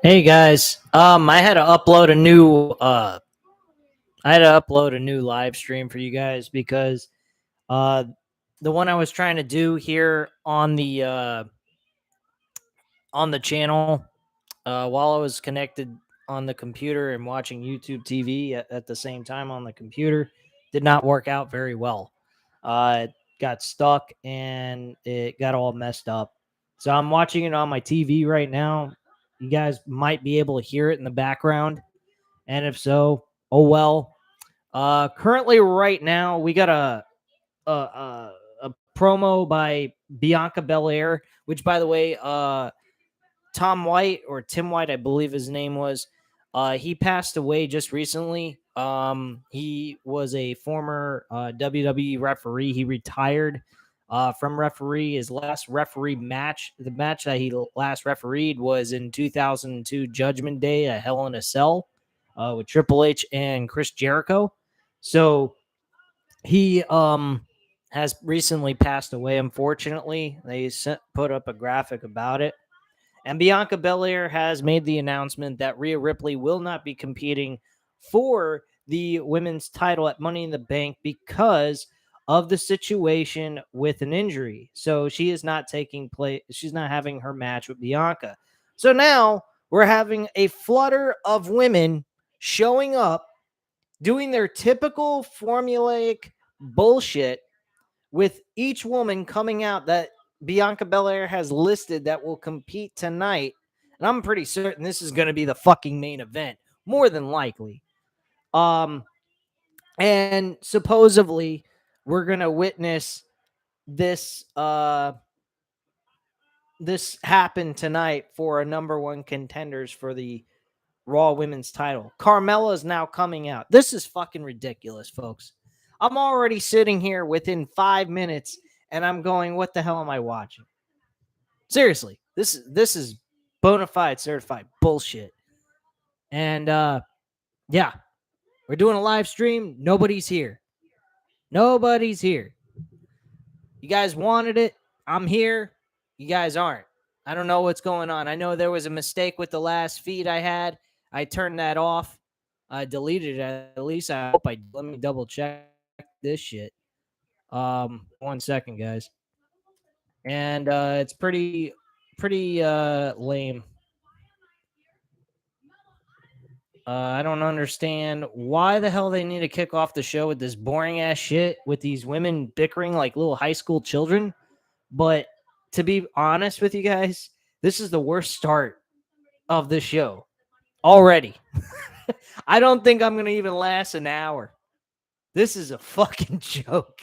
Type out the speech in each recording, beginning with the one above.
Hey guys, I had to upload a new live stream for you guys because uh the one I was trying to do here on the channel while I was connected on the computer and watching YouTube TV at the same time on the computer did not work out very well. It got stuck and it got all messed up. So I'm watching it on my TV right now. You guys might be able to hear it in the background. And if so, oh well. Currently, right now, we got a promo by Bianca Belair, which, by the way, Tom White or Tim White, I believe his name was. He passed away just recently. He was a former WWE referee. He retired from referee. His last referee match, the match that he last refereed, was in 2002 Judgment Day, a Hell in a Cell, with Triple H and Chris Jericho. So he has recently passed away. Unfortunately, they put up a graphic about it. And Bianca Belair has made the announcement that Rhea Ripley will not be competing for the women's title at Money in the Bank because of the situation with an injury. So she is not taking place. She's not having her match with Bianca. So now we're having a flutter of women showing up, doing their typical formulaic bullshit, with each woman coming out that Bianca Belair has listed that will compete tonight. And I'm pretty certain this is going to be the fucking main event, more than likely. And supposedly we're going to witness this this happen tonight for a number one contenders for the Raw Women's title. Carmella is now coming out. This is fucking ridiculous, folks. I'm already sitting here within 5 minutes and I'm going, what the hell am I watching? Seriously, this is bona fide certified bullshit. And yeah, we're doing a live stream. Nobody's here. Nobody's here. You guys wanted it. I'm here. You guys aren't. I don't know what's going on. I know there was a mistake with the last feed I had. I turned that off. I deleted it at least. I hope I let me double check this shit. 1 second, guys. And it's pretty lame. I don't understand why the hell they need to kick off the show with this boring ass shit with these women bickering like little high school children. But to be honest with you guys, this is the worst start of the show already. I don't think I'm going to even last an hour. This is a fucking joke.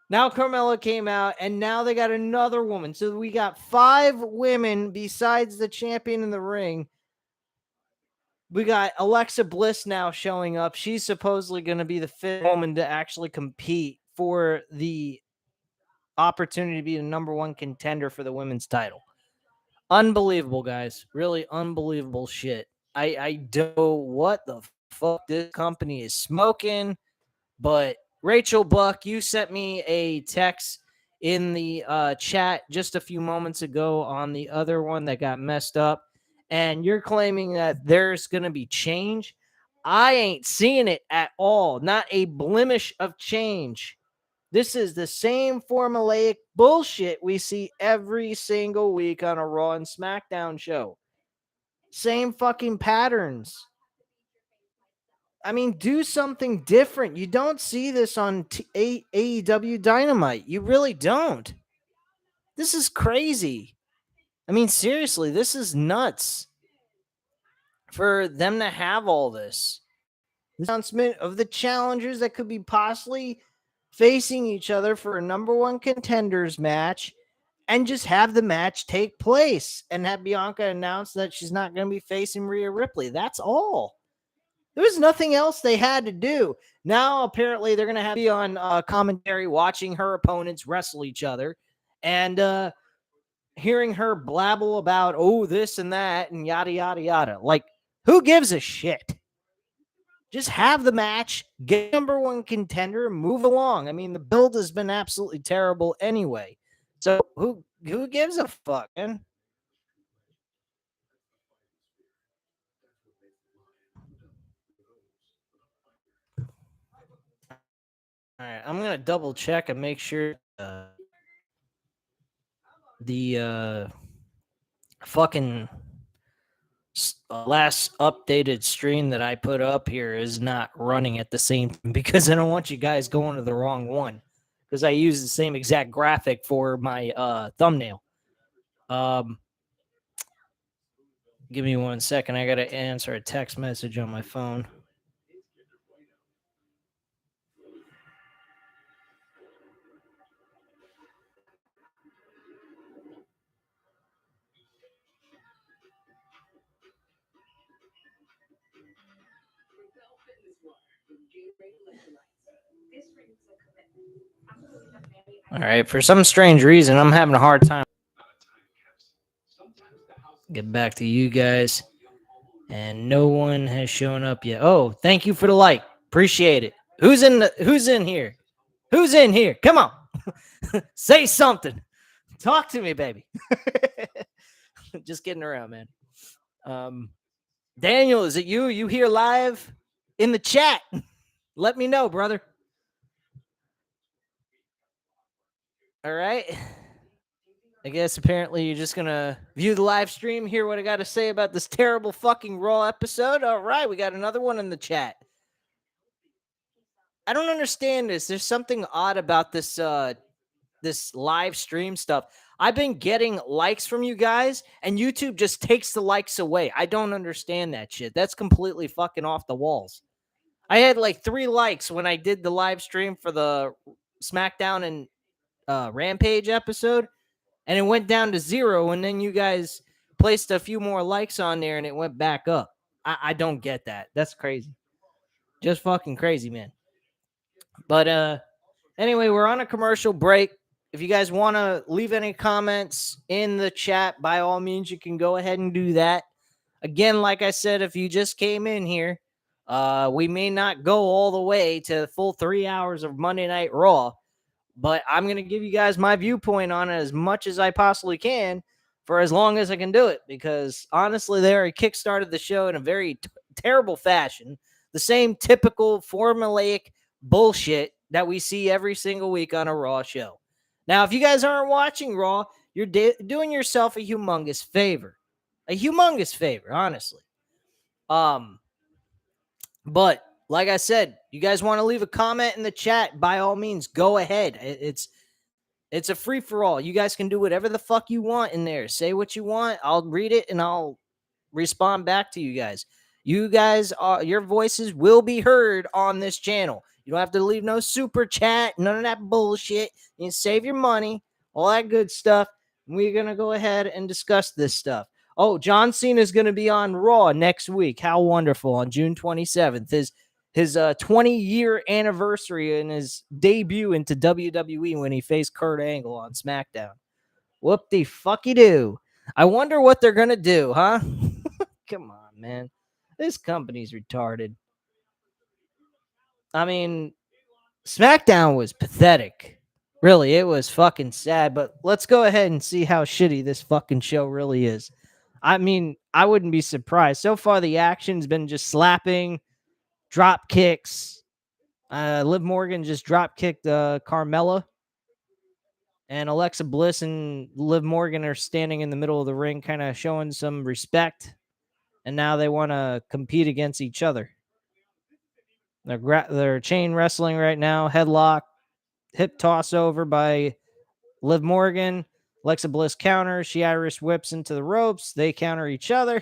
Now Carmella came out, and now they got another woman. So we got 5 women besides the champion in the ring. We got Alexa Bliss now showing up. She's supposedly going to be the 5th woman to actually compete for the opportunity to be the number one contender for the women's title. Unbelievable, guys. Really unbelievable shit. I don't know what the fuck this company is smoking, but Rachel Buck, you sent me a text in the chat just a few moments ago on the other one that got messed up, and you're claiming that there's going to be change. I ain't seeing it at all. Not a blemish of change. This is the same formulaic bullshit we see every single week on a Raw and SmackDown show. Same fucking patterns. I mean, do something different. You don't see this on AEW Dynamite. You really don't. This is crazy. I mean, seriously, this is nuts for them to have all this. The announcement of the challengers that could be possibly facing each other for a number one contenders match, and just have the match take place and have Bianca announce that she's not going to be facing Rhea Ripley. That's all. There was nothing else they had to do. Now, apparently, they're going to have to be on commentary watching her opponents wrestle each other and hearing her blabble about, oh, this and that and yada, yada, yada. Like, who gives a shit? Just have the match, get number one contender, move along. I mean, the build has been absolutely terrible anyway. So who gives a fuck, man? All right, I'm gonna double check and make sure the fucking last updated stream that I put up here is not running at the same time because I don't want you guys going to the wrong one because I use the same exact graphic for my thumbnail. Give me 1 second. I gotta answer a text message on my phone. All right, for some strange reason, I'm having a hard time. Get back to you guys, and no one has shown up yet. Oh, thank you for the like. Appreciate it. Who's in here? Who's in here? Come on. Say something. Talk to me, baby. Just kidding around, man. Daniel, is it you? You here live in the chat? Let me know, brother. All right. I guess apparently you're just going to view the live stream, hear what I got to say about this terrible fucking Raw episode. All right, we got another one in the chat. I don't understand this. There's something odd about this this live stream stuff. I've been getting likes from you guys, and YouTube just takes the likes away. I don't understand that shit. That's completely fucking off the walls. I had like 3 likes when I did the live stream for the SmackDown and Rampage episode, and it went down to 0, and then you guys placed a few more likes on there, and it went back up. I don't get that. That's crazy. Just fucking crazy, man. But anyway, we're on a commercial break. If you guys want to leave any comments in the chat, by all means, you can go ahead and do that. Again, like I said, if you just came in here, we may not go all the way to the full 3 hours of Monday Night Raw, but I'm going to give you guys my viewpoint on it as much as I possibly can for as long as I can do it, because honestly, they already kickstarted the show in a very terrible fashion. The same typical formulaic bullshit that we see every single week on a Raw show. Now, if you guys aren't watching Raw, you're doing yourself a humongous favor. A humongous favor, honestly. But like I said, you guys want to leave a comment in the chat, by all means, go ahead. It's a free for all. You guys can do whatever the fuck you want in there. Say what you want. I'll read it and I'll respond back to you guys. You guys your voices will be heard on this channel. You don't have to leave no super chat, none of that bullshit. You can save your money, all that good stuff. We're going to go ahead and discuss this stuff. Oh, John Cena is going to be on Raw next week. How wonderful. On June 27th. His 20-year anniversary and his debut into WWE when he faced Kurt Angle on SmackDown. Whoop-de-fucky-do. I wonder what they're going to do, huh? Come on, man. This company's retarded. I mean, SmackDown was pathetic. Really, it was fucking sad, but let's go ahead and see how shitty this fucking show really is. I mean, I wouldn't be surprised. So far, the action's been just slapping, drop kicks. Liv Morgan just drop kicked Carmella. And Alexa Bliss and Liv Morgan are standing in the middle of the ring, kind of showing some respect. And now they want to compete against each other. They're chain wrestling right now. Headlock, hip toss over by Liv Morgan. Alexa Bliss counters. She Irish whips into the ropes. They counter each other.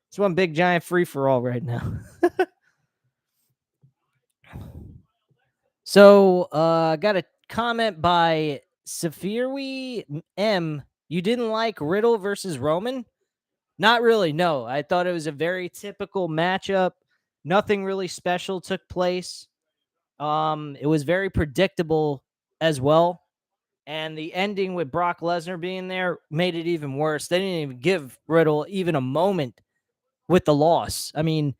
It's one big giant free-for-all right now. So, got a comment by Safirwi M. You didn't like Riddle versus Roman? Not really, no. I thought it was a very typical matchup. Nothing really special took place. It was very predictable as well. And the ending with Brock Lesnar being there made it even worse. They didn't even give Riddle even a moment with the loss. I mean,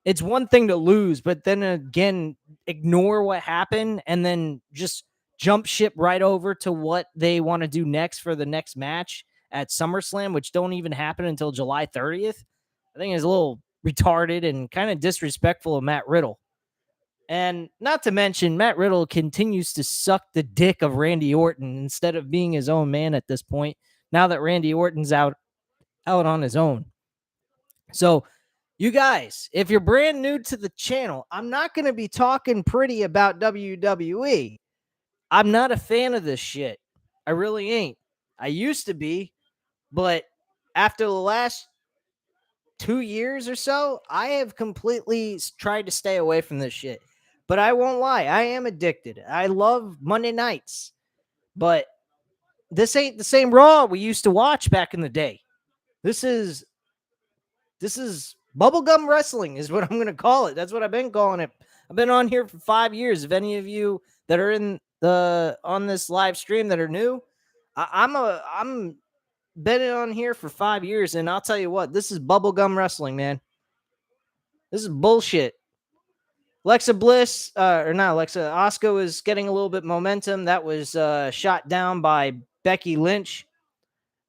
it's one thing to lose, but then again, ignore what happened and then just jump ship right over to what they want to do next for the next match at SummerSlam, which don't even happen until July 30th. I think it's a little retarded and kind of disrespectful of Matt Riddle. And not to mention, Matt Riddle continues to suck the dick of Randy Orton instead of being his own man at this point, now that Randy Orton's out on his own. So, you guys, if you're brand new to the channel, I'm not going to be talking pretty about WWE. I'm not a fan of this shit. I really ain't. I used to be, but after the last 2 years or so, I have completely tried to stay away from this shit. But I won't lie, I am addicted. I love Monday nights, but this ain't the same Raw we used to watch back in the day. This is bubblegum wrestling is what I'm going to call it. That's what I've been calling it. I've been on here for 5 years. If any of you that are on this live stream that are new, I'm been on here for 5 years, and I'll tell you what, this is bubblegum wrestling, man. This is bullshit. Alexa Bliss, or not Alexa, Asuka was getting a little bit momentum. That was shot down by Becky Lynch.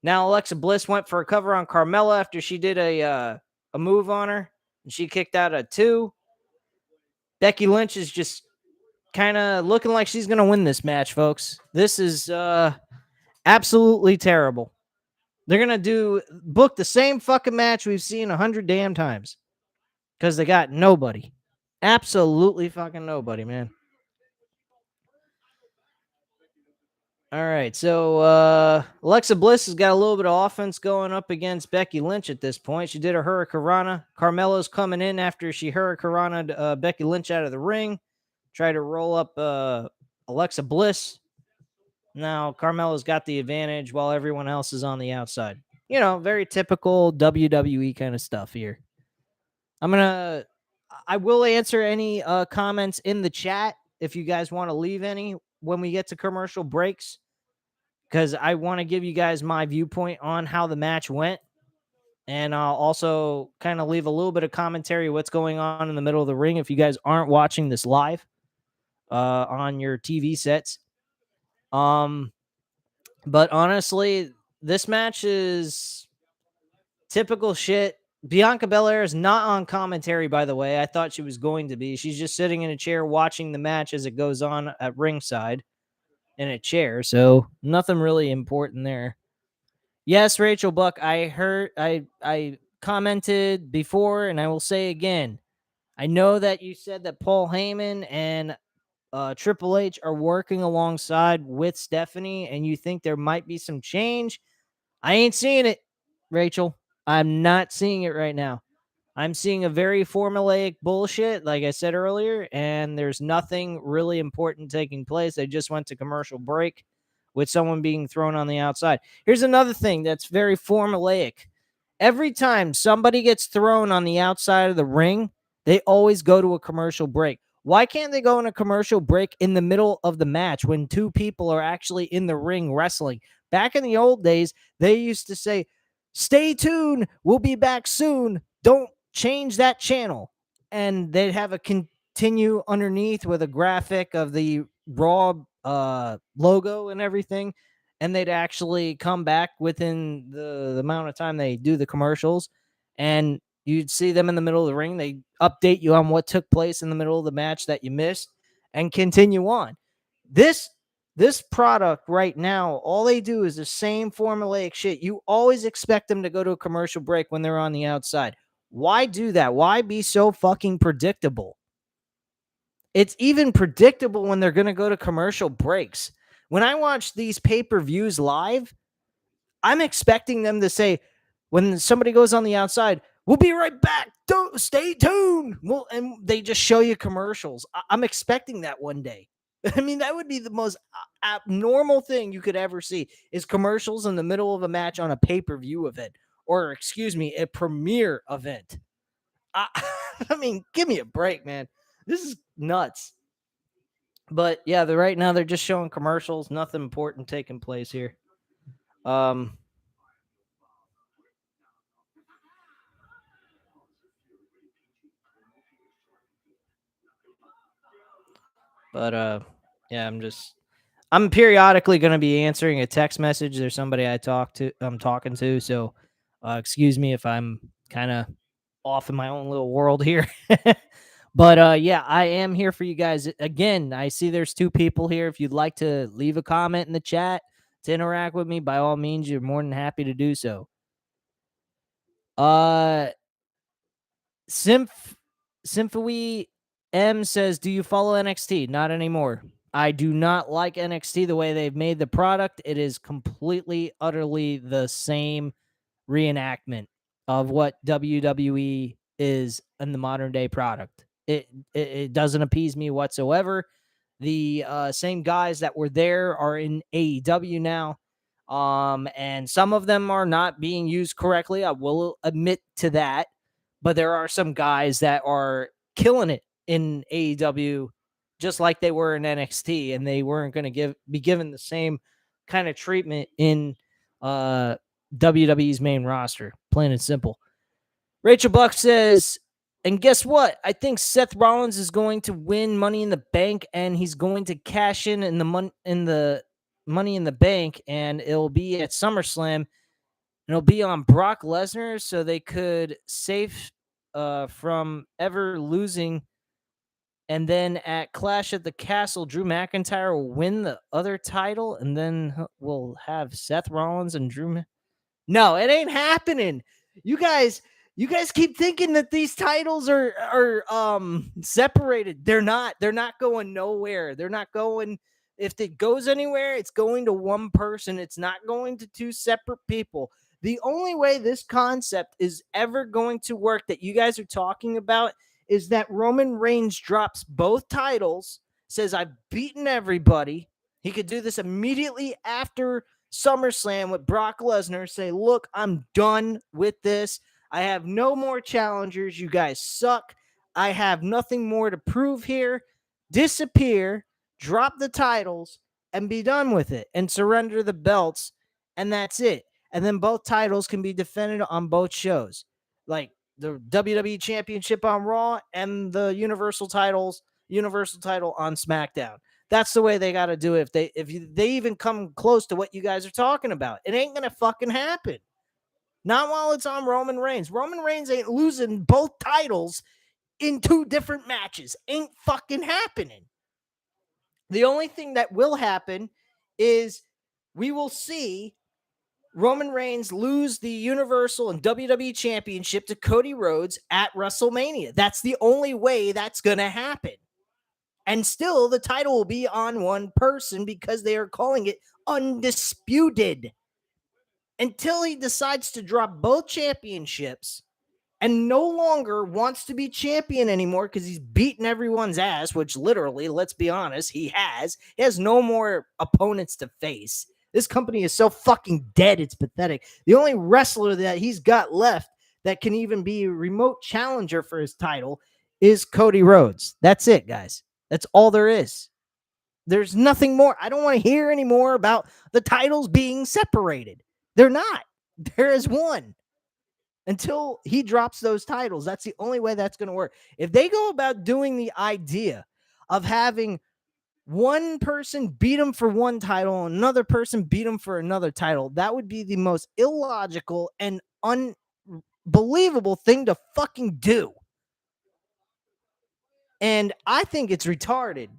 Now Alexa Bliss went for a cover on Carmella after she did a move on her, and she kicked out a 2. Becky Lynch is just kind of looking like she's going to win this match, folks. This is absolutely terrible. They're going to book the same fucking match we've seen 100 damn times because they got nobody. Absolutely fucking nobody, man. All right, so Alexa Bliss has got a little bit of offense going up against Becky Lynch at this point. She did her Hurricanrana. Carmella's coming in after she Hurricanra'd Becky Lynch out of the ring. Tried to roll up Alexa Bliss. Now Carmella's got the advantage while everyone else is on the outside. You know, very typical WWE kind of stuff here. I will answer any comments in the chat if you guys want to leave any when we get to commercial breaks, because I want to give you guys my viewpoint on how the match went. And I'll also kind of leave a little bit of commentary what's going on in the middle of the ring if you guys aren't watching this live on your TV sets. But honestly, this match is typical shit. Bianca Belair is not on commentary, by the way. I thought she was going to be. She's just sitting in a chair watching the match as it goes on at ringside in a chair. So nothing really important there. Yes, Rachel Buck, I commented before, and I will say again. I know that you said that Paul Heyman and Triple H are working alongside with Stephanie, and you think there might be some change. I ain't seeing it, Rachel. I'm not seeing it right now. I'm seeing a very formulaic bullshit, like I said earlier, and there's nothing really important taking place. They just went to commercial break with someone being thrown on the outside. Here's another thing that's very formulaic. Every time somebody gets thrown on the outside of the ring, they always go to a commercial break. Why can't they go in a commercial break in the middle of the match when two people are actually in the ring wrestling? Back in the old days, they used to say, "Stay tuned. We'll be back soon. Don't change that channel." And they'd have a continue underneath with a graphic of the Raw logo and everything. And they'd actually come back within the amount of time they do the commercials. And you'd see them in the middle of the ring. They update you on what took place in the middle of the match that you missed and continue on. This product right now, all they do is the same formulaic shit. You always expect them to go to a commercial break when they're on the outside. Why do that? Why be so fucking predictable? It's even predictable when they're going to go to commercial breaks. When I watch these pay-per-views live, I'm expecting them to say, when somebody goes on the outside, "We'll be right back. Don't stay tuned." Well, and they just show you commercials. I'm expecting that one day. I mean, that would be the most abnormal thing you could ever see is commercials in the middle of a match on a pay-per-view event, or excuse me, a premiere event. I mean, give me a break, man. This is nuts. But yeah, right now they're just showing commercials. Nothing important taking place here. But yeah, I'm periodically going to be answering a text message. There's somebody I'm talking to. So excuse me if I'm kind of off in my own little world here. But yeah, I am here for you guys. Again, I see there's 2 people here. If you'd like to leave a comment in the chat to interact with me, by all means, you're more than happy to do so. Symphony M says, "Do you follow NXT?" Not anymore. I do not like NXT the way they've made the product. It is completely, utterly the same reenactment of what WWE is in the modern day product. It doesn't appease me whatsoever. The same guys that were there are in AEW now. And some of them are not being used correctly. I will admit to that. But there are some guys that are killing it in AEW just like they were in NXT, and they weren't going to be given the same kind of treatment in WWE's main roster. Plain and simple. Rachel Buck says, and guess what? I think Seth Rollins is going to win Money in the Bank, and he's going to cash in the Money in the Bank, and it'll be at SummerSlam, and it'll be on Brock Lesnar, so they could save from ever losing. And then at Clash at the Castle, Drew McIntyre will win the other title, and then we'll have Seth Rollins and Drew. No, it ain't happening. You guys keep thinking that these titles are separated. They're not. They're not going nowhere. They're not going. If it goes anywhere, it's going to one person. It's not going to 2 separate people. The only way this concept is ever going to work that you guys are talking about is that Roman Reigns drops both titles, says, "I've beaten everybody." He could do this immediately after SummerSlam with Brock Lesnar, say, "Look, I'm done with this. I have no more challengers. You guys suck. I have nothing more to prove here." Disappear, drop the titles, and be done with it, and surrender the belts, and that's it. And then both titles can be defended on both shows. Like the WWE Championship on Raw and the Universal title on SmackDown. That's the way they got to do it. If they even come close to what you guys are talking about, it ain't gonna fucking happen. Not while it's on Roman Reigns. Roman Reigns ain't losing both titles in 2 different matches. Ain't fucking happening. The only thing that will happen is we will see Roman Reigns lose the Universal and WWE Championship to Cody Rhodes at WrestleMania. That's the only way that's going to happen. And still, the title will be on one person because they are calling it undisputed. Until he decides to drop both championships and no longer wants to be champion anymore because he's beaten everyone's ass, which literally, let's be honest, he has. He has no more opponents to face. This company is so fucking dead, it's pathetic. The only wrestler that he's got left that can even be a remote challenger for his title is Cody Rhodes. That's it, guys. That's all there is. There's nothing more. I don't want to hear any more about the titles being separated. They're not. There is one. Until he drops those titles, that's the only way that's going to work. If they go about doing the idea of having one person beat him for one title and another person beat him for another title, that would be the most illogical and unbelievable thing to fucking do. And I think it's retarded.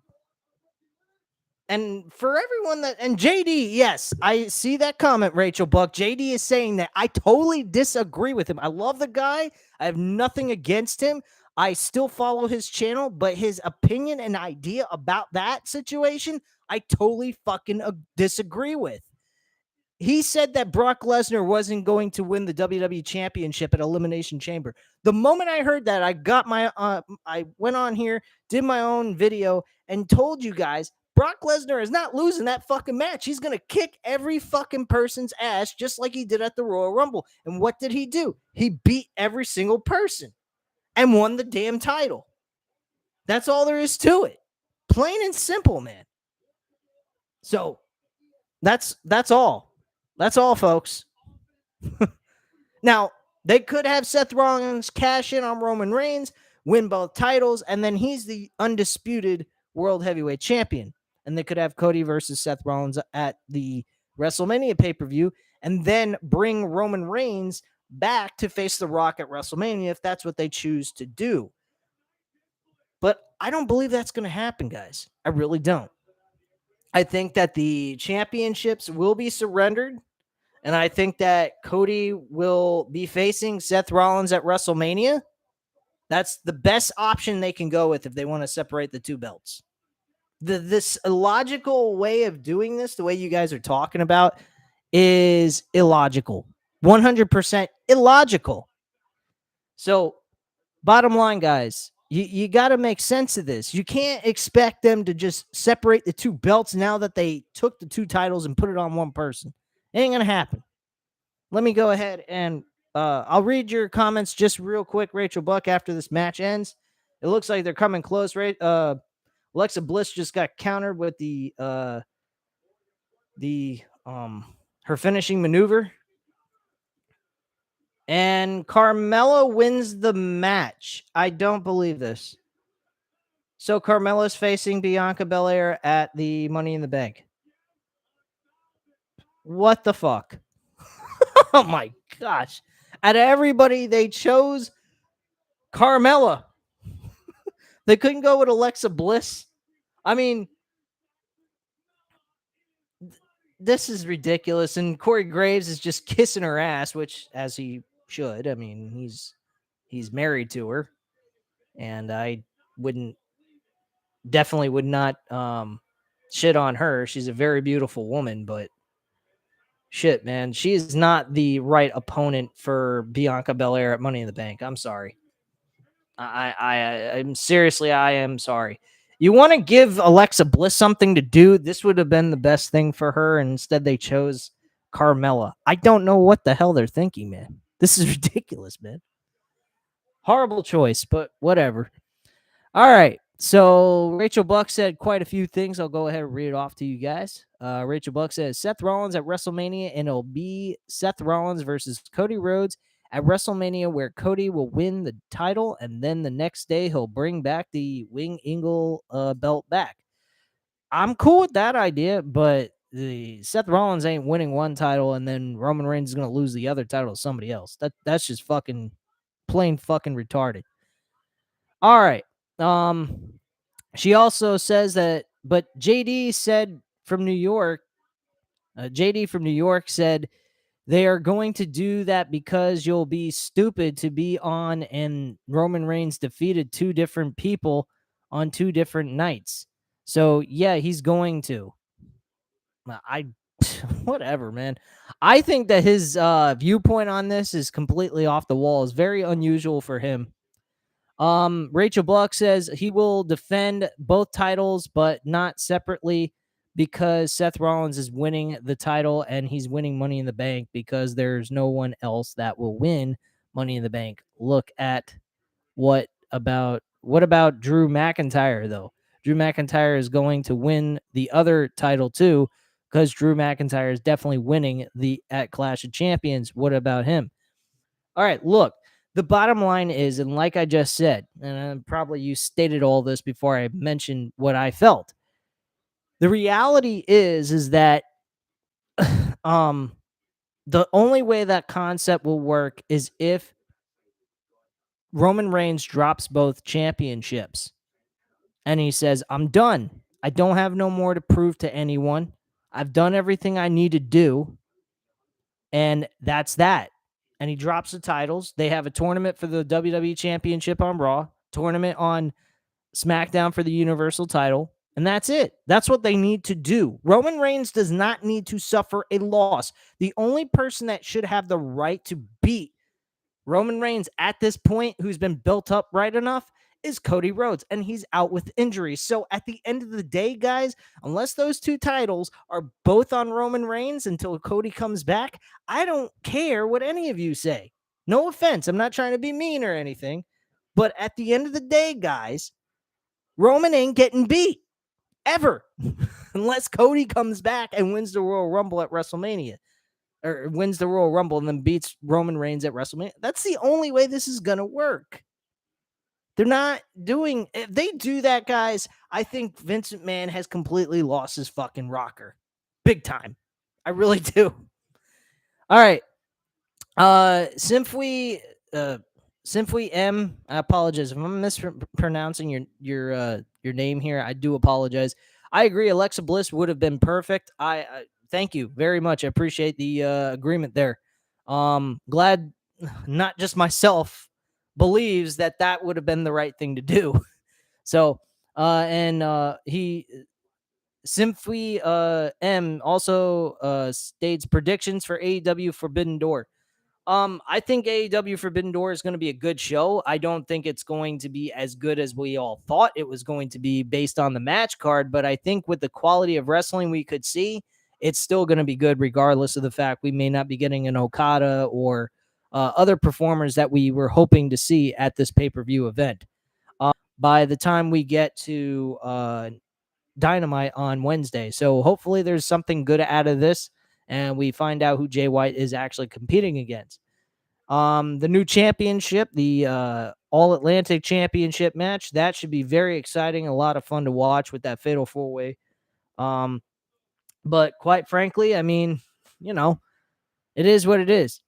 And for everyone and JD, yes, I see that comment, Rachel Buck. JD is saying that I totally disagree with him. I love the guy. I have nothing against him. I still follow his channel, but his opinion and idea about that situation, I totally fucking disagree with. He said that Brock Lesnar wasn't going to win the WWE Championship at Elimination Chamber. The moment I heard that, I got I went on here, did my own video, and told you guys, Brock Lesnar is not losing that fucking match. He's going to kick every fucking person's ass just like he did at the Royal Rumble. And what did he do? He beat every single person and won the damn title. That's all there is to it. Plain and simple, man. So that's all. That's all, folks. Now, they could have Seth Rollins cash in on Roman Reigns, win both titles, and then he's the undisputed World Heavyweight Champion. And they could have Cody versus Seth Rollins at the WrestleMania pay-per-view, and then bring Roman Reigns back to face The Rock at WrestleMania if that's what they choose to do. I don't believe that's going to happen, guys. I really don't. I think that the championships will be surrendered, and I think that Cody will be facing Seth Rollins at WrestleMania. That's the best option they can go with if they want to separate the two belts. This illogical way of doing this, the way you guys are talking about, is illogical. 100% illogical. So, bottom line, guys, you got to make sense of this. You can't expect them to just separate the two belts now that they took the two titles and put it on one person. It ain't going to happen. Let me go ahead and I'll read your comments just real quick, Rachel Buck, after this match ends. It looks like they're coming close, right? Alexa Bliss just got countered with the her finishing maneuver. And Carmella wins the match. I don't believe this. So Carmella's facing Bianca Belair at the Money in the Bank. What the fuck? Oh my gosh. Out of everybody, they chose Carmella. They couldn't go with Alexa Bliss. I mean, this is ridiculous. And Corey Graves is just kissing her ass, which, as he should. I mean, he's married to her. And I definitely would not shit on her. She's a very beautiful woman, but shit, man, she is not the right opponent for Bianca Belair at Money in the Bank. I'm sorry. I'm seriously, I am sorry. You want to give Alexa Bliss something to do? This would have been the best thing for her, and instead they chose Carmella. I don't know what the hell they're thinking, man. This is ridiculous, man. Horrible choice, but whatever. All right. So Rachel Buck said quite a few things. I'll go ahead and read it off to you guys. Rachel Buck says Seth Rollins at WrestleMania, and it'll be Seth Rollins versus Cody Rhodes at WrestleMania, where Cody will win the title, and then the next day he'll bring back the Wing Eagle belt back. I'm cool with that idea, but the Seth Rollins ain't winning one title, and then Roman Reigns is going to lose the other title to somebody else. That's just fucking plain fucking retarded. All right. She also says that, but JD said from New York, JD from New York said they are going to do that because you'll be stupid to be on and Roman Reigns defeated two different people on two different nights. So yeah, he's going to. Whatever, man. I think that his viewpoint on this is completely off the wall. It's very unusual for him. Rachel Buck says he will defend both titles, but not separately because Seth Rollins is winning the title and he's winning Money in the Bank because there's no one else that will win Money in the Bank. Look at what about Drew McIntyre, though? Drew McIntyre is going to win the other title too because Drew McIntyre is definitely winning at Clash of Champions. What about him? All right, look. The bottom line is, and like I just said, and probably you stated all this before I mentioned what I felt. The reality is that the only way that concept will work is if Roman Reigns drops both championships and he says, I'm done. I don't have no more to prove to anyone. I've done everything I need to do. And that's that. And he drops the titles. They have a tournament for the WWE Championship on Raw, tournament on SmackDown for the Universal title, and that's it. That's what they need to do. Roman Reigns does not need to suffer a loss. The only person that should have the right to beat Roman Reigns at this point, who's been built up right enough, is Cody Rhodes, and he's out with injuries. So at the end of the day, guys, unless those two titles are both on Roman Reigns until Cody comes back, I don't care what any of you say. No offense. I'm not trying to be mean or anything. But at the end of the day, guys, Roman ain't getting beat ever unless Cody comes back and wins the Royal Rumble at WrestleMania. Or wins the Royal Rumble and then beats Roman Reigns at WrestleMania. That's the only way this is going to work. They're not doing... If they do that, guys, I think Vince McMahon has completely lost his fucking rocker. Big time. I really do. All right. Simply Simply M, I apologize if I'm mispronouncing your name here. I do apologize. I agree. Alexa Bliss would have been perfect. I thank you very much. I appreciate the agreement there. Glad not just myself believes that that would have been the right thing to do. So, and he Simply M also states predictions for AEW Forbidden Door. I think AEW Forbidden Door is going to be a good show. I don't think it's going to be as good as we all thought it was going to be based on the match card, but I think with the quality of wrestling we could see, it's still going to be good regardless of the fact we may not be getting an Okada or other performers that we were hoping to see at this pay-per-view event. By the time we get to Dynamite on Wednesday. So hopefully there's something good out of this and we find out who Jay White is actually competing against. The new championship, the All Atlantic Championship match, that should be very exciting, a lot of fun to watch with that fatal four-way. But quite frankly, I mean, you know, it is what it is.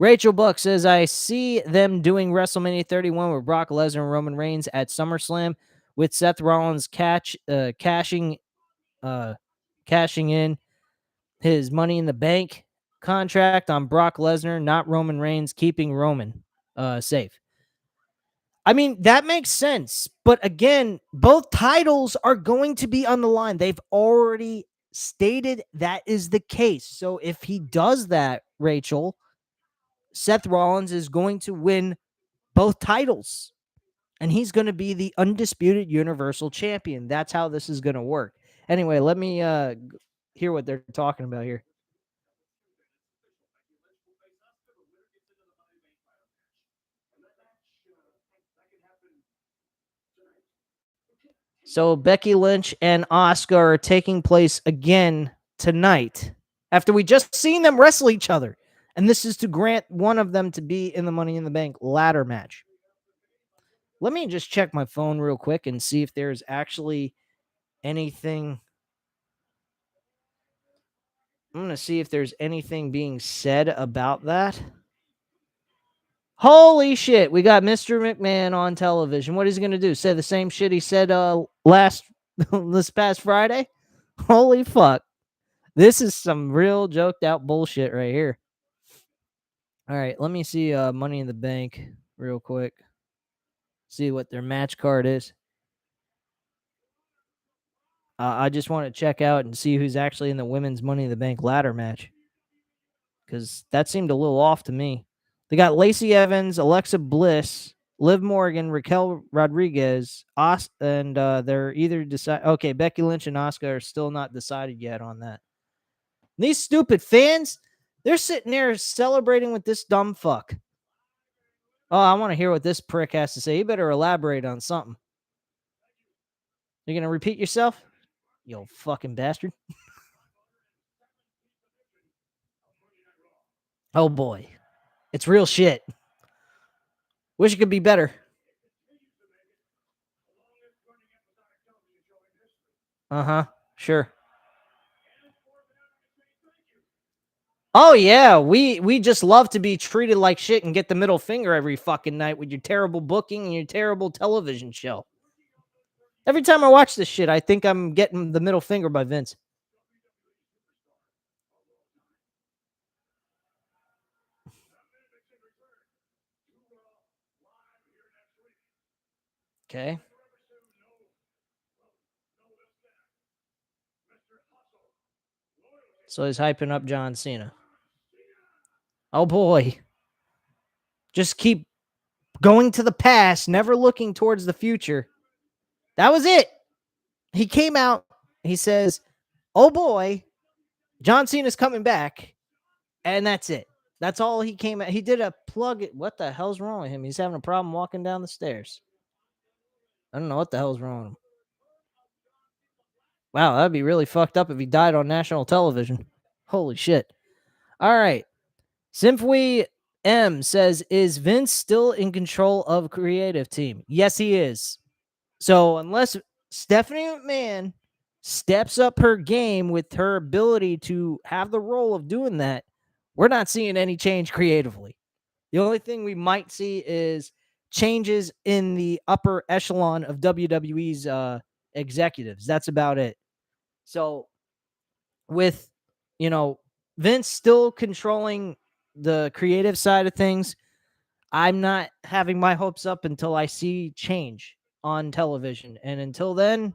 Rachel Buck says, I see them doing WrestleMania 31 with Brock Lesnar and Roman Reigns at SummerSlam with Seth Rollins cashing in his Money in the Bank contract on Brock Lesnar, not Roman Reigns, keeping Roman safe. I mean, that makes sense. But again, both titles are going to be on the line. They've already stated that is the case. So if he does that, Rachel, Seth Rollins is going to win both titles. And he's going to be the undisputed Universal Champion. That's how this is going to work. Anyway, let me hear what they're talking about here. So Becky Lynch and Asuka are taking place again tonight after we just seen them wrestle each other. And this is to grant one of them to be in the Money in the Bank ladder match. Let me just check my phone real quick and see if there's actually anything. I'm going to see if there's anything being said about that. Holy shit, we got Mr. McMahon on television. What is he going to do? Say the same shit he said this past Friday? Holy fuck. This is some real joked out bullshit right here. All right, let me see Money in the Bank real quick. See what their match card is. I just want to check out and see who's actually in the women's Money in the Bank ladder match. Because that seemed a little off to me. They got Lacey Evans, Alexa Bliss, Liv Morgan, Raquel Rodriguez, and they're either decide. Okay, Becky Lynch and Asuka are still not decided yet on that. These stupid fans, they're sitting there celebrating with this dumb fuck. Oh, I want to hear what this prick has to say. You better elaborate on something. You're going to repeat yourself? You old fucking bastard. Oh, boy. It's real shit. Wish it could be better. Uh-huh. Sure. Oh, yeah. We just love to be treated like shit and get the middle finger every fucking night with your terrible booking and your terrible television show. Every time I watch this shit, I think I'm getting the middle finger by Vince. Okay. So he's hyping up John Cena. Oh, boy. Just keep going to the past, never looking towards the future. That was it. He came out. He says, oh, boy, John Cena's coming back. And that's it. That's all he came out. He did a plug. What the hell's wrong with him? He's having a problem walking down the stairs. I don't know what the hell's wrong with him. Wow, that'd be really fucked up if he died on national television. Holy shit. All right. Simply M says, is Vince still in control of creative team? Yes, he is. So unless Stephanie McMahon steps up her game with her ability to have the role of doing that, we're not seeing any change creatively. The only thing we might see is changes in the upper echelon of WWE's executives. That's about it. So with, Vince still controlling the creative side of things, I'm not having my hopes up until I see change on television. And until then,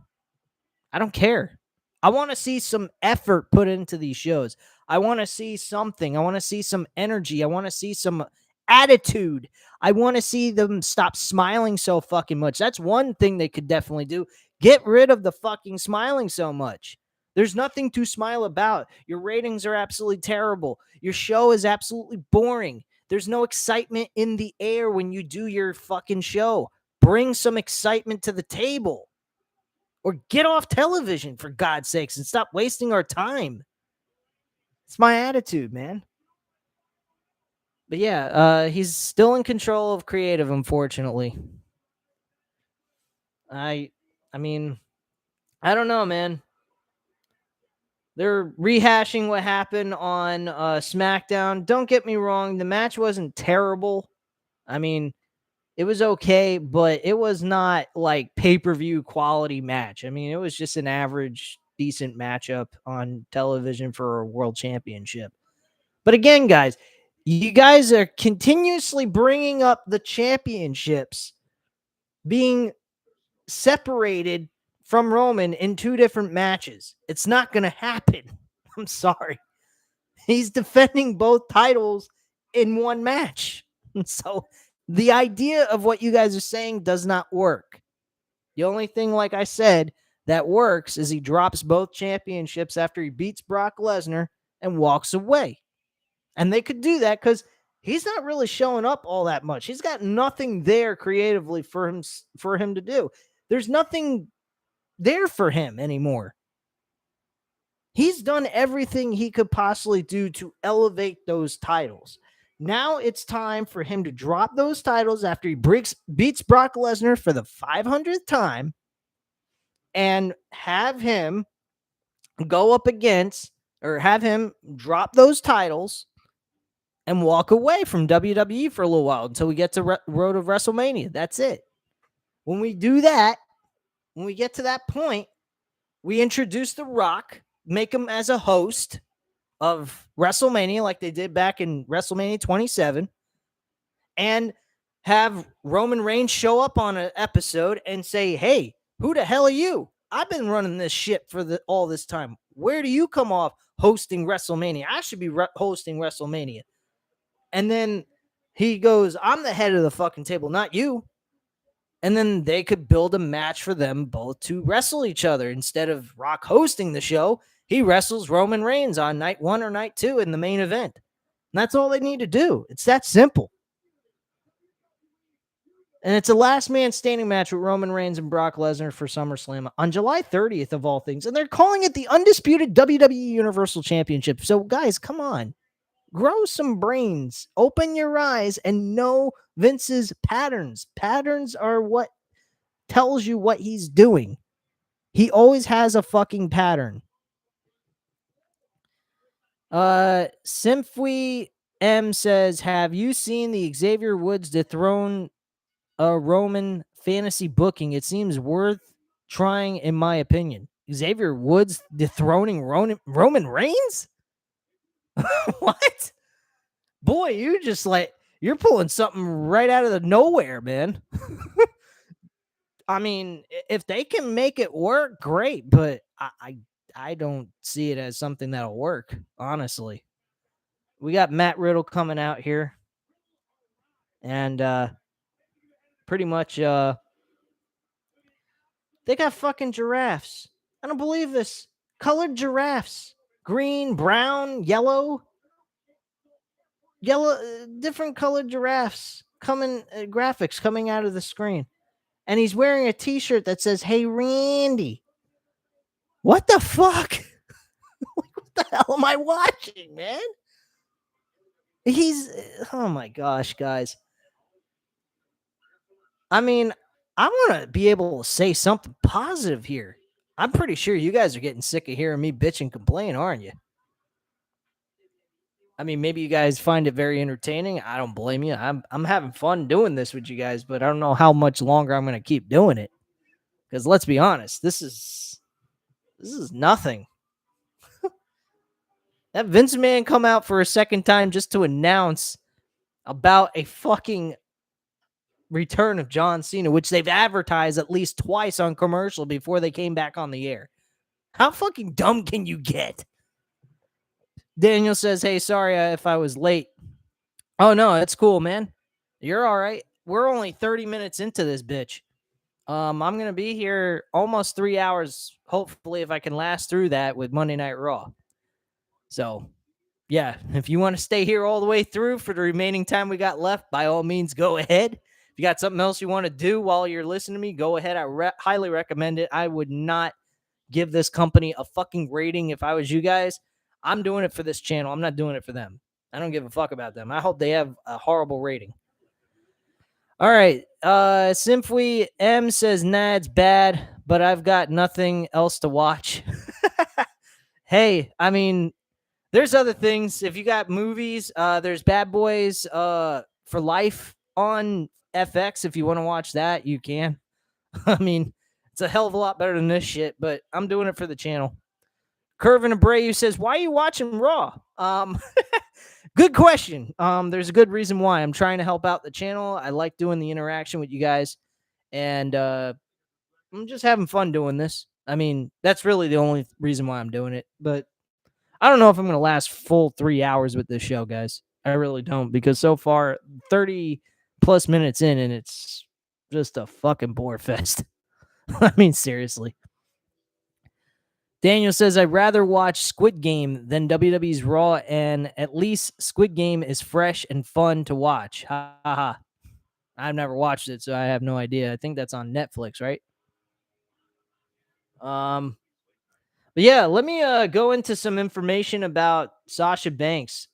I don't care. I want to see some effort put into these shows. I want to see something. I want to see some energy. I want to see some attitude. I want to see them stop smiling so fucking much. That's one thing they could definitely do. Get rid of the fucking smiling so much. There's nothing to smile about. Your ratings are absolutely terrible. Your show is absolutely boring. There's no excitement in the air when you do your fucking show. Bring some excitement to the table. Or get off television, for God's sakes, and stop wasting our time. It's my attitude, man. But yeah, he's still in control of creative, unfortunately. I mean, I don't know, man. They're rehashing what happened on SmackDown. Don't get me wrong, the match wasn't terrible. I mean, it was okay, but it was not like pay-per-view quality match. I mean, it was just an average, decent matchup on television for a world championship. But again, guys, you guys are continuously bringing up the championships being separated from Roman in two different matches. It's not going to happen. I'm sorry. He's defending both titles in one match. So the idea of what you guys are saying does not work. The only thing, like I said, that works is he drops both championships after he beats Brock Lesnar and walks away. And they could do that because he's not really showing up all that much. He's got nothing there creatively for him to do. There's nothing there for him anymore. He's done everything he could possibly do to elevate those titles. Now it's time for him to drop those titles after he beats Brock Lesnar for the 500th time and have him go up against, or have him drop those titles and walk away from WWE for a little while until we get to Road of WrestleMania. That's it. When we do that, when we get to that point, we introduce The Rock, make him as a host of WrestleMania like they did back in WrestleMania 27, and have Roman Reigns show up on an episode and say, hey, who the hell are you? I've been running this shit for all this time. Where do you come off hosting WrestleMania? I should be hosting WrestleMania. And then he goes, I'm the head of the fucking table, not you. And then they could build a match for them both to wrestle each other. Instead of Rock hosting the show, he wrestles Roman Reigns on night 1 or night 2 in the main event. And that's all they need to do. It's that simple. And it's a last man standing match with Roman Reigns and Brock Lesnar for SummerSlam on July 30th of all things. And they're calling it the undisputed WWE Universal Championship. So guys, come on. Grow some brains, open your eyes, and know Vince's patterns. Patterns are what tells you what he's doing. He always has a fucking pattern. Symphony M says, have you seen the Xavier Woods dethrone a Roman fantasy booking? It seems worth trying, in my opinion. Xavier Woods dethroning Roman Reigns? What? Boy, you're pulling something right out of the nowhere, man. I mean, if they can make it work, great, but I don't see it as something that'll work, honestly. We got Matt Riddle coming out here, and pretty much they got fucking giraffes. I don't believe this. Colored giraffes. Green, brown, yellow, different colored giraffes graphics coming out of the screen. And he's wearing a t-shirt that says, hey, Randy. What the fuck? What the hell am I watching, man? Oh my gosh, guys. I mean, I want to be able to say something positive here. I'm pretty sure you guys are getting sick of hearing me bitch and complain, aren't you? I mean, maybe you guys find it very entertaining. I don't blame you. I'm having fun doing this with you guys, but I don't know how much longer I'm going to keep doing it. Because let's be honest, this is nothing. That Vince man come out for a second time just to announce about a fucking return of John Cena, which they've advertised at least twice on commercial before they came back on the air. How fucking dumb can you get? Daniel says, "Hey, sorry if I was late." Oh no, it's cool, man. You're all right. We're only 30 minutes into this bitch. I'm gonna be here almost 3 hours. Hopefully, if I can last through that with Monday Night Raw. So, yeah, if you want to stay here all the way through for the remaining time we got left, by all means, go ahead. If you got something else you want to do while you're listening to me, go ahead. I highly recommend it. I would not give this company a fucking rating if I was you guys. I'm doing it for this channel. I'm not doing it for them. I don't give a fuck about them. I hope they have a horrible rating. All right. Simply M says, nah, it's bad, but I've got nothing else to watch. Hey, I mean, there's other things. If you got movies, there's Bad Boys for Life on FX. If you want to watch that, you can. I mean, it's a hell of a lot better than this shit, but I'm doing it for the channel. Curvin Abreu says, why are you watching Raw? Good question. There's a good reason why. I'm trying to help out the channel. I like doing the interaction with you guys, and I'm just having fun doing this. I mean, that's really the only reason why I'm doing it, but I don't know if I'm going to last full 3 hours with this show, guys. I really don't, because so far 30 plus minutes in and it's just a fucking bore fest. I mean, seriously. Daniel says, I'd rather watch Squid Game than WWE's Raw, and at least Squid Game is fresh and fun to watch. Ha ha ha. I've never watched it, so I have no idea. I think that's on Netflix, right? But yeah, let me go into some information about Sasha Banks.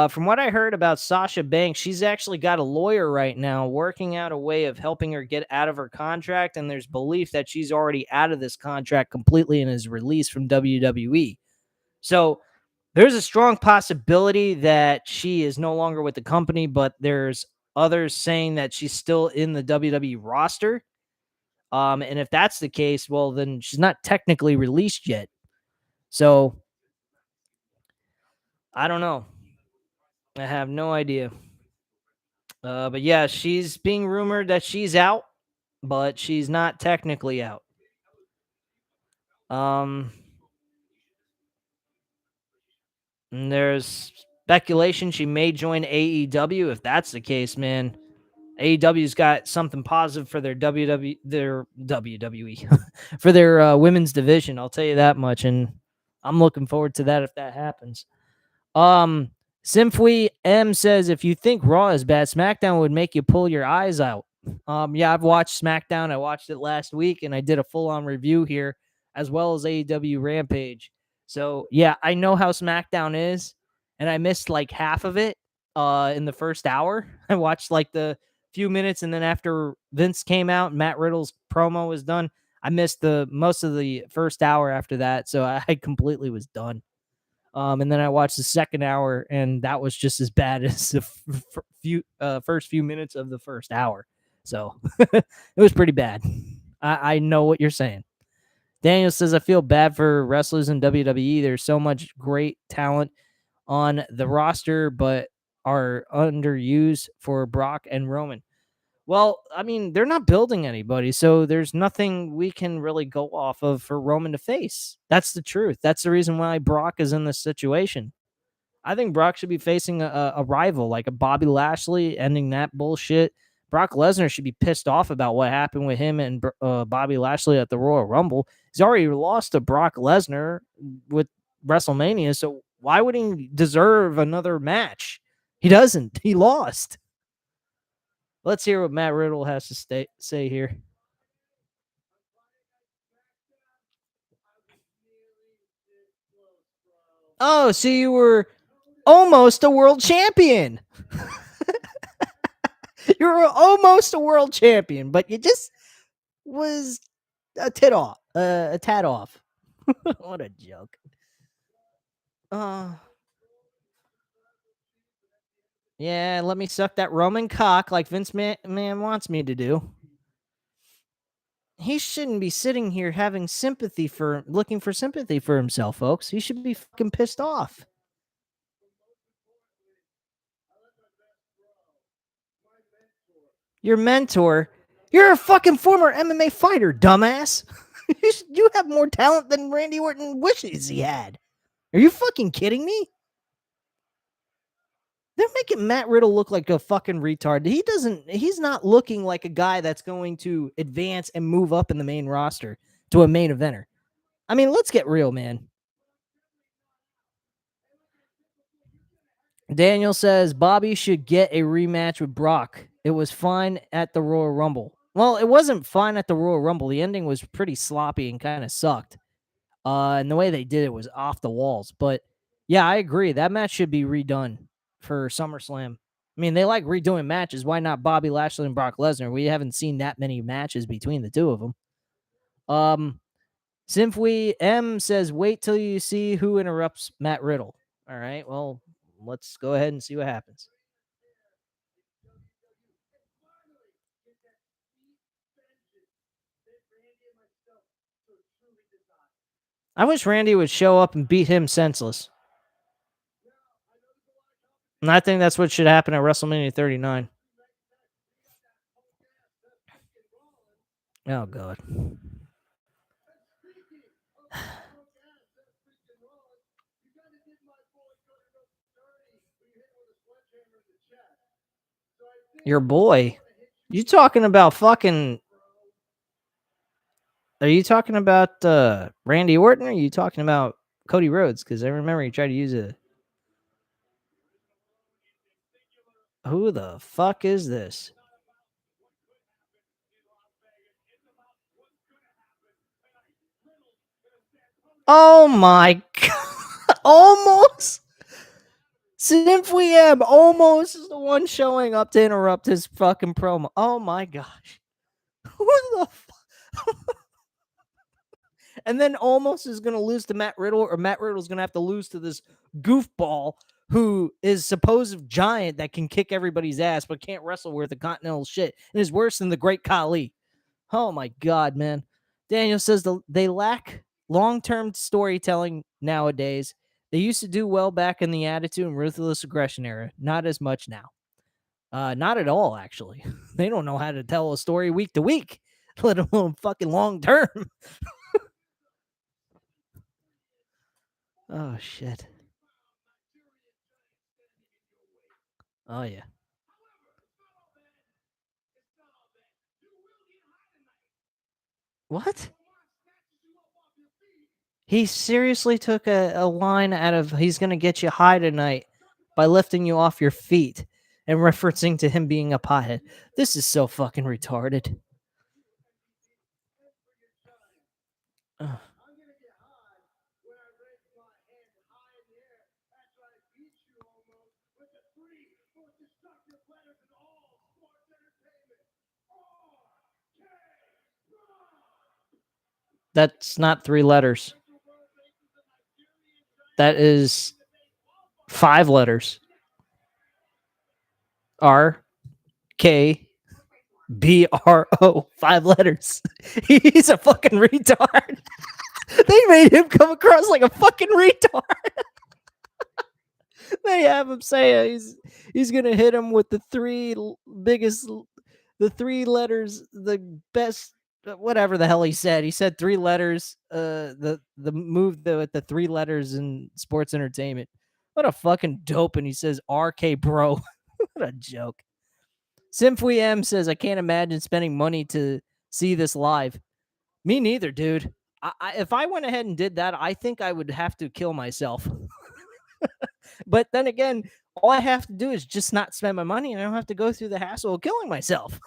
From what I heard about Sasha Banks, she's actually got a lawyer right now working out a way of helping her get out of her contract, and there's belief that she's already out of this contract completely and is released from WWE. So there's a strong possibility that she is no longer with the company, but there's others saying that she's still in the WWE roster. And if that's the case, well, then she's not technically released yet. So I don't know. I have no idea. But yeah, she's being rumored that she's out, but she's not technically out. Um, and there's speculation she may join AEW. If that's the case, man, AEW's got something positive for their WWE for their women's division. I'll tell you that much, and I'm looking forward to that if that happens. Simply M says, if you think Raw is bad, SmackDown would make you pull your eyes out. Yeah, I've watched SmackDown. I watched it last week, and I did a full-on review here, as well as AEW Rampage. So yeah, I know how SmackDown is, and I missed like half of it in the first hour. I watched like the few minutes, and then after Vince came out and Matt Riddle's promo was done, I missed the most of the first hour after that. So I completely was done. And then I watched the second hour, and that was just as bad as the first few minutes of the first hour. So it was pretty bad. I know what you're saying. Daniel says, I feel bad for wrestlers in WWE. There's so much great talent on the roster, but are underused for Brock and Roman. Well, I mean, they're not building anybody, so there's nothing we can really go off of for Roman to face. That's the truth. That's the reason why Brock is in this situation. I think Brock should be facing a rival like a Bobby Lashley, ending that bullshit. Brock Lesnar should be pissed off about what happened with him and Bobby Lashley at the Royal Rumble. He's already lost to Brock Lesnar with WrestleMania, so why would he deserve another match? He doesn't. He lost. Let's hear what Matt Riddle has to say here. Oh, so you were almost a world champion. You were almost a world champion, but you just was a tad off. What a joke. Uh, Yeah, let me suck that Roman cock like Vince Man wants me to do. He shouldn't be sitting here having looking for sympathy for himself, folks. He should be fucking pissed off. Your mentor? You're a fucking former MMA fighter, dumbass. You have more talent than Randy Orton wishes he had. Are you fucking kidding me? They're making Matt Riddle look like a fucking retard. He's not looking like a guy that's going to advance and move up in the main roster to a main eventer. I mean, let's get real, man. Daniel says Bobby should get a rematch with Brock. It was fine at the Royal Rumble. Well, it wasn't fine at the Royal Rumble. The ending was pretty sloppy and kind of sucked. And the way they did it was off the walls. But yeah, I agree. That match should be redone for SummerSlam. I mean, they like redoing matches. Why not Bobby Lashley and Brock Lesnar? We haven't seen that many matches between the two of them. Simply M says, wait till you see who interrupts Matt Riddle. All right, well, let's go ahead and see what happens. I wish Randy would show up and beat him senseless. And I think that's what should happen at WrestleMania 39. Oh, God. Your boy? You talking about fucking... Are you talking about Randy Orton, or are you talking about Cody Rhodes? Because I remember he tried to use a... Who the fuck is this? Oh my God. Almost. Simply M almost is the one showing up to interrupt his fucking promo. Oh my gosh. Who the fuck? And then almost is going to lose to Matt Riddle, or Matt Riddle's going to have to lose to this goofball who is supposed giant that can kick everybody's ass but can't wrestle worth a continental shit and is worse than the great Khali. Oh my God, man. Daniel says they lack long-term storytelling nowadays. They used to do well back in the Attitude and Ruthless Aggression era. Not as much now. Not at all, actually. They don't know how to tell a story week to week, let alone fucking long-term. Oh, shit. Oh, yeah. What? He seriously took a line out of he's going to get you high tonight by lifting you off your feet and referencing to him being a pothead. This is so fucking retarded. Ugh. That's not 3 letters. That is 5 letters. R K B R O. 5 letters. He's a fucking retard. They made him come across like a fucking retard. They have him say he's gonna hit him with the 3 biggest, the 3 letters, the best, whatever the hell he said. He said 3 letters. The move with the 3 letters in sports entertainment. What a fucking dope! And he says RK bro. What a joke. Simply M says I can't imagine spending money to see this live. Me neither, dude. If I went ahead and did that, I think I would have to kill myself. But then again, all I have to do is just not spend my money, and I don't have to go through the hassle of killing myself.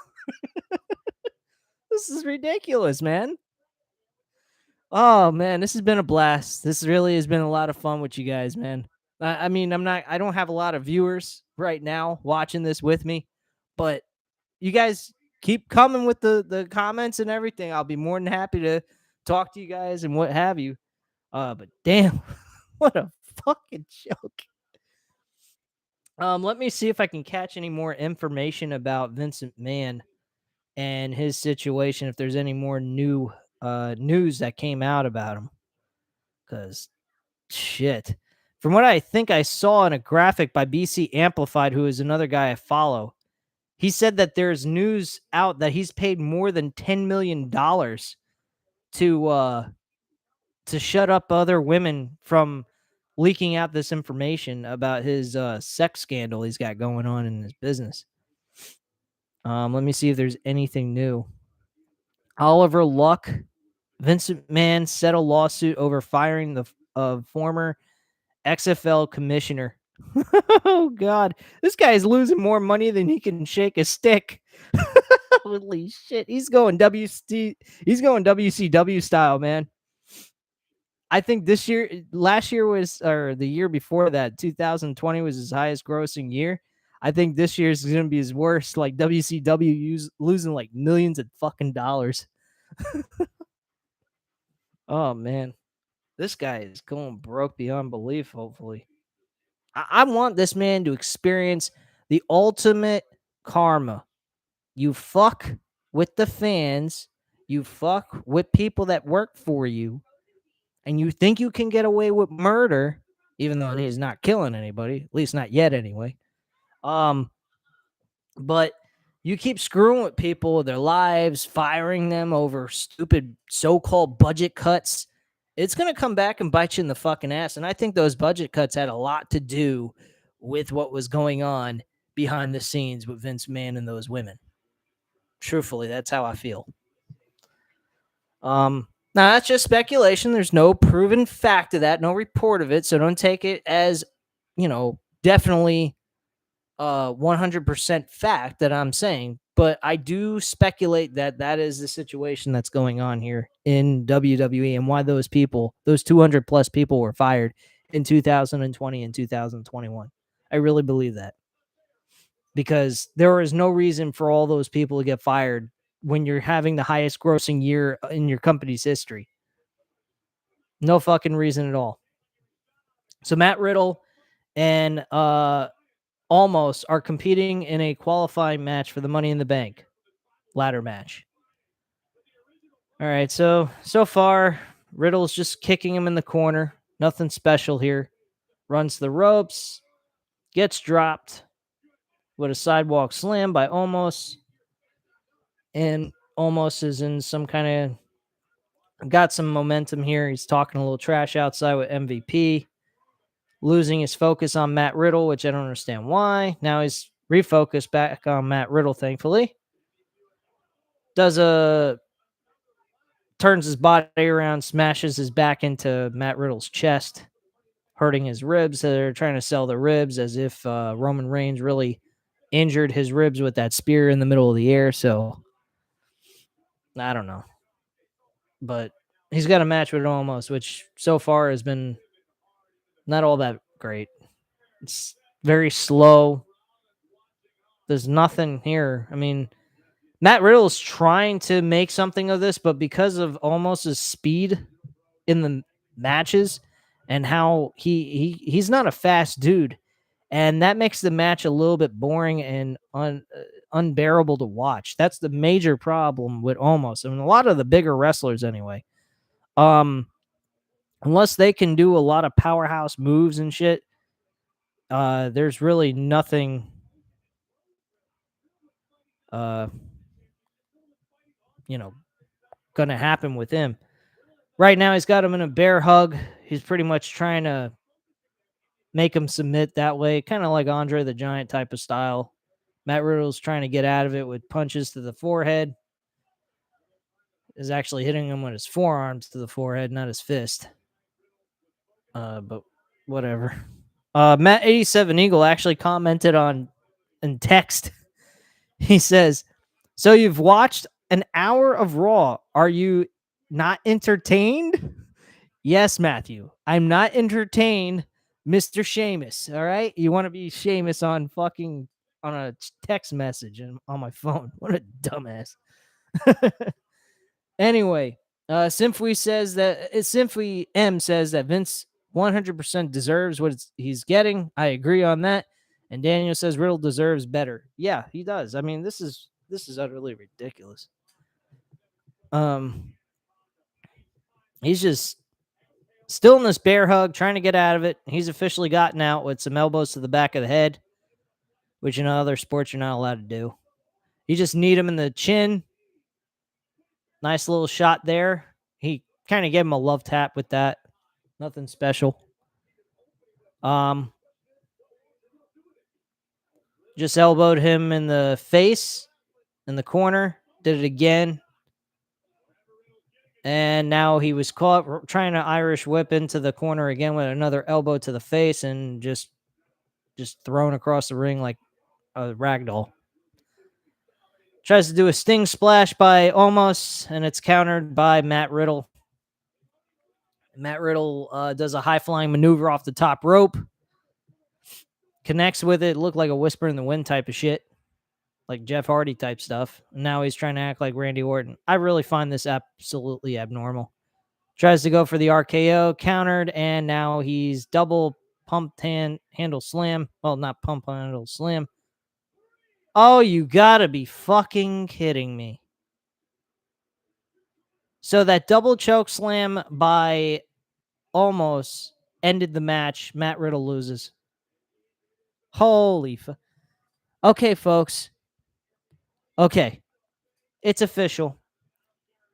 This is ridiculous, man. Oh man, this has been a blast. This really has been a lot of fun with you guys, man. I mean, I don't have a lot of viewers right now watching this with me, but you guys keep coming with the comments and everything. I'll be more than happy to talk to you guys and what have you. But damn, what a fucking joke. Let me see if I can catch any more information about Vincent Mann and his situation. If there's any more news that came out about him, because shit. From what I think I saw in a graphic by BC Amplified, who is another guy I follow, he said that there's news out that he's paid more than $10 million to shut up other women from leaking out this information about his sex scandal he's got going on in his business. Let me see if there's anything new. Oliver Luck, Vincent Mann settled lawsuit over firing the former XFL commissioner. Oh God, this guy is losing more money than he can shake a stick. Holy shit, he's going WCW style, man. I think last year was, or the year before that, 2020 was his highest grossing year. I think this year is going to be his worst. Like WCW losing like millions of fucking dollars. Oh man, this guy is going broke beyond belief. Hopefully, I want this man to experience the ultimate karma. You fuck with the fans, you fuck with people that work for you, and you think you can get away with murder, even though he's not killing anybody, at least not yet anyway. But you keep screwing with people with their lives, firing them over stupid so-called budget cuts. It's going to come back and bite you in the fucking ass. And I think those budget cuts had a lot to do with what was going on behind the scenes with Vince Mann and those women. Truthfully, that's how I feel. Now that's just speculation. There's no proven fact of that, no report of it. So don't take it as, definitely 100% fact that I'm saying, but I do speculate that that is the situation that's going on here in WWE and why those 200 plus people were fired in 2020 and 2021. I really believe that, because there is no reason for all those people to get fired when you're having the highest grossing year in your company's history. No fucking reason at all. So Matt Riddle and Almost are competing in a qualifying match for the Money in the Bank ladder match. All right, so far, Riddle's just kicking him in the corner. Nothing special here. Runs the ropes, gets dropped with a sidewalk slam by Almost. And Almost is in some kind of, got some momentum here. He's talking a little trash outside with MVP. Losing his focus on Matt Riddle, which I don't understand why. Now he's refocused back on Matt Riddle, thankfully. Turns his body around, smashes his back into Matt Riddle's chest, hurting his ribs. They're trying to sell the ribs as if Roman Reigns really injured his ribs with that spear in the middle of the air. So I don't know. But he's got a match with Almost, which so far has been not all that great. It's very slow. There's nothing here. I mean, Matt Riddle's trying to make something of this, but because of Almost's speed in the matches and how he's not a fast dude, and that makes the match a little bit boring and unbearable to watch. That's the major problem with Almost. I mean, a lot of the bigger wrestlers anyway. Unless they can do a lot of powerhouse moves and shit, there's really nothing gonna happen with him. Right now he's got him in a bear hug. He's pretty much trying to make him submit that way, kind of like Andre the Giant type of style. Matt Riddle's trying to get out of it with punches to the forehead. Is actually hitting him with his forearms to the forehead, not his fist. But whatever. Matt 87 Eagle actually commented on in text. He says, "So you've watched an hour of Raw. Are you not entertained?" Yes, Matthew. I'm not entertained, Mr. Sheamus. All right. You want to be Sheamus on a text message and on my phone. What a dumbass. Anyway, Simply M says that Vince 100% deserves what he's getting. I agree on that. And Daniel says Riddle deserves better. Yeah, he does. I mean, this is utterly ridiculous. He's just still in this bear hug, trying to get out of it. He's officially gotten out with some elbows to the back of the head, which in other sports you're not allowed to do. You just need him in the chin. Nice little shot there. He kind of gave him a love tap with that. Nothing special. Just elbowed him in the face, in the corner. Did it again. And now he was caught trying to Irish whip into the corner again with another elbow to the face and just thrown across the ring like a ragdoll. Tries to do a sting splash by Omos, and it's countered by Matt Riddle. Matt Riddle does a high-flying maneuver off the top rope. Connects with it. Looked like a whisper in the wind type of shit. Like Jeff Hardy type stuff. Now he's trying to act like Randy Orton. I really find this absolutely abnormal. Tries to go for the RKO, countered, and now he's double pumped handle slam. Well, not pump handle slam. Oh, you gotta be fucking kidding me. So that double choke slam by Omos ended the match. Matt Riddle loses. Holy fuck. Okay, folks. Okay. It's official.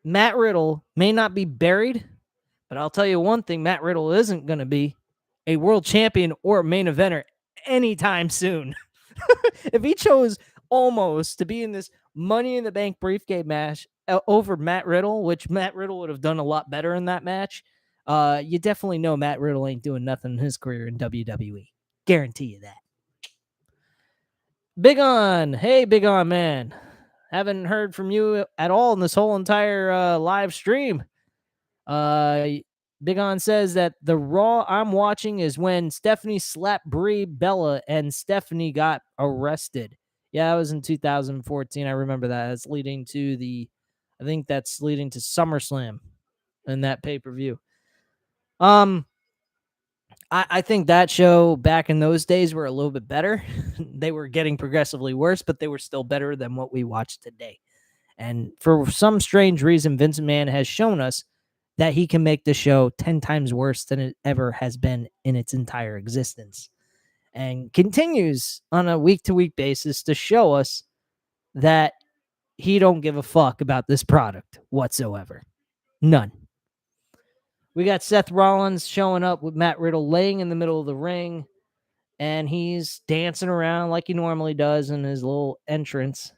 Matt Riddle may not be buried, but I'll tell you one thing. Matt Riddle isn't going to be a world champion or a main eventer anytime soon. If he chose Omos to be in this Money in the Bank briefcase match over Matt Riddle, which Matt Riddle would have done a lot better in that match, you definitely know Matt Riddle ain't doing nothing in his career in WWE. Guarantee you that. Big On. Hey, Big On, man. Haven't heard from you at all in this whole entire live stream. Big On says that the Raw I'm watching is when Stephanie slapped Brie Bella and Stephanie got arrested. Yeah, that was in 2014. I remember that. That's leading to I think that's leading to SummerSlam in that pay-per-view. I think that show back in those days were a little bit better. They were getting progressively worse, but they were still better than what we watch today. And for some strange reason, Vince McMahon has shown us that he can make the show 10 times worse than it ever has been in its entire existence. And continues on a week-to-week basis to show us that he don't give a fuck about this product whatsoever. None. We got Seth Rollins showing up with Matt Riddle laying in the middle of the ring, and he's dancing around like he normally does in his little entrance.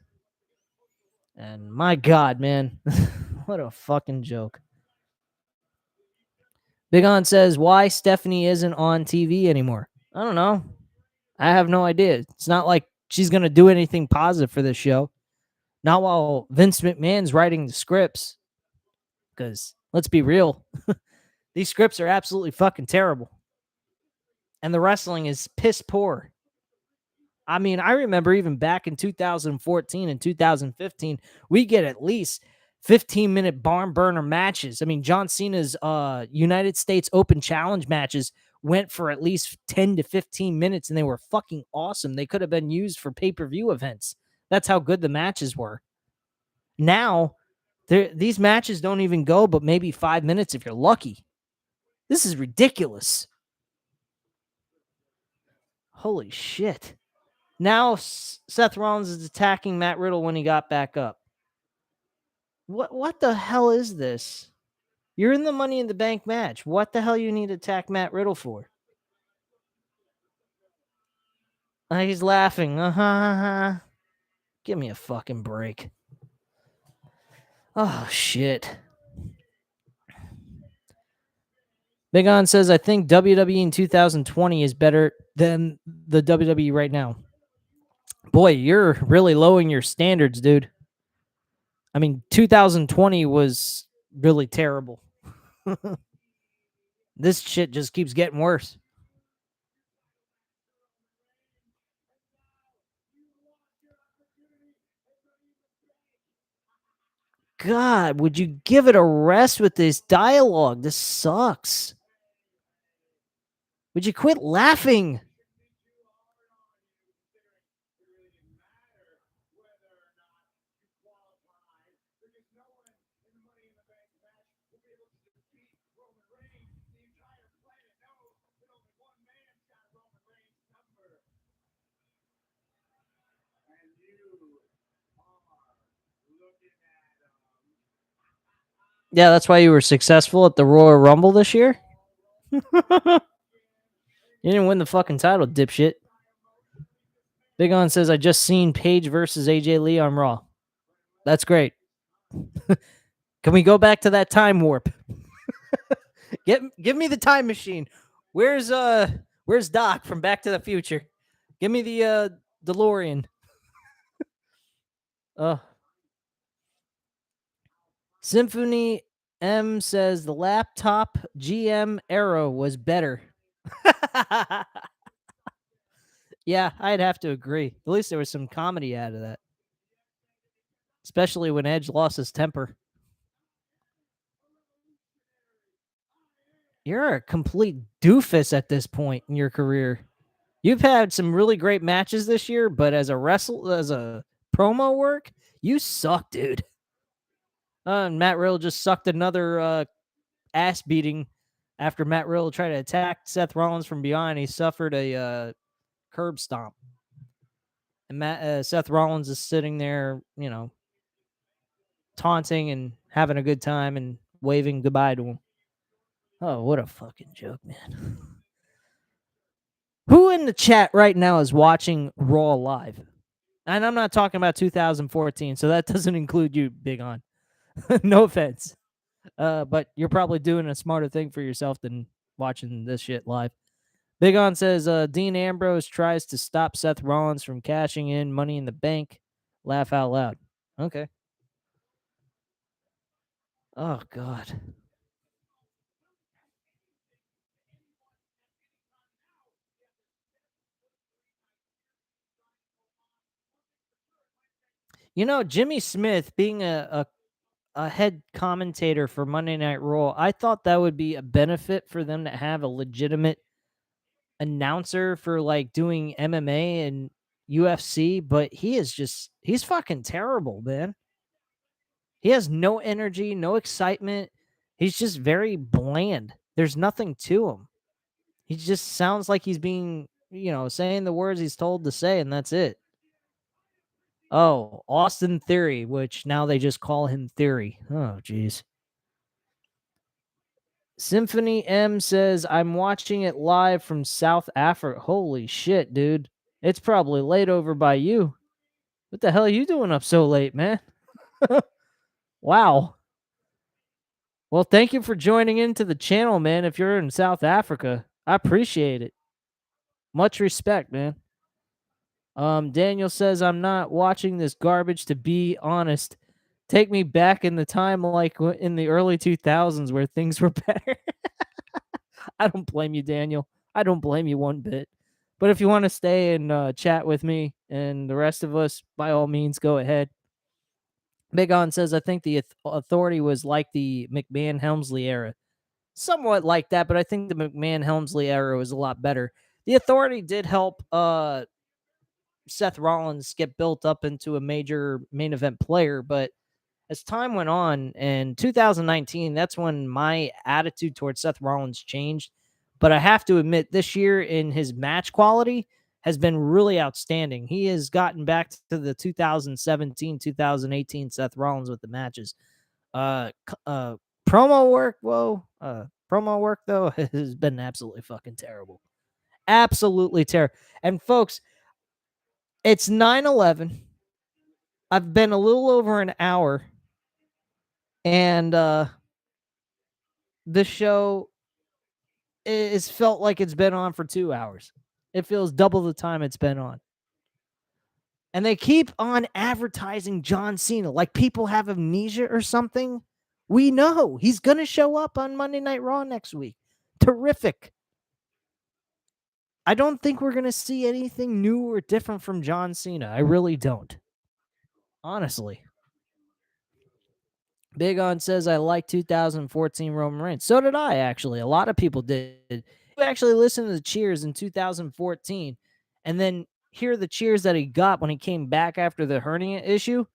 And my God, man, what a fucking joke. Big On says, why Stephanie isn't on TV anymore? I don't know. I have no idea. It's not like she's going to do anything positive for this show. Not while Vince McMahon's writing the scripts. Because, let's be real, these scripts are absolutely fucking terrible. And the wrestling is piss poor. I mean, I remember even back in 2014 and 2015, we get at least 15-minute barn burner matches. I mean, John Cena's United States Open Challenge matches went for at least 10 to 15 minutes, and they were fucking awesome. They could have been used for pay-per-view events. That's how good the matches were. Now, these matches don't even go but maybe 5 minutes if you're lucky. This is ridiculous. Holy shit. Now Seth Rollins is attacking Matt Riddle when he got back up. What the hell is this? You're in the Money in the Bank match. What the hell you need to attack Matt Riddle for? He's laughing. Give me a fucking break. Oh, shit. Big On says, I think WWE in 2020 is better than the WWE right now. Boy, you're really lowering your standards, dude. I mean, 2020 was really terrible. This shit just keeps getting worse. God, would you give it a rest with this dialogue? This sucks. Would you quit laughing? Yeah, that's why you were successful at the Royal Rumble this year. You didn't win the fucking title, dipshit. Big On says, I just seen Paige versus AJ Lee on Raw. That's great. Can we go back to that time warp? Give me the time machine. Where's Doc from Back to the Future? Give me the DeLorean. Symphony M says the laptop GM era was better. Yeah, I'd have to agree. At least there was some comedy out of that. Especially when Edge lost his temper. You're a complete doofus at this point in your career. You've had some really great matches this year, but as a promo work, you suck, dude. And Matt Riddle just sucked another ass beating after Matt Riddle tried to attack Seth Rollins from behind. He suffered a curb stomp. And Seth Rollins is sitting there, taunting and having a good time and waving goodbye to him. Oh, what a fucking joke, man. Who in the chat right now is watching Raw live? And I'm not talking about 2014, so that doesn't include you, Big On. No offense. But you're probably doing a smarter thing for yourself than watching this shit live. Big On says Dean Ambrose tries to stop Seth Rollins from cashing in Money in the Bank. Laugh out loud. Okay. Oh, God. Jimmy Smith being a head commentator for Monday Night Raw, I thought that would be a benefit for them to have a legitimate announcer for like doing MMA and UFC, but he's fucking terrible, man. He has no energy, no excitement. He's just very bland. There's nothing to him. He just sounds like he's being, saying the words he's told to say, and that's it. Oh, Austin Theory, which now they just call him Theory. Oh, jeez. Symphony M says, I'm watching it live from South Africa. Holy shit, dude. It's probably late over by you. What the hell are you doing up so late, man? Wow. Well, thank you for joining into the channel, man. If you're in South Africa, I appreciate it. Much respect, man. Daniel says, I'm not watching this garbage, to be honest. Take me back in the time like in the early 2000s where things were better. I don't blame you, Daniel. I don't blame you one bit. But if you want to stay and chat with me and the rest of us, by all means, go ahead. Big On says, I think the Authority was like the McMahon-Helmsley era. Somewhat like that, but I think the McMahon-Helmsley era was a lot better. The Authority did help Seth Rollins get built up into a major main event player, but as time went on, in 2019, that's when my attitude towards Seth Rollins changed. But I have to admit, this year in his match quality has been really outstanding. He has gotten back to the 2017, 2018 Seth Rollins with the matches. Promo work, promo work, though, has been absolutely fucking terrible. Absolutely terrible. And folks, it's 9/11. I've been a little over an hour, and the show is felt like it's been on for 2 hours. It feels double the time it's been on. And they keep on advertising John Cena like people have amnesia or something. We know he's going to show up on Monday Night Raw next week. Terrific. I don't think we're going to see anything new or different from John Cena. I really don't. Honestly. Big On says, I like 2014 Roman Reigns. So did I, actually. A lot of people did. You actually listened to the cheers in 2014 and then hear the cheers that he got when he came back after the hernia issue.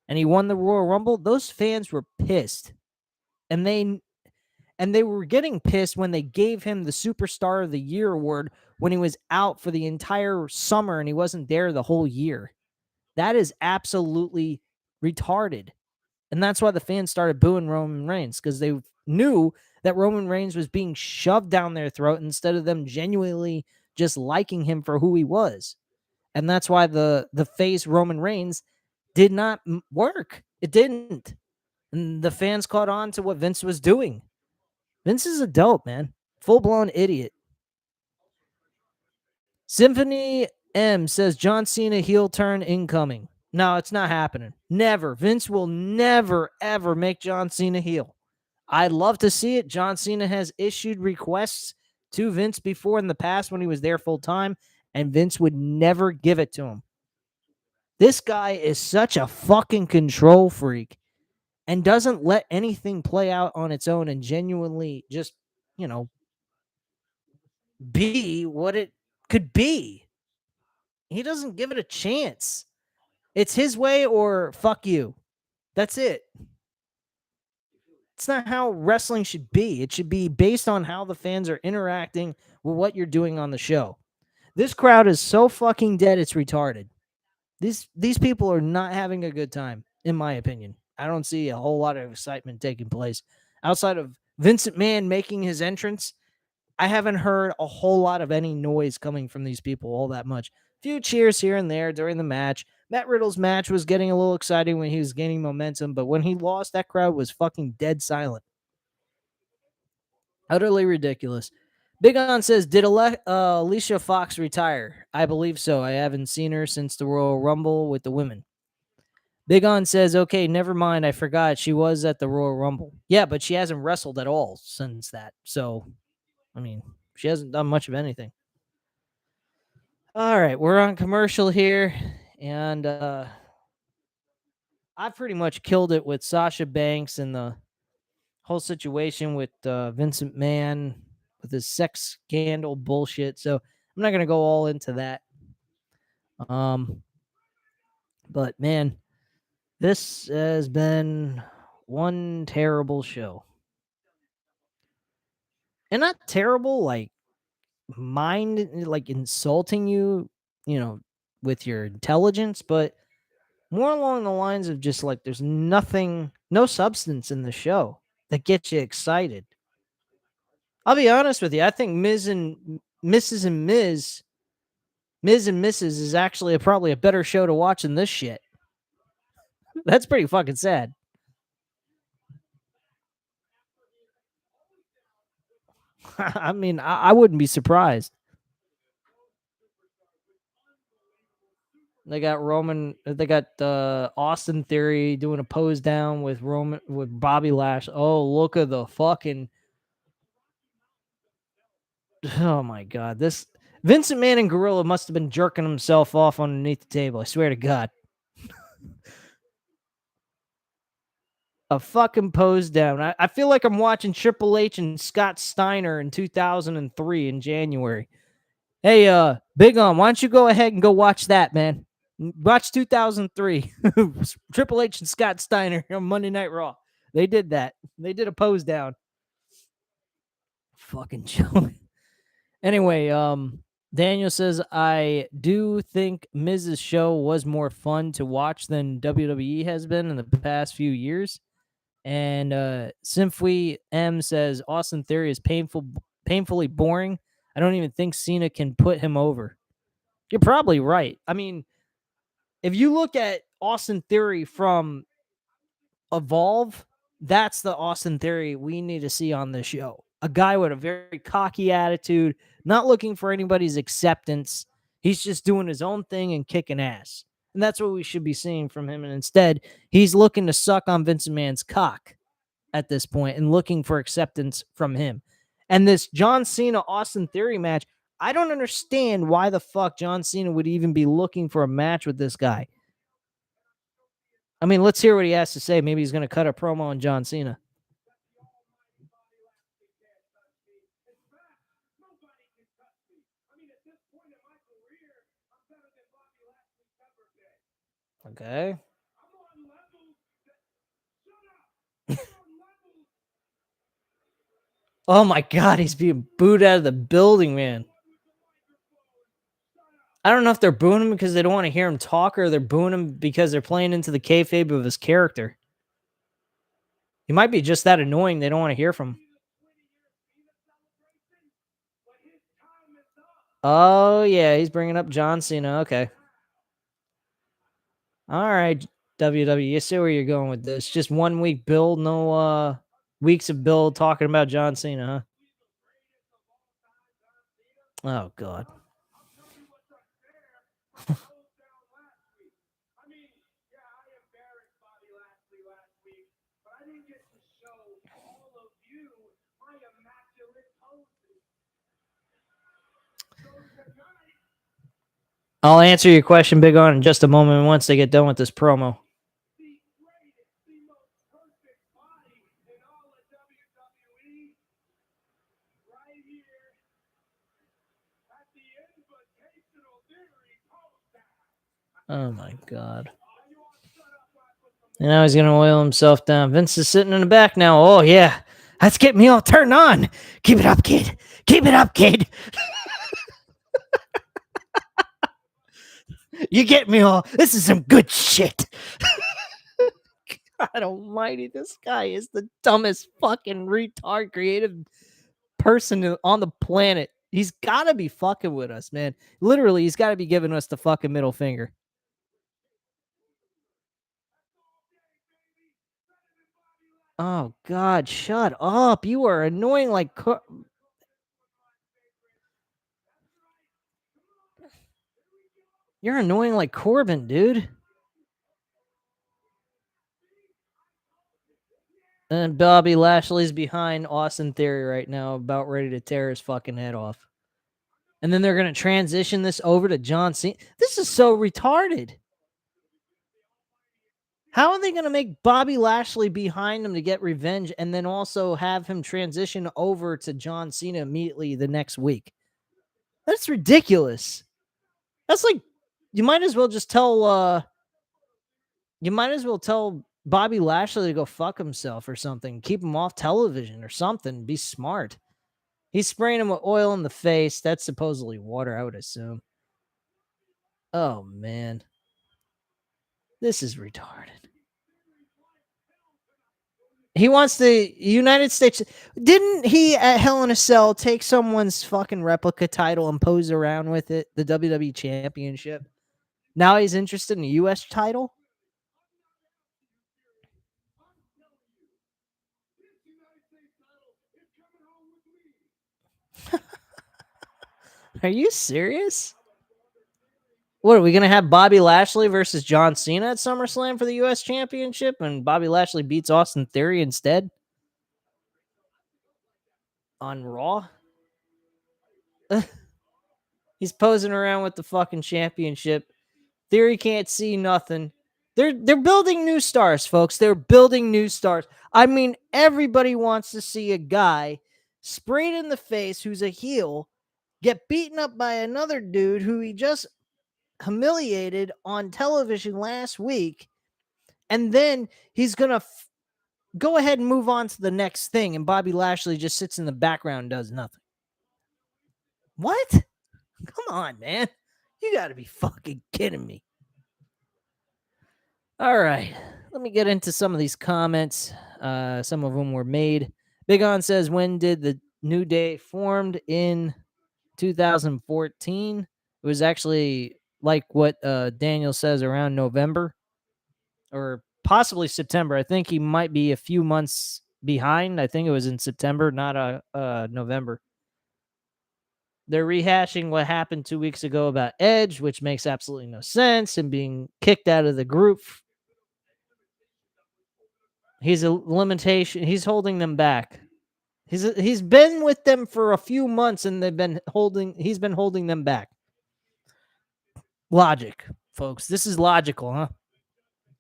and he won the Royal Rumble, those fans were pissed. And they were getting pissed when they gave him the Superstar of the Year award when he was out for the entire summer and he wasn't there the whole year. That is absolutely retarded. And that's why the fans started booing Roman Reigns, because they knew that Roman Reigns was being shoved down their throat instead of them genuinely just liking him for who he was. And that's why the face Roman Reigns did not work. It didn't. And the fans caught on to what Vince was doing. Vince is a dope, man. Full-blown idiot. Symphony M says John Cena heel turn incoming. No, it's not happening. Never. Vince will never, ever make John Cena heel. I'd love to see it. John Cena has issued requests to Vince before in the past when he was there full time, and Vince would never give it to him. This guy is such a fucking control freak and doesn't let anything play out on its own and genuinely just, be what it could be. He doesn't give it a chance. It's his way or fuck you. That's it. It's not how wrestling should be. It should be based on how the fans are interacting with what you're doing on the show. This crowd is so fucking dead, it's retarded. These people are not having a good time, in my opinion. I don't see a whole lot of excitement taking place. Outside of Vincent Mann making his entrance, I haven't heard a whole lot of any noise coming from these people all that much. Few cheers here and there during the match. Matt Riddle's match was getting a little exciting when he was gaining momentum, but when he lost, that crowd was fucking dead silent. Utterly ridiculous. Big On says, did Alicia Fox retire? I believe so. I haven't seen her since the Royal Rumble with the women. Big On says, okay, never mind. I forgot she was at the Royal Rumble. Yeah, but she hasn't wrestled at all since that. So, I mean, she hasn't done much of anything. All right, we're on commercial here, and I pretty much killed it with Sasha Banks and the whole situation with Vincent Mann with his sex scandal bullshit. So I'm not gonna go all into that. But man, this has been one terrible show, and not terrible like insulting you, with your intelligence, but more along the lines of just like there's no substance in the show that gets you excited. I'll be honest with you. I think Miz and Mrs. and Miz and Mrs. is actually probably a better show to watch than this shit. That's pretty fucking sad. I mean, I wouldn't be surprised. They got Austin Theory doing a pose down with Bobby Lash. Oh, look at the fucking. Oh my god, this Vincent Mann and Gorilla must have been jerking himself off underneath the table. I swear to God. A fucking pose down. I feel like I'm watching Triple H and Scott Steiner in 2003 in January. Hey, Big On, why don't you go ahead and go watch that, man? Watch 2003. Triple H and Scott Steiner on Monday Night Raw. They did that. They did a pose down. Fucking joke. Anyway, Daniel says, I do think Miz's show was more fun to watch than WWE has been in the past few years. And Symphony M says, Austin Theory is painfully boring. I don't even think Cena can put him over. You're probably right. I mean, if you look at Austin Theory from Evolve, that's the Austin Theory we need to see on this show. A guy with a very cocky attitude, not looking for anybody's acceptance. He's just doing his own thing and kicking ass. And that's what we should be seeing from him. And instead, he's looking to suck on Vincent Mann's cock at this point and looking for acceptance from him. And this John Cena Austin Theory match, I don't understand why the fuck John Cena would even be looking for a match with this guy. I mean, let's hear what he has to say. Maybe he's going to cut a promo on John Cena. Okay. Oh my God, he's being booed out of the building, man. I don't know if they're booing him because they don't want to hear him talk, or they're booing him because they're playing into the kayfabe of his character. He might be just that annoying they don't want to hear from him. Oh, yeah, he's bringing up John Cena. Okay. All right, WWE, you see where you're going with this. Just 1 week build, no weeks of build talking about John Cena, huh? Oh, God. I'll answer your question, Big On, in just a moment once they get done with this promo. Oh, my God. And now he's going to oil himself down. Vince is sitting in the back now. Oh, yeah. That's getting me all turned on. Keep it up, kid. Keep it up, kid. You get me all. This is some good shit. God almighty, this guy is the dumbest fucking retard creative person on the planet. He's got to be fucking with us, man. Literally, he's got to be giving us the fucking middle finger. Oh, God, shut up. You are annoying like... You're annoying like Corbin, dude. And Bobby Lashley's behind Austin Theory right now, about ready to tear his fucking head off. And then they're going to transition this over to John Cena. This is so retarded. How are they going to make Bobby Lashley behind him to get revenge and then also have him transition over to John Cena immediately the next week? That's ridiculous. That's like, you might as well tell Bobby Lashley to go fuck himself or something. Keep him off television or something. Be smart. He's spraying him with oil in the face. That's supposedly water, I would assume. Oh, man. This is retarded. He wants the United States. Didn't he at Hell in a Cell take someone's fucking replica title and pose around with it? The WWE Championship. Now he's interested in a U.S. title? Are you serious? What, are we going to have Bobby Lashley versus John Cena at SummerSlam for the U.S. Championship and Bobby Lashley beats Austin Theory instead? On Raw? He's posing around with the fucking championship. Theory can't see nothing. They're building new stars, folks. They're building new stars. I mean, everybody wants to see a guy sprayed in the face who's a heel get beaten up by another dude who he just humiliated on television last week, and then he's gonna go ahead and move on to the next thing, and Bobby Lashley just sits in the background and does nothing. What? Come on, man. You gotta be fucking kidding me. All right. Let me get into some of these comments. Some of them were made. Big On says, when did the New Day formed? In 2014. It was actually like what Daniel says, around November or possibly September. I think he might be a few months behind. I think it was in September, not November. They're rehashing what happened 2 weeks ago about Edge, which makes absolutely no sense, and being kicked out of the group. He's a limitation. He's holding them back. He's been with them for a few months, and he's been holding them back. Logic, folks. This is logical, huh?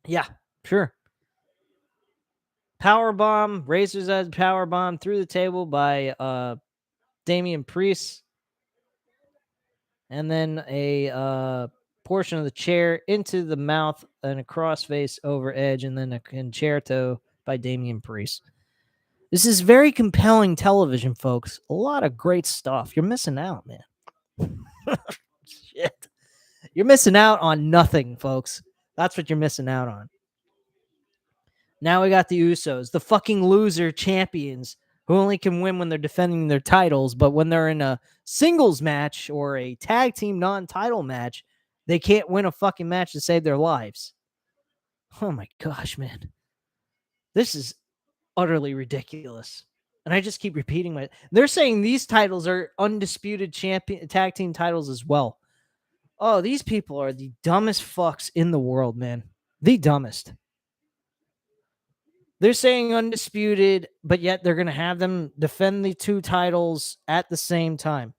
Yeah, sure. Power bomb, Razor's Edge power bomb through the table by Damian Priest, and then a portion of the chair into the mouth and a crossface over Edge, and then a concerto by Damian Priest. This is very compelling television, folks. A lot of great stuff. You're missing out, man. Shit. You're missing out on nothing, folks. That's what you're missing out on. Now we got the Usos, the fucking loser champions who only can win when they're defending their titles, but when they're in a singles match or a tag team non-title match, they can't win a fucking match to save their lives. Oh my gosh, man. This is utterly ridiculous. And I just keep repeating my. They're saying these titles are undisputed champion tag team titles as well. Oh, these people are the dumbest fucks in the world, man. The dumbest. They're saying undisputed, but yet they're going to have them defend the two titles at the same time.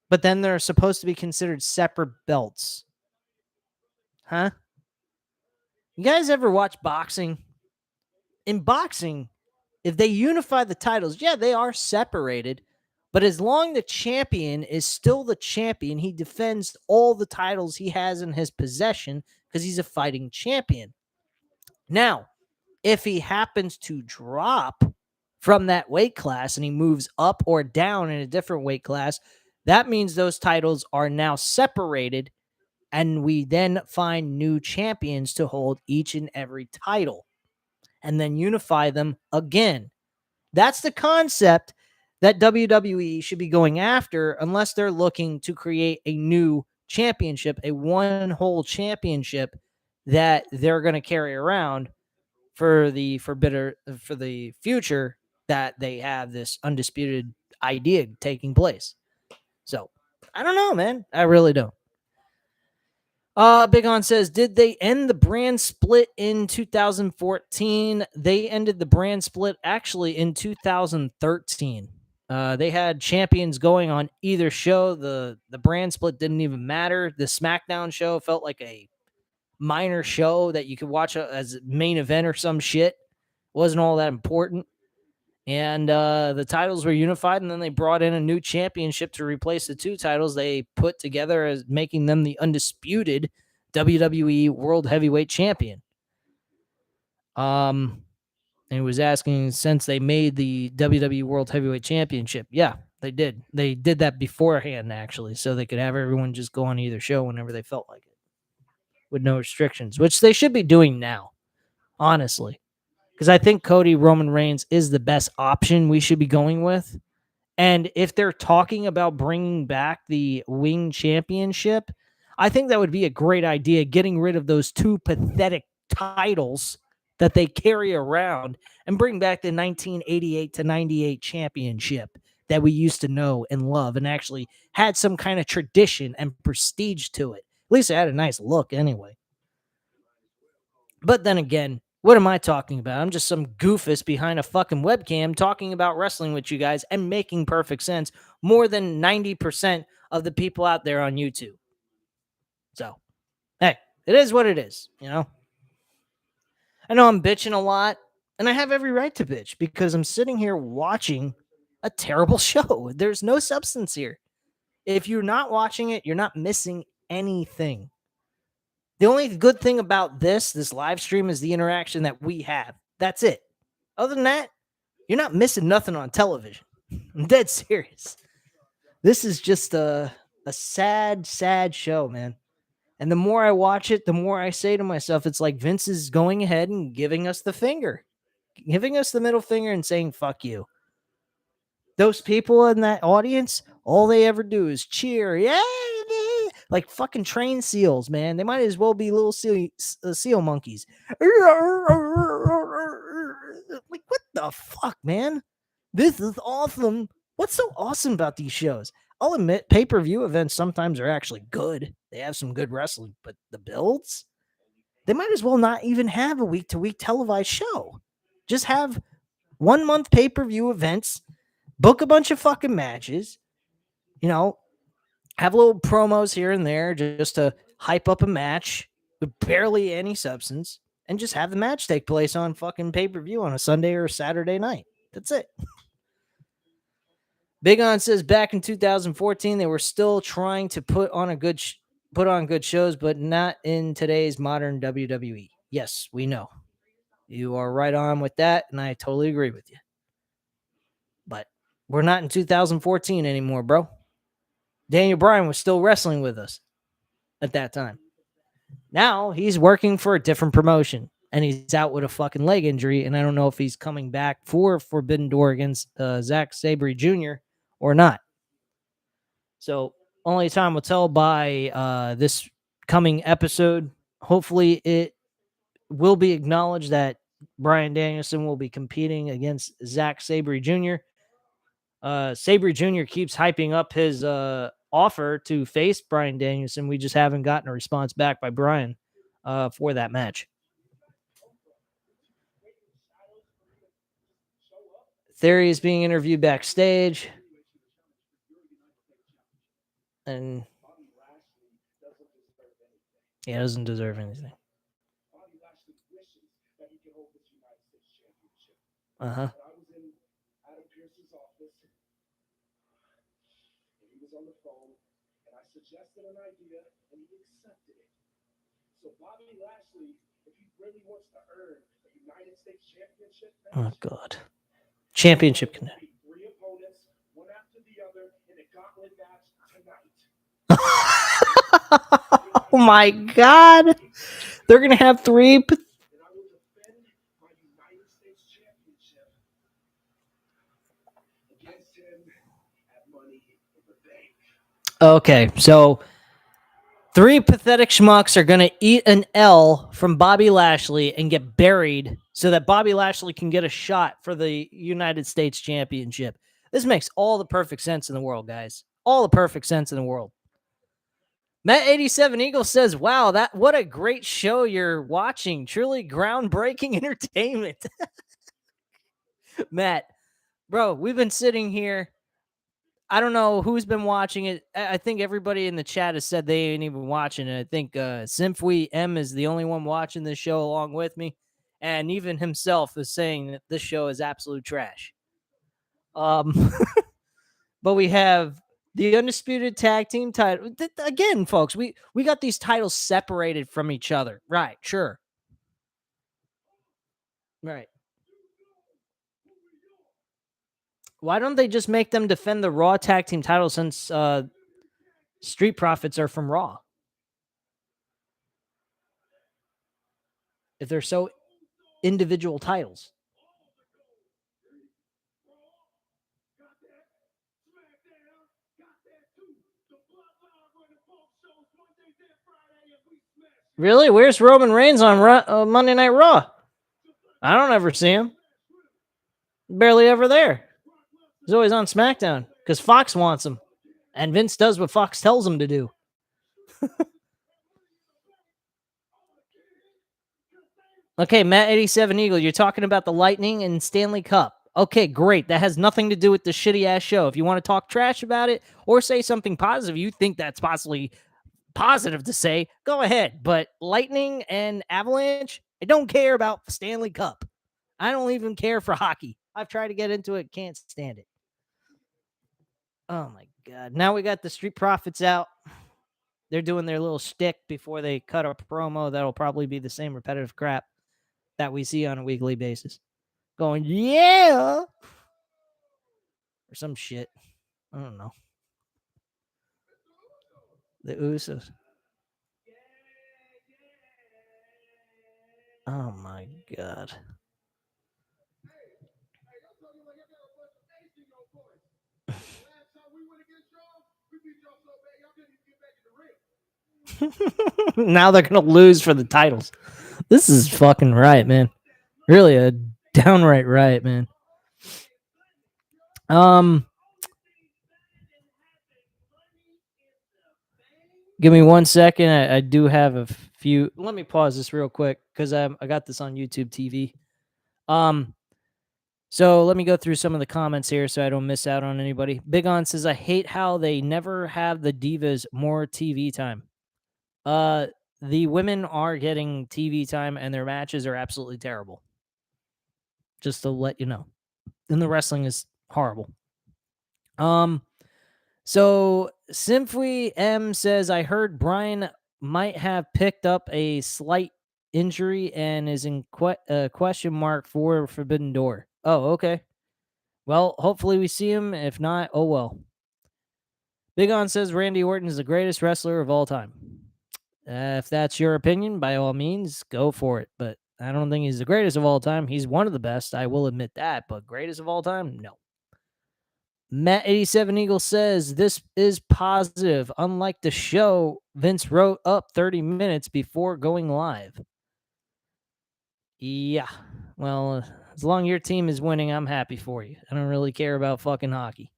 But then they're supposed to be considered separate belts. Huh? You guys ever watch boxing? In boxing, if they unify the titles, yeah, they are separated. But as long the champion is still the champion, he defends all the titles he has in his possession because he's a fighting champion. Now, if he happens to drop from that weight class and he moves up or down in a different weight class, that means those titles are now separated, and we then find new champions to hold each and every title and then unify them again. That's the concept that WWE should be going after, unless they're looking to create a new championship, a one whole championship that they're going to carry around for the future, that they have this undisputed idea taking place. So I don't know, man. I really don't. Big On says, did they end the brand split in 2014? They ended the brand split actually in 2013. They had champions going on either show. The brand split didn't even matter. The SmackDown show felt like a minor show that you could watch as a main event or some shit. Wasn't all that important. And the titles were unified, and then they brought in a new championship to replace the two titles they put together, as making them the undisputed WWE World Heavyweight Champion. And he was asking, since they made the WWE World Heavyweight Championship. Yeah, they did. They did that beforehand, actually, so they could have everyone just go on either show whenever they felt like it with no restrictions, which they should be doing now, honestly. Because I think Cody Roman Reigns is the best option we should be going with. And if they're talking about bringing back the Wing Championship, I think that would be a great idea, getting rid of those two pathetic titles that they carry around and bring back the 1988 to 98 championship that we used to know and love and actually had some kind of tradition and prestige to it. At least it had a nice look anyway. But then again, what am I talking about? I'm just some goofus behind a fucking webcam talking about wrestling with you guys and making perfect sense more than 90% of the people out there on YouTube. So, hey, it is what it is, you know? I know I'm bitching a lot, and I have every right to bitch because I'm sitting here watching a terrible show. There's no substance here. If you're not watching it, you're not missing anything. The only good thing about this live stream is the interaction that we have. That's it. Other than that, you're not missing nothing on television. I'm dead serious. This is just a sad, sad show, man. And the more I watch it, the more I say to myself, it's like Vince is going ahead and giving us the finger, giving us the middle finger and saying, fuck you. Those people in that audience, all they ever do is cheer. Yeah. Like fucking trained seals, man. They might as well be little seal monkeys. Like, what the fuck, man? This is awesome. What's so awesome about these shows? I'll admit, pay-per-view events sometimes are actually good. They have some good wrestling, but the builds, they might as well not even have a week-to-week televised show. Just have 1 month pay-per-view events, book a bunch of fucking matches, you know, have little promos here and there just to hype up a match with barely any substance, and just have the match take place on fucking pay-per-view on a Sunday or a Saturday night. That's it. Big On says back in 2014, they were still trying to put on good shows, but not in today's modern WWE. Yes, we know. You are right on with that, and I totally agree with you. But we're not in 2014 anymore, bro. Daniel Bryan was still wrestling with us at that time. Now he's working for a different promotion, and he's out with a fucking leg injury, and I don't know if he's coming back for Forbidden Door against Zack Sabre Jr. or not. So only time will tell by this coming episode. Hopefully it will be acknowledged that Bryan Danielson will be competing against Zack Sabre Jr. Sabre Jr. keeps hyping up his offer to face Bryan Danielson. We just haven't gotten a response back by Bryan for that match. Theory is being interviewed backstage. And he doesn't deserve anything. Uh-huh. On the phone, and I suggested an idea, and he accepted it. So Bobby Lashley, if he really wants to earn a United States Championship match, oh God, championship can be 3 opponents, one after the other, in a gauntlet match tonight. Oh my God, they're gonna have 3. And I will defend my United States Championship against him at Money in the Bank. Okay, so 3 pathetic schmucks are going to eat an L from Bobby Lashley and get buried so that Bobby Lashley can get a shot for the United States Championship. This makes all the perfect sense in the world, guys. All the perfect sense in the world. Matt87 Eagle says, wow, what a great show you're watching. Truly groundbreaking entertainment. Matt, bro, we've been sitting here. I don't know who's been watching it. I think everybody in the chat has said they ain't even watching it. I think Simply M is the only one watching this show along with me. And even himself is saying that this show is absolute trash. But we have the Undisputed Tag Team title. Again, folks, we got these titles separated from each other. Right, sure. Right. Why don't they just make them defend the Raw Tag Team title since Street Profits are from Raw? If they're so individual titles. Really? Where's Roman Reigns on Monday Night Raw? I don't ever see him. Barely ever there. He's always on SmackDown because Fox wants him. And Vince does what Fox tells him to do. Okay, Matt87 Eagle, you're talking about the Lightning and Stanley Cup. Okay, great. That has nothing to do with the shitty-ass show. If you want to talk trash about it or say something positive, you think that's possibly positive to say, go ahead. But Lightning and Avalanche, I don't care about Stanley Cup. I don't even care for hockey. I've tried to get into it, can't stand it. Oh my God. Now we got the Street Profits out. They're doing their little shtick before they cut a promo that'll probably be the same repetitive crap that we see on a weekly basis. Going, yeah. Or some shit. I don't know. The Usos. Oh my God. Now they're going to lose for the titles. This is fucking riot, man. Really a downright riot, man. Give me 1 second. I do have a few. Let me pause this real quick because I got this on YouTube TV. So let me go through some of the comments here so I don't miss out on anybody. Big On says, I hate how they never have the divas more TV time. The women are getting TV time and their matches are absolutely terrible. Just to let you know. And the wrestling is horrible. So Simply M says, I heard Bryan might have picked up a slight injury and is in question mark for Forbidden Door. Oh, okay. Well, hopefully we see him. If not, oh well. Big On says Randy Orton is the greatest wrestler of all time. If that's your opinion, by all means, go for it. But I don't think he's the greatest of all time. He's one of the best. I will admit that. But greatest of all time? No. Matt87 Eagle says this is positive. Unlike the show, Vince wrote up 30 minutes before going live. Yeah. Well, as long as your team is winning, I'm happy for you. I don't really care about fucking hockey.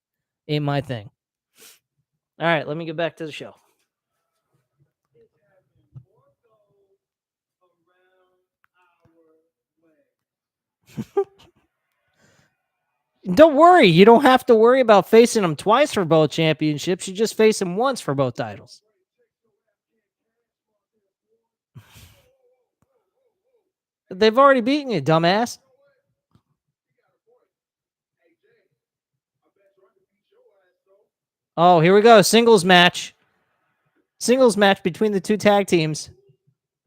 Ain't my thing. All right, let me get back to the show. Don't worry. You don't have to worry about facing them twice for both championships. You just face them once for both titles. They've already beaten you, dumbass. Oh, here we go. Singles match. Singles match between the two tag teams.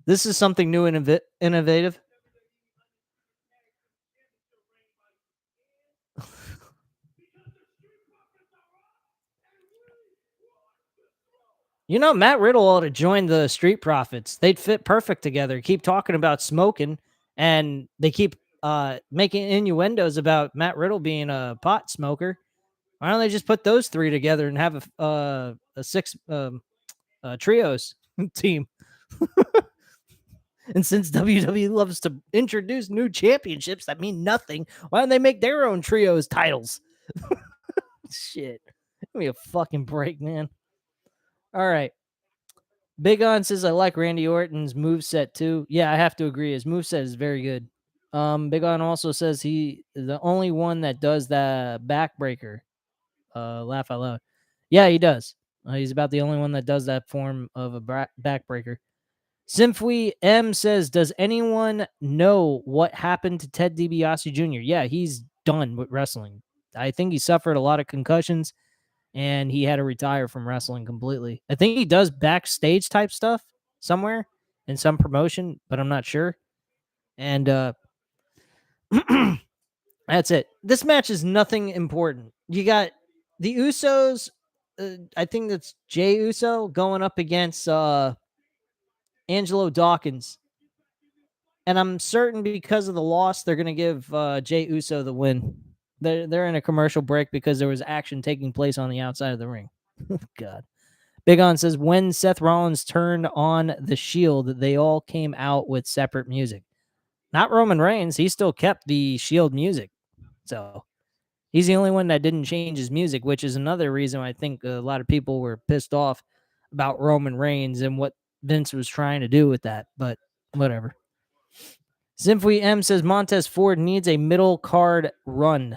This is something new and innovative. You know, Matt Riddle ought to join the Street Profits. They'd fit perfect together. Keep talking about smoking, and they keep making innuendos about Matt Riddle being a pot smoker. Why don't they just put those three together and have a six trios team? And since WWE loves to introduce new championships that mean nothing, why don't they make their own trios titles? Shit. Give me a fucking break, man. All right. Big On says, I like Randy Orton's moveset too. Yeah, I have to agree. His moveset is very good. Big On also says he the only one that does the backbreaker. Laugh out loud. Yeah, he does. He's about the only one that does that form of a backbreaker. Symphony M says, does anyone know what happened to Ted DiBiase Jr.? Yeah, he's done with wrestling. I think he suffered a lot of concussions and he had to retire from wrestling completely. I think he does backstage type stuff somewhere in some promotion, but I'm not sure. And that's it. This match is nothing important. You got the Usos. I think that's Jay Uso going up against Angelo Dawkins. And I'm certain because of the loss, they're going to give Jay Uso the win. They're in a commercial break because there was action taking place on the outside of the ring. God. Big On says, when Seth Rollins turned on the Shield, they all came out with separate music. Not Roman Reigns. He still kept the Shield music. So he's the only one that didn't change his music, which is another reason I think a lot of people were pissed off about Roman Reigns and what Vince was trying to do with that. But whatever. Symphony M says Montez Ford needs a middle card run.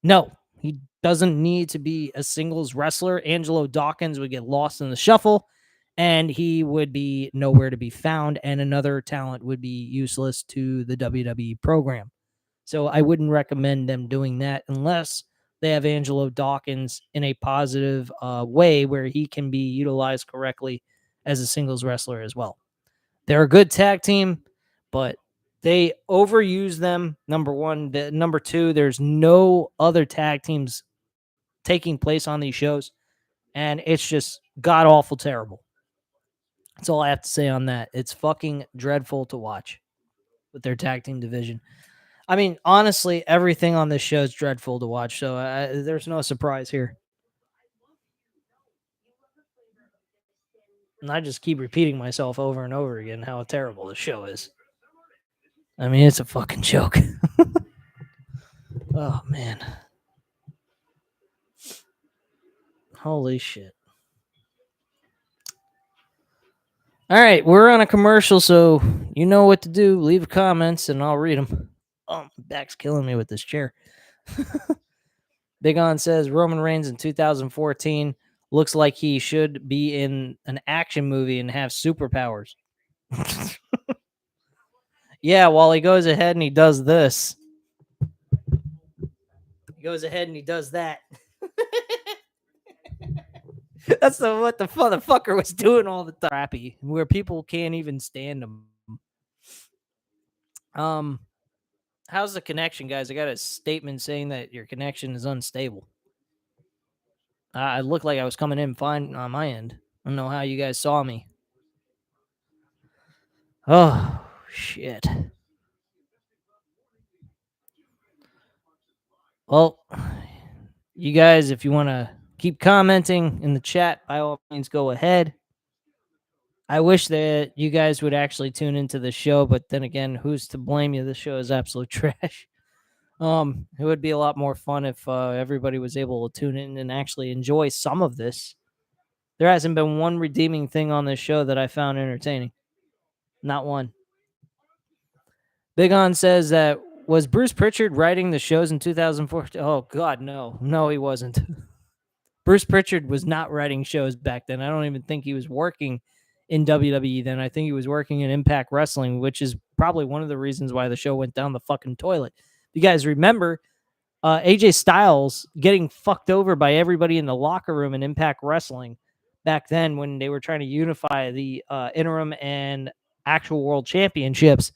No, he doesn't need to be a singles wrestler. Angelo Dawkins would get lost in the shuffle and he would be nowhere to be found. And another talent would be useless to the WWE program. So I wouldn't recommend them doing that unless they have Angelo Dawkins in a positive way where he can be utilized correctly as a singles wrestler as well. They're a good tag team, but they overuse them. Number one. Number two, there's no other tag teams taking place on these shows, and it's just god awful terrible. That's all I have to say on that. It's fucking dreadful to watch with their tag team division. I mean, honestly, everything on this show is dreadful to watch, so there's no surprise here. And I just keep repeating myself over and over again how terrible the show is. I mean, it's a fucking joke. Oh, man. Holy shit. All right, we're on a commercial, so you know what to do. Leave comments, and I'll read them. Oh, my back's killing me with this chair. Big On says Roman Reigns in 2014 looks like he should be in an action movie and have superpowers. Yeah, while he goes ahead and he does this. He goes ahead and he does that. That's what the motherfucker was doing all the time. Where people can't even stand him. How's the connection, guys? I got a statement saying that your connection is unstable. I looked like I was coming in fine on my end. I don't know how you guys saw me. Oh, shit. Well, you guys, if you want to keep commenting in the chat, by all means, go ahead. I wish that you guys would actually tune into the show, but then again, who's to blame you? The show is absolute trash. It would be a lot more fun if everybody was able to tune in and actually enjoy some of this. There hasn't been one redeeming thing on this show that I found entertaining. Not one. Big On says that was Bruce Pritchard writing the shows in 2014? Oh God, no. No, he wasn't. Bruce Pritchard was not writing shows back then. I don't even think he was working in WWE then. I think he was working in Impact Wrestling, which is probably one of the reasons why the show went down the fucking toilet. You guys remember AJ Styles getting fucked over by everybody in the locker room in Impact Wrestling back then when they were trying to unify the interim and actual world championships.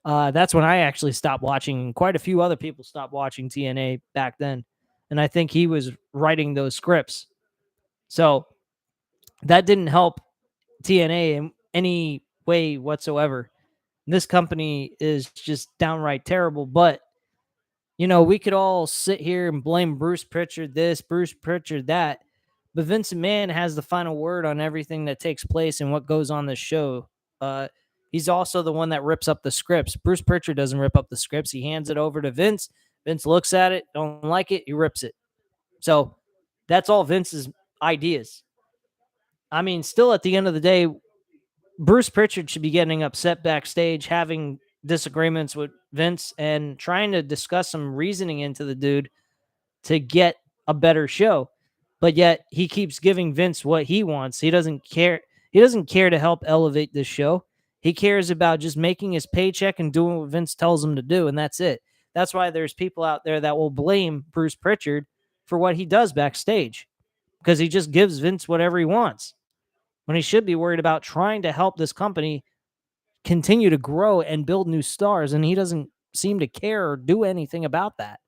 That's when I actually stopped watching. Quite a few other people stopped watching TNA back then. And I think he was writing those scripts. So that didn't help TNA in any way whatsoever. This company is just downright terrible. But, you know, we could all sit here and blame Bruce Pritchard this, Bruce Pritchard that. But Vince McMahon has the final word on everything that takes place and what goes on the show. He's also the one that rips up the scripts. Bruce Pritchard doesn't rip up the scripts. He hands it over to Vince. Vince looks at it, don't like it, he rips it. So that's all Vince's ideas. I mean, still at the end of the day, Bruce Pritchard should be getting upset backstage, having disagreements with Vince and trying to discuss some reasoning into the dude to get a better show. But yet he keeps giving Vince what he wants. He doesn't care. He doesn't care to help elevate this show. He cares about just making his paycheck and doing what Vince tells him to do, and that's it. That's why there's people out there that will blame Bruce Pritchard for what he does backstage because he just gives Vince whatever he wants when he should be worried about trying to help this company continue to grow and build new stars, and he doesn't seem to care or do anything about that.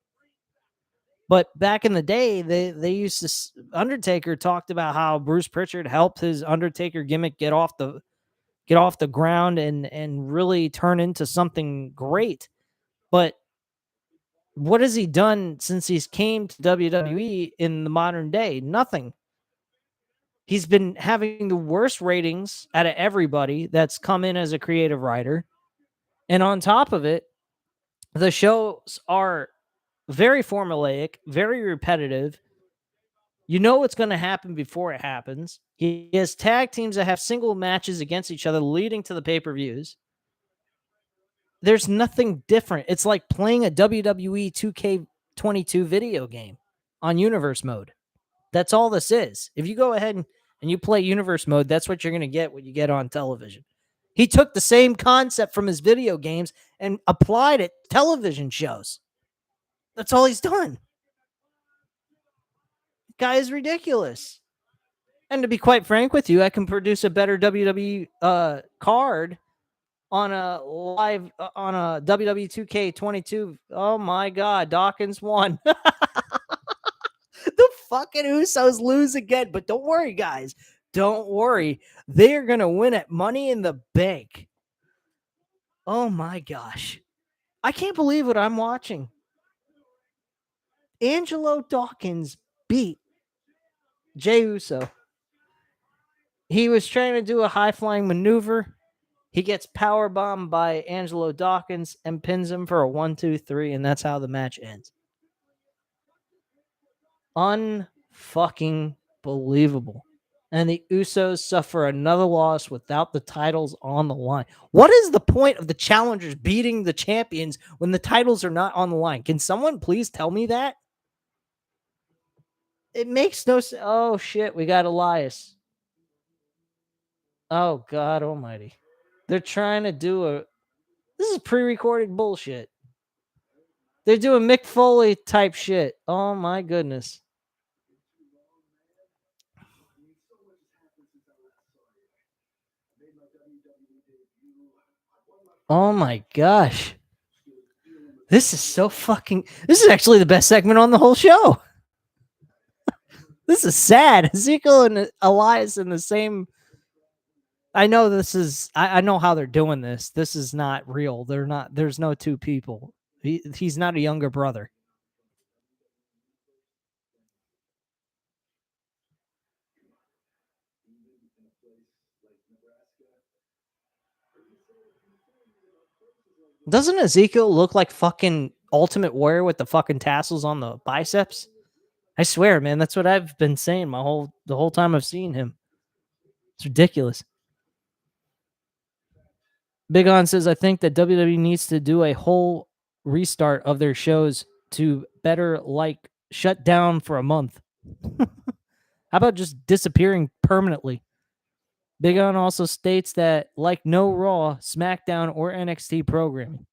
But back in the day, they used to Undertaker talked about how Bruce Pritchard helped his Undertaker gimmick get off the ground and really turn into something great. But what has he done since he's came to WWE in the modern day? Nothing. He's been having the worst ratings out of everybody that's come in as a creative writer. And on top of it, the shows are very formulaic, very repetitive. You know what's going to happen before it happens. He has tag teams that have single matches against each other leading to the pay-per-views. There's nothing different. It's like playing a WWE 2K22 video game on Universe mode. That's all this is. If you go ahead and you play Universe mode, that's what you're going to get when you get on television. He took the same concept from his video games and applied it to television shows. That's all he's done. Guy is ridiculous. And to be quite frank with you, I can produce a better WWE card on a live on a WWE 2K22. Oh my God, Dawkins won. The fucking Usos lose again, but don't worry, guys. Don't worry. They're gonna win at Money in the Bank. Oh my gosh. I can't believe what I'm watching. Angelo Dawkins beat Jey Uso. He was trying to do a high-flying maneuver. He gets powerbombed by Angelo Dawkins and pins him for a 1-2-3, and that's how the match ends. Unfucking believable. And the Usos suffer another loss without the titles on the line. What is the point of the challengers beating the champions when the titles are not on the line? Can someone please tell me that? It makes no sense. Oh, shit. We got Elias. Oh, God almighty. They're trying to do this is pre-recorded bullshit. They're doing Mick Foley type shit. Oh, my goodness. Oh my gosh. This is so fucking. This is actually the best segment on the whole show. This is sad. Ezekiel and Elias in the same. I know this is. I know how they're doing this. This is not real. They're not. There's no two people. He's not a younger brother. Doesn't Ezekiel look like fucking Ultimate Warrior with the fucking tassels on the biceps? I swear, man, that's what I've been saying the whole time I've seen him. It's ridiculous. Big On says, I think that WWE needs to do a whole restart of their shows to better like shut down for a month. How about just disappearing permanently? Big On also states that like no Raw, SmackDown, or NXT programming.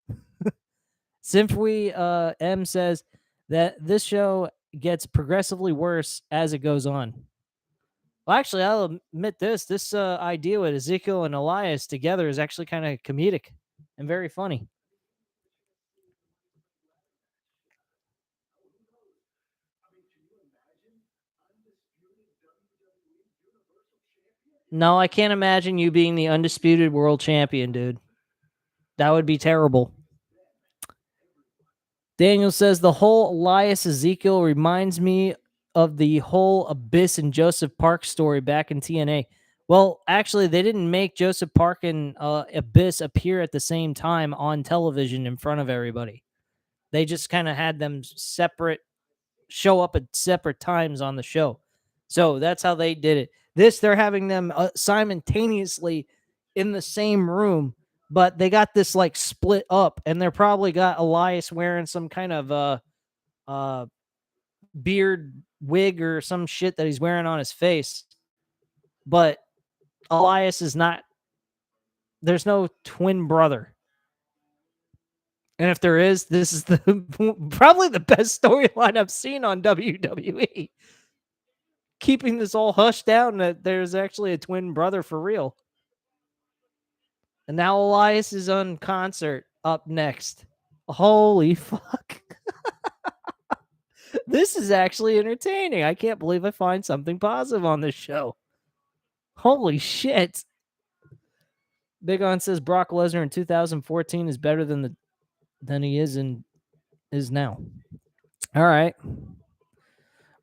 Symphony M says that this show gets progressively worse as it goes on. Well, actually, I'll admit this. This idea with Ezekiel and Elias together is actually kind of comedic and very funny. No, I can't imagine you being the undisputed world champion, dude. That would be terrible. Daniel says the whole Elias Ezekiel reminds me of the whole Abyss and Joseph Park story back in TNA. Well, actually, they didn't make Joseph Park and Abyss appear at the same time on television in front of everybody. They just kind of had them separate, show up at separate times on the show. So that's how they did it. This, they're having them simultaneously in the same room, but they got this like split up, and they're probably got Elias wearing some kind of beard wig or some shit that he's wearing on his face. But Elias is not, there's no twin brother. And if there is, this is the probably the best storyline I've seen on WWE. Keeping this all hushed down that there's actually a twin brother for real. And now Elias is on concert up next. Holy fuck. This is actually entertaining. I can't believe I find something positive on this show. Holy shit. Big On says Brock Lesnar in 2014 is better than he is now. All right.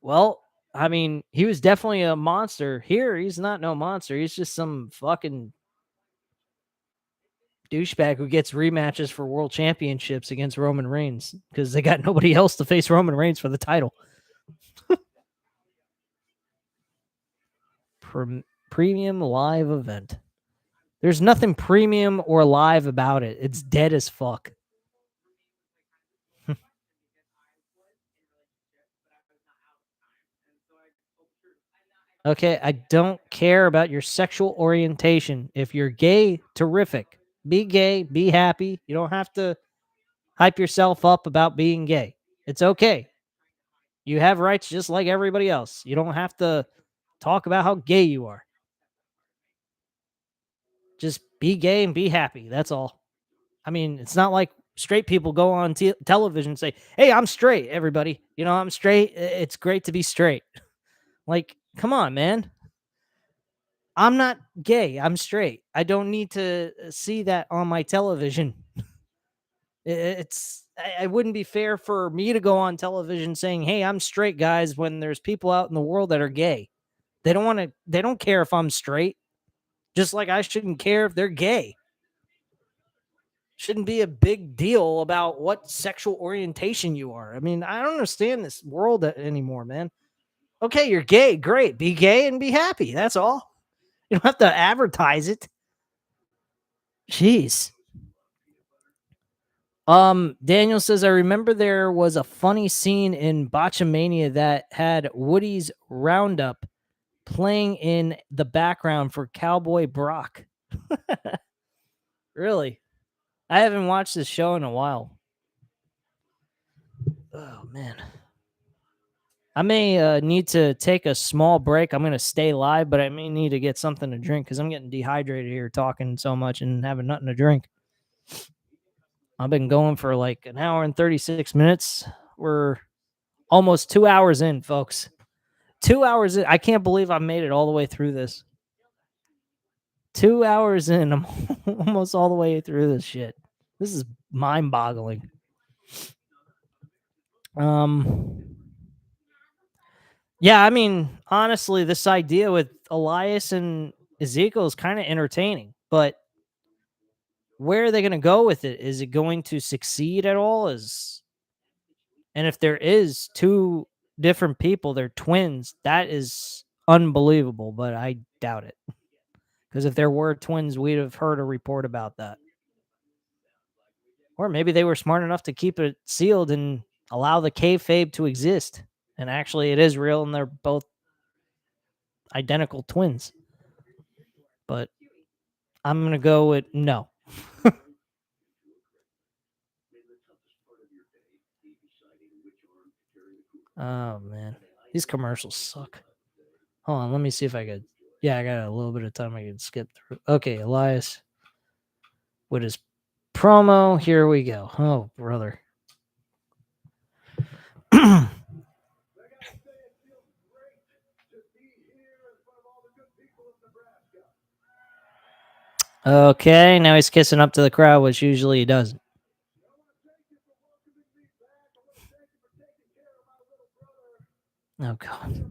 Well, I mean, he was definitely a monster. Here, he's not no monster. He's just some fucking douchebag who gets rematches for world championships against Roman Reigns because they got nobody else to face Roman Reigns for the title. Premium live event. There's nothing premium or live about it. It's dead as fuck. Okay, I don't care about your sexual orientation. If you're gay, terrific. Be gay, be happy. You don't have to hype yourself up about being gay. It's okay. You have rights just like everybody else. You don't have to talk about how gay you are. Just be gay and be happy. That's all. I mean, it's not like straight people go on television and say, "Hey, I'm straight, everybody. You know, I'm straight. It's great to be straight." Like, come on, man. I'm not gay. I'm straight. I don't need to see that on my television. It wouldn't be fair for me to go on television saying, "Hey, I'm straight, guys," when there's people out in the world that are gay. They don't care if I'm straight. Just like I shouldn't care if they're gay. Shouldn't be a big deal about what sexual orientation you are. I mean, I don't understand this world anymore, man. Okay, you're gay. Great. Be gay and be happy. That's all. You don't have to advertise it. Jeez. Daniel says, I remember there was a funny scene in Botchamania that had Woody's Roundup playing in the background for Cowboy Brock. Really? I haven't watched this show in a while. Oh, man. I may need to take a small break. I'm going to stay live, but I may need to get something to drink because I'm getting dehydrated here talking so much and having nothing to drink. I've been going for like an hour and 36 minutes. We're almost 2 hours in, folks. 2 hours in. I can't believe I made it all the way through this. 2 hours in. I'm almost all the way through this shit. This is mind-boggling. Yeah, I mean, honestly, this idea with Elias and Ezekiel is kind of entertaining, but where are they going to go with it? Is it going to succeed at all? And if there is two different people, they're twins, that is unbelievable, but I doubt it. Because if there were twins, we'd have heard a report about that. Or maybe they were smart enough to keep it sealed and allow the kayfabe to exist. And actually, it is real, and they're both identical twins. But I'm going to go with no. Oh, man. These commercials suck. Hold on. Let me see if I could. Yeah, I got a little bit of time I can skip through. Okay, Elias with his promo. Here we go. Oh, brother. Okay, now he's kissing up to the crowd, which usually he doesn't. Oh, God.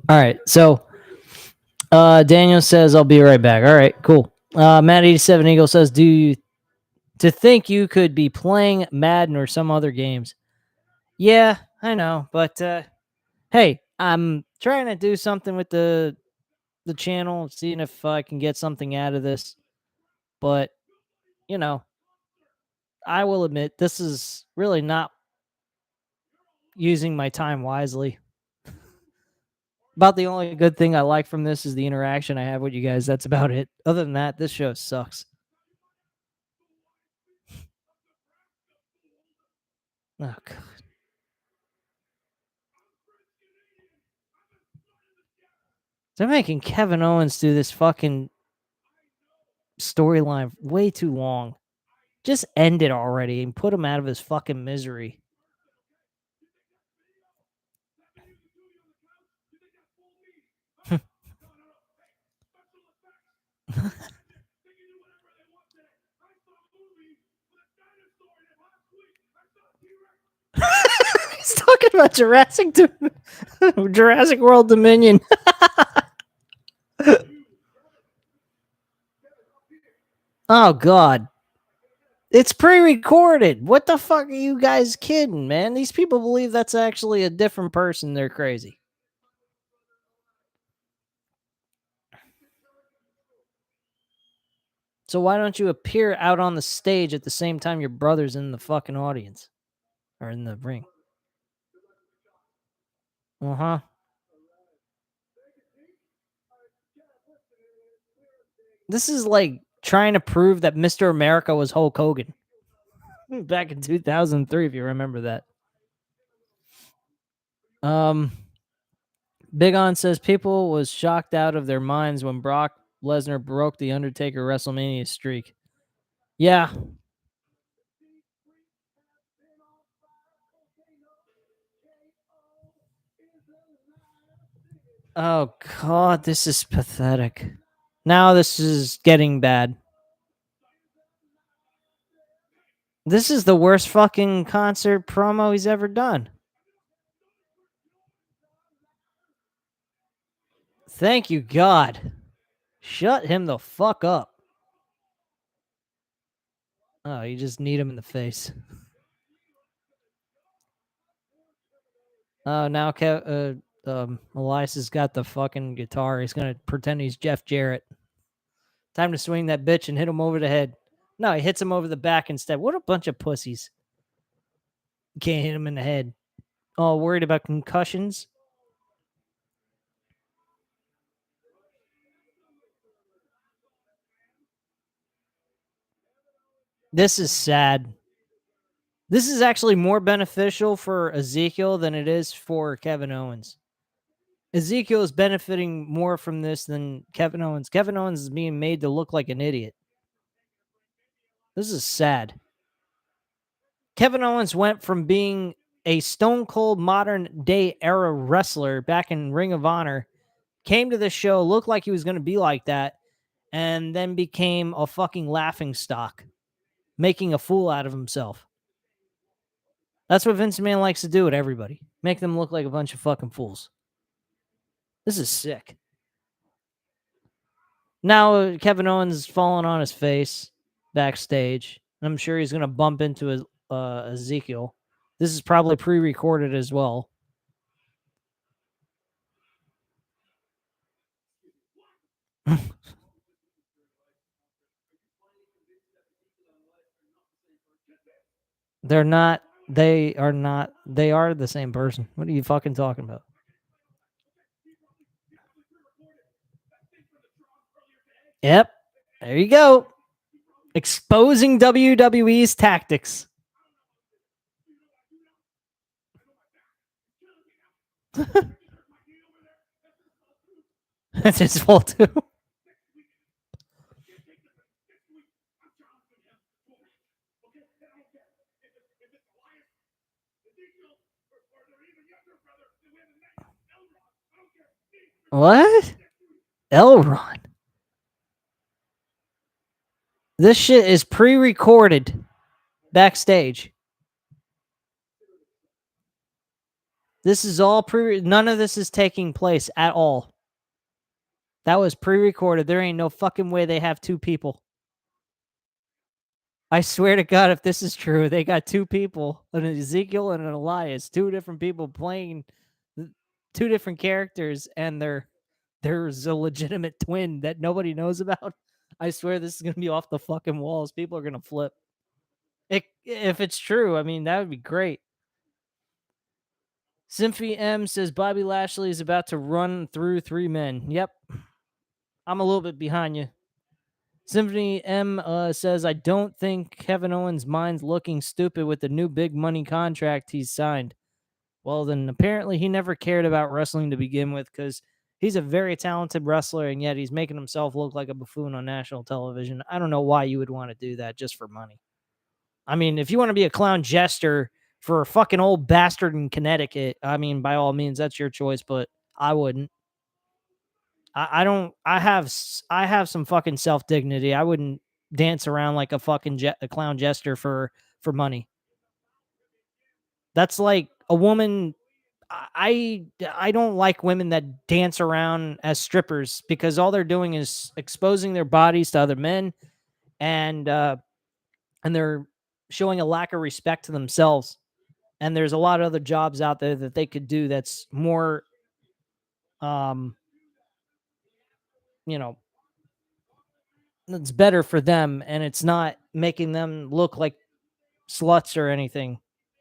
All right, so Daniel says, I'll be right back. All right, cool. Matt87 Eagle says, do you to think you could be playing Madden or some other games? Yeah, I know, but hey, I'm trying to do something with the channel, seeing if I can get something out of this. But, you know, I will admit this is really not using my time wisely. About the only good thing I like from this is the interaction I have with you guys. That's about it. Other than that, this show sucks. Oh, God. They're making Kevin Owens do this fucking storyline way too long. Just end it already and put him out of his fucking misery. He's talking about Jurassic World Dominion. Oh, God. It's pre-recorded. What the fuck are you guys kidding, man? These people believe that's actually a different person. They're crazy. So why don't you appear out on the stage at the same time your brother's in the fucking audience? Or in the ring? Uh-huh. This is like trying to prove that Mr. America was Hulk Hogan. Back in 2003, if you remember that. Big On says people was shocked out of their minds when Brock Lesnar broke the Undertaker WrestleMania streak. Yeah. Oh, God, this is pathetic. Now this is getting bad. This is the worst fucking concert promo he's ever done. Thank you, God. Shut him the fuck up. Oh, you just need him in the face. Oh, now Elias has got the fucking guitar. He's gonna pretend he's Jeff Jarrett. Time to swing that bitch and hit him over the head. No, he hits him over the back instead. What a bunch of pussies. Can't hit him in the head. All worried about concussions. This is sad. This is actually more beneficial for Ezekiel than it is for Kevin Owens. Ezekiel is benefiting more from this than Kevin Owens. Kevin Owens is being made to look like an idiot. This is sad. Kevin Owens went from being a stone cold modern day era wrestler back in Ring of Honor, came to this show, looked like he was going to be like that, and then became a fucking laughing stock, making a fool out of himself. That's what Vince McMahon likes to do with everybody. Make them look like a bunch of fucking fools. This is sick. Now Kevin Owens is falling on his face backstage. I'm sure he's going to bump into Ezekiel. This is probably pre-recorded as well. They're not. They are not. They are the same person. What are you fucking talking about? Yep. There you go. Exposing WWE's tactics. That's his fault too. What? Elron. This shit is pre-recorded backstage. This is all none of this is taking place at all. That was pre-recorded. There ain't no fucking way they have two people. I swear to God, if this is true, they got two people, an Ezekiel and an Elias, two different people playing two different characters, and there's a legitimate twin that nobody knows about. I swear this is going to be off the fucking walls. People are going to flip. If it's true, I mean, that would be great. Symphony M says Bobby Lashley is about to run through three men. Yep. I'm a little bit behind you. Symphony M says, I don't think Kevin Owens' mind's looking stupid with the new big money contract he's signed. Well, then apparently he never cared about wrestling to begin with, because he's a very talented wrestler, and yet he's making himself look like a buffoon on national television. I don't know why you would want to do that just for money. I mean, if you want to be a clown jester for a fucking old bastard in Connecticut, I mean, by all means, that's your choice, but I wouldn't. I don't. I have some fucking self dignity. I wouldn't dance around like a fucking a clown jester for money. That's like a woman. I don't like women that dance around as strippers, because all they're doing is exposing their bodies to other men, and they're showing a lack of respect to themselves. And there's a lot of other jobs out there that they could do that's more, it's better for them, and it's not making them look like sluts or anything.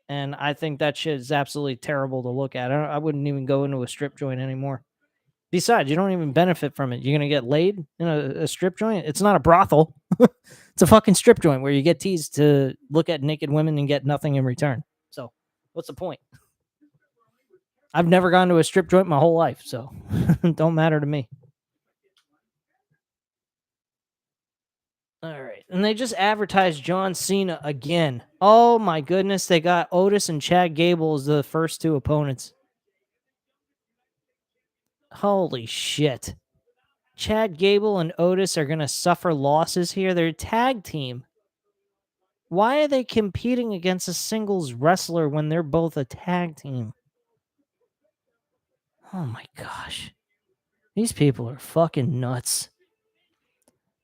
And I think that shit is absolutely terrible to look at. I wouldn't even go into a strip joint anymore. Besides, you don't even benefit from it. You're going to get laid in a strip joint. It's not a brothel. It's a fucking strip joint where you get teased to look at naked women and get nothing in return. So what's the point? I've never gone to a strip joint my whole life, so it don't matter to me. All right. And they just advertised John Cena again. Oh my goodness. They got Otis and Chad Gable as the first two opponents. Holy shit. Chad Gable and Otis are going to suffer losses here. They're a tag team. Why are they competing against a singles wrestler when they're both a tag team? Oh my gosh. These people are fucking nuts.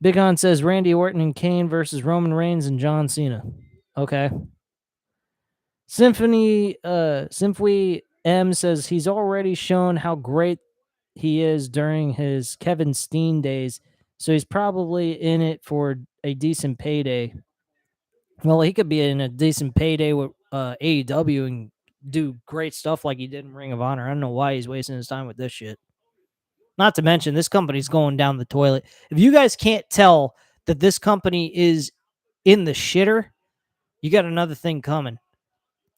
Big On says Randy Orton and Kane versus Roman Reigns and John Cena. Okay. Symphony M says he's already shown how great he is during his Kevin Steen days, so he's probably in it for a decent payday. Well, he could be in a decent payday with AEW and do great stuff like he did in Ring of Honor. I don't know why he's wasting his time with this shit. Not to mention, this company's going down the toilet. If you guys can't tell that this company is in the shitter, you got another thing coming.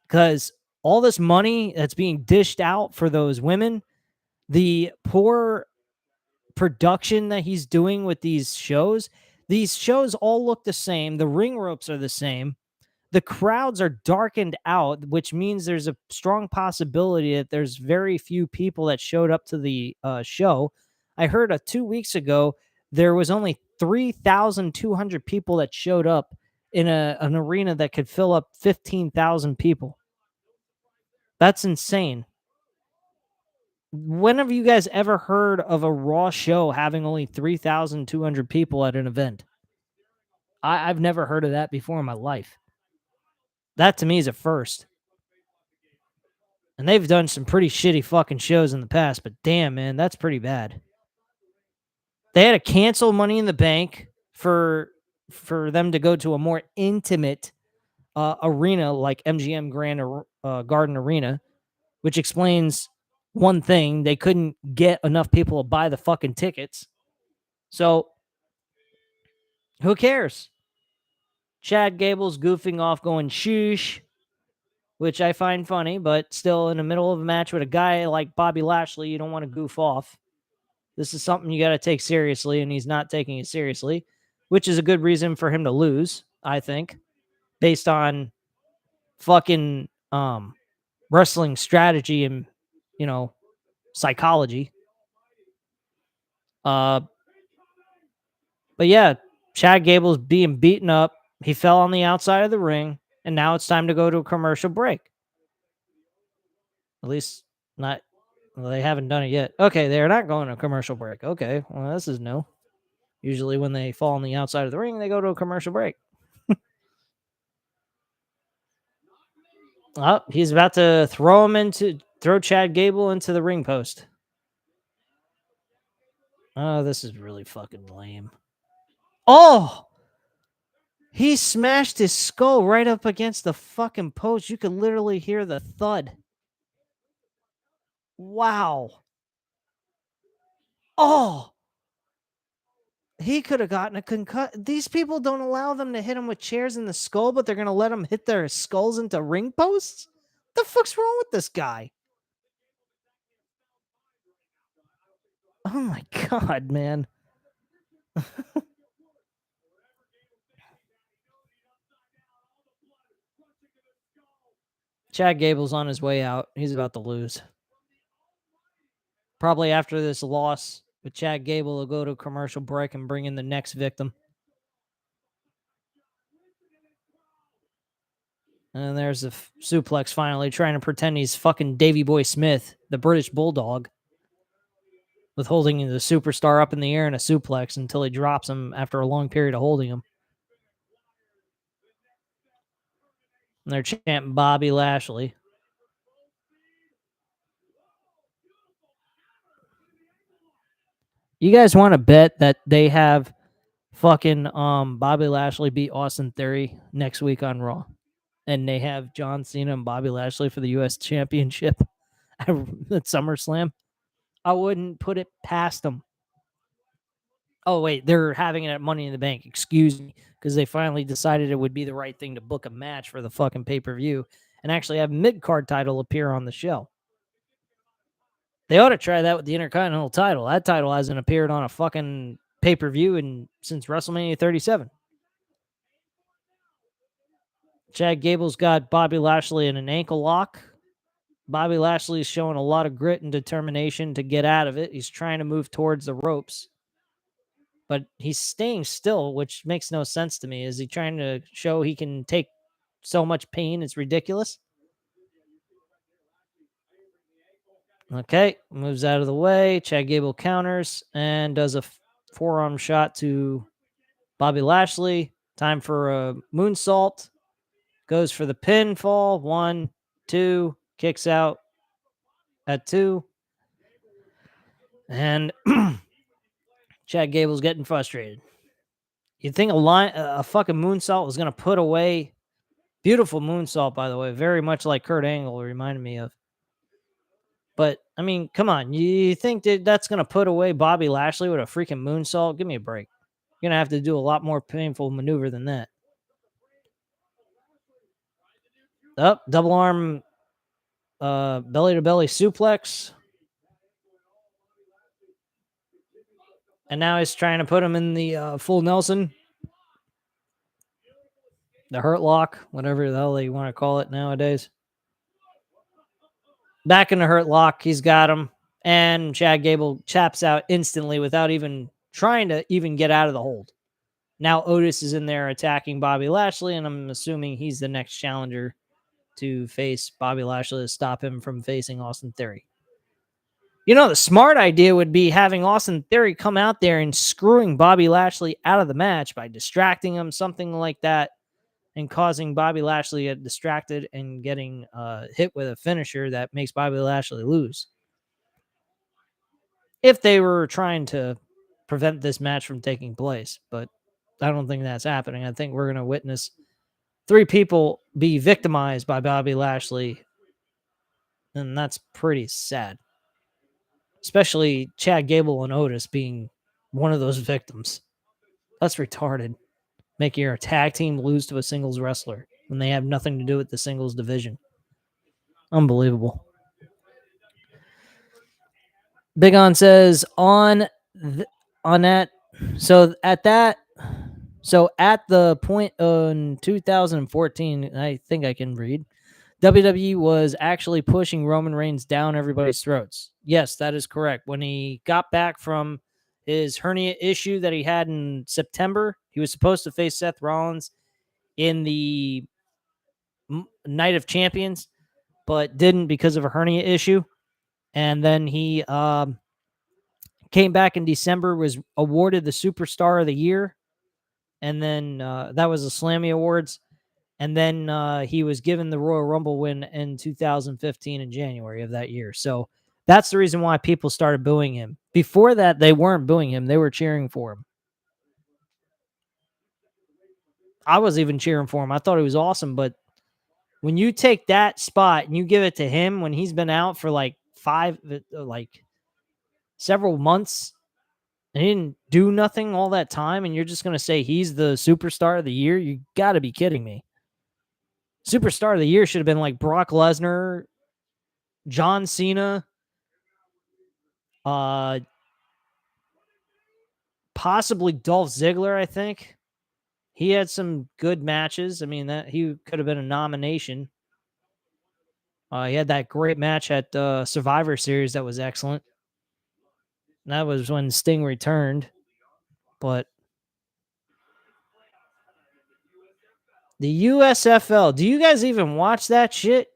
Because all this money that's being dished out for those women, the poor production that he's doing with these shows all look the same. The ring ropes are the same. The crowds are darkened out, which means there's a strong possibility that there's very few people that showed up to the show. I heard 2 weeks ago there was only 3,200 people that showed up in an arena that could fill up 15,000 people. That's insane. When have you guys ever heard of a Raw show having only 3,200 people at an event? I've never heard of that before in my life. That to me is a first. And they've done some pretty shitty fucking shows in the past, but damn, man, that's pretty bad. They had to cancel Money in the Bank for them to go to a more intimate arena like MGM Grand Garden Arena, which explains one thing: they couldn't get enough people to buy the fucking tickets. So, who cares? Chad Gable's goofing off, going sheesh, which I find funny, but still, in the middle of a match with a guy like Bobby Lashley, you don't want to goof off. This is something you got to take seriously, and he's not taking it seriously, which is a good reason for him to lose, I think, based on fucking wrestling strategy and, psychology. But yeah, Chad Gable's being beaten up. He fell on the outside of the ring, and now it's time to go to a commercial break. At least not. Well, they haven't done it yet. Okay, they're not going to a commercial break. Okay, well, this is new. Usually when they fall on the outside of the ring, they go to a commercial break. Oh, he's about to throw Chad Gable into the ring post. Oh, this is really fucking lame. Oh! He smashed his skull right up against the fucking post. You could literally hear the thud. Wow. Oh! He could have gotten a concussion. These people don't allow them to hit him with chairs in the skull, but they're going to let them hit their skulls into ring posts? The fuck's wrong with this guy? Oh my God, man. Chad Gable's on his way out. He's about to lose. Probably after this loss with Chad Gable, will go to a commercial break and bring in the next victim. And there's a suplex finally, trying to pretend he's fucking Davey Boy Smith, the British Bulldog, with holding the superstar up in the air in a suplex until he drops him after a long period of holding him. And they're chanting Bobby Lashley. You guys want to bet that they have fucking Bobby Lashley beat Austin Theory next week on Raw? And they have John Cena and Bobby Lashley for the U.S. Championship at SummerSlam? I wouldn't put it past them. Oh, wait, they're having it at Money in the Bank. Excuse me, because they finally decided it would be the right thing to book a match for the fucking pay-per-view and actually have mid-card title appear on the show. They ought to try that with the Intercontinental title. That title hasn't appeared on a fucking pay-per-view since WrestleMania 37. Chad Gable's got Bobby Lashley in an ankle lock. Bobby Lashley is showing a lot of grit and determination to get out of it. He's trying to move towards the ropes, but he's staying still, which makes no sense to me. Is he trying to show he can take so much pain? It's ridiculous. Okay, moves out of the way. Chad Gable counters and does a forearm shot to Bobby Lashley. Time for a moonsault. Goes for the pinfall. 1, 2, kicks out. at 2. And Chad Gable's getting frustrated. You'd think a fucking moonsault was going to put away. Beautiful moonsault, by the way. Very much like Kurt Angle reminded me of. But, I mean, come on. You think that's going to put away Bobby Lashley with a freaking moonsault? Give me a break. You're going to have to do a lot more painful maneuver than that. Up, double arm belly-to-belly suplex. And now he's trying to put him in the full Nelson. The Hurt Lock, whatever the hell they want to call it nowadays. Back in the Hurt Lock, he's got him. And Chad Gable chaps out instantly without even trying to even get out of the hold. Now Otis is in there attacking Bobby Lashley, and I'm assuming he's the next challenger to face Bobby Lashley to stop him from facing Austin Theory. You know, the smart idea would be having Austin Theory come out there and screwing Bobby Lashley out of the match by distracting him, something like that, and causing Bobby Lashley to get distracted and getting hit with a finisher that makes Bobby Lashley lose. If they were trying to prevent this match from taking place, but I don't think that's happening. I think we're going to witness 3 people be victimized by Bobby Lashley, and that's pretty sad. Especially Chad Gable and Otis being one of those victims. That's retarded. Making your tag team lose to a singles wrestler when they have nothing to do with the singles division. Unbelievable. Big On says on that. So at the point in 2014, I think I can read. WWE was actually pushing Roman Reigns down everybody's throats. Yes, that is correct. When he got back from his hernia issue that he had in September, he was supposed to face Seth Rollins in the Night of Champions, but didn't because of a hernia issue. And then he came back in December, was awarded the Superstar of the Year. And then that was the Slammy Awards. And then he was given the Royal Rumble win in 2015 in January of that year. So that's the reason why people started booing him. Before that, they weren't booing him. They were cheering for him. I was even cheering for him. I thought he was awesome. But when you take that spot and you give it to him when he's been out for like several months and he didn't do nothing all that time, and you're just going to say he's the Superstar of the Year, you got to be kidding me. Superstar of the Year should have been like Brock Lesnar, John Cena, possibly Dolph Ziggler, I think. He had some good matches. I mean, that he could have been a nomination. He had that great match at Survivor Series that was excellent. And that was when Sting returned. But the USFL, do you guys even watch that shit?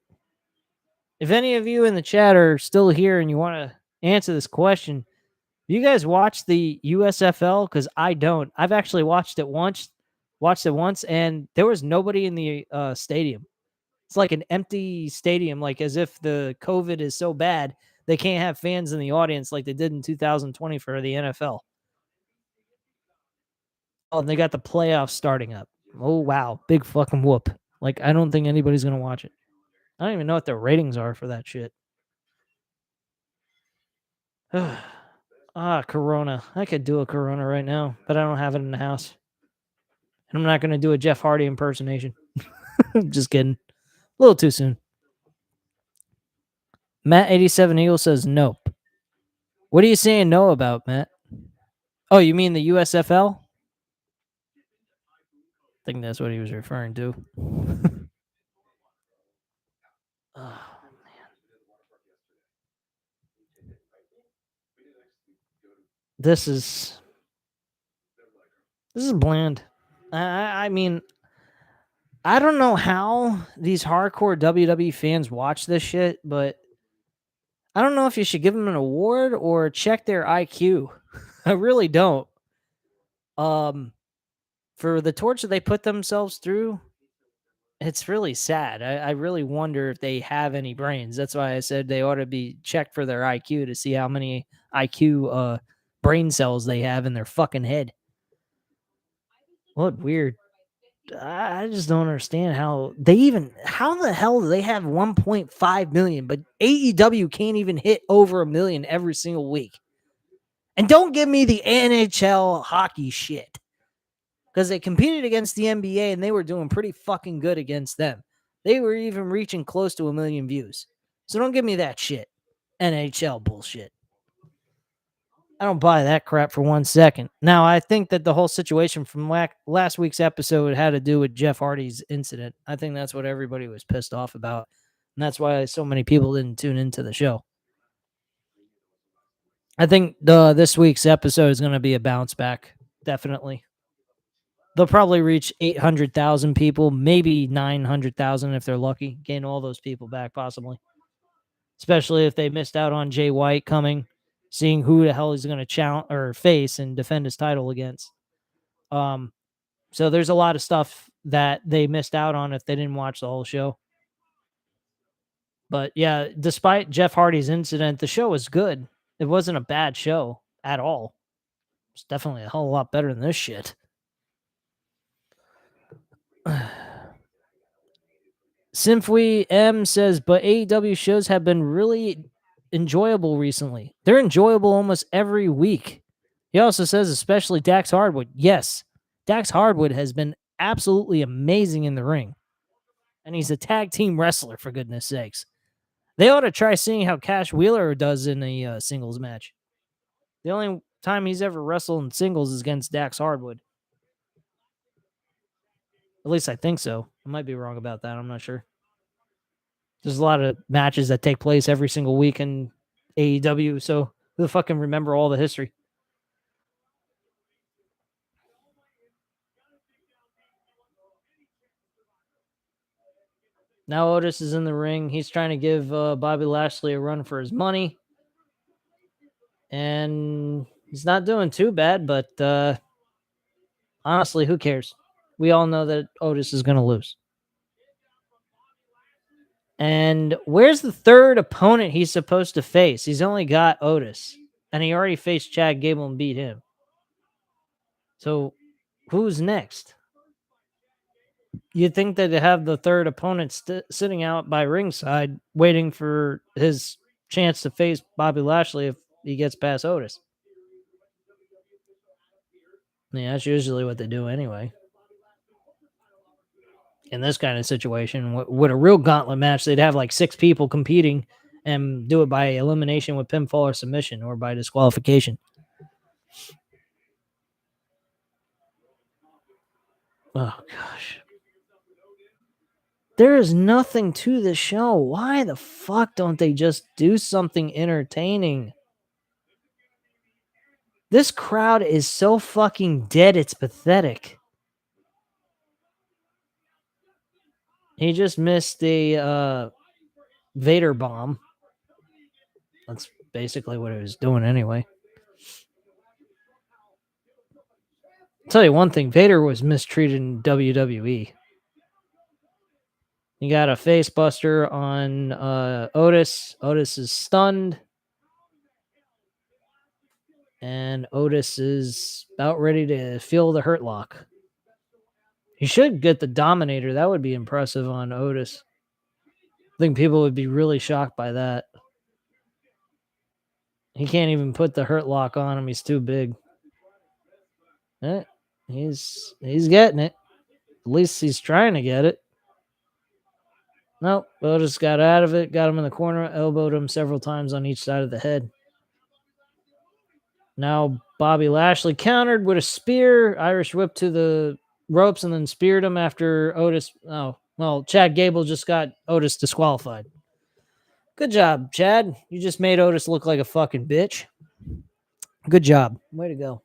If any of you in the chat are still here and you want to answer this question, do you guys watch the USFL? Because I don't. I've actually watched it once, and there was nobody in the stadium. It's like an empty stadium, like as if the COVID is so bad they can't have fans in the audience like they did in 2020 for the NFL. Oh, and they got the playoffs starting up. Oh, wow. Big fucking whoop. Like, I don't think anybody's going to watch it. I don't even know what the ratings are for that shit. Corona. I could do a Corona right now, but I don't have it in the house. And I'm not going to do a Jeff Hardy impersonation. Just kidding. A little too soon. Matt87 Eagle says nope. What are you saying no about, Matt? Oh, you mean the USFL? I think that's what he was referring to. Oh, man. This is bland. I mean, I don't know how these hardcore WWE fans watch this shit, but I don't know if you should give them an award or check their IQ. I really don't. For the torture they put themselves through, It's really sad. I really wonder if they have any brains. That's why I said they ought to be checked for their IQ to see how many IQ brain cells they have in their fucking head. What weird. I just don't understand how the hell do they have 1.5 million, but AEW can't even hit over a million every single week. And don't give me the NHL hockey shit. Because they competed against the NBA and they were doing pretty fucking good against them. They were even reaching close to 1 million views. So don't give me that shit. NHL bullshit. I don't buy that crap for 1 second. Now, I think that the whole situation from last week's episode had to do with Jeff Hardy's incident. I think that's what everybody was pissed off about. And that's why so many people didn't tune into the show. I think this week's episode is going to be a bounce back. Definitely. They'll probably reach 800,000 people, maybe 900,000 if they're lucky. Gain all those people back, possibly. Especially if they missed out on Jay White coming, seeing who the hell he's going to challenge or face and defend his title against. So there's a lot of stuff that they missed out on if they didn't watch the whole show. But yeah, despite Jeff Hardy's incident, the show was good. It wasn't a bad show at all. It's definitely a whole lot better than this shit. Symphony M says, but AEW shows have been really enjoyable recently. They're enjoyable almost every week. He also says, especially Dax Hardwood. Yes, Dax Hardwood has been absolutely amazing in the ring. And he's a tag team wrestler, for goodness sakes. They ought to try seeing how Cash Wheeler does in a singles match. The only time he's ever wrestled in singles is against Dax Hardwood. At least I think so. I might be wrong about that. I'm not sure. There's a lot of matches that take place every single week in AEW, so who the fuck can remember all the history? Now Otis is in the ring. He's trying to give Bobby Lashley a run for his money. And he's not doing too bad, but honestly, who cares? We all know that Otis is going to lose. And where's the third opponent he's supposed to face? He's only got Otis. And he already faced Chad Gable and beat him. So who's next? You'd think that they have the third opponent sitting out by ringside waiting for his chance to face Bobby Lashley if he gets past Otis. Yeah, that's usually what they do anyway. In this kind of situation, with a real gauntlet match, they'd have like 6 people competing and do it by elimination with pinfall or submission or by disqualification. Oh, gosh. There is nothing to the show. Why the fuck don't they just do something entertaining? This crowd is so fucking dead, it's pathetic. He just missed the Vader bomb. That's basically what he was doing anyway. I'll tell you one thing, Vader was mistreated in WWE. He got a face buster on Otis. Otis is stunned. And Otis is about ready to feel the hurt lock. He should get the Dominator. That would be impressive on Otis. I think people would be really shocked by that. He can't even put the hurt lock on him. He's too big. He's getting it. At least he's trying to get it. Nope. Otis got out of it, got him in the corner, elbowed him several times on each side of the head. Now Bobby Lashley countered with a spear, Irish whip to the ropes, and then speared him after Otis. Oh, well, Chad Gable just got Otis disqualified. Good job, Chad. You just made Otis look like a fucking bitch. Good job. Way to go.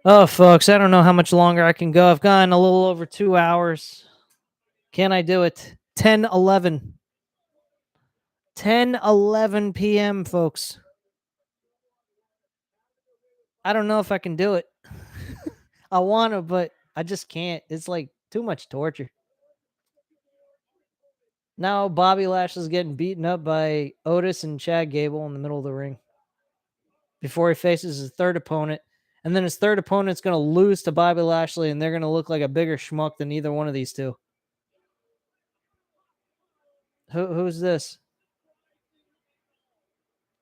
Oh, folks, I don't know how much longer I can go. I've gone a little over 2 hours. Can I do it? 10:11. 10:11 p.m., folks. I don't know if I can do it. I want to, but I just can't. It's like Too much torture. Now Bobby Lashley's getting beaten up by Otis and Chad Gable in the middle of the ring before he faces his third opponent. And then his third opponent's going to lose to Bobby Lashley, and they're going to look like a bigger schmuck than either one of these two. Who's this?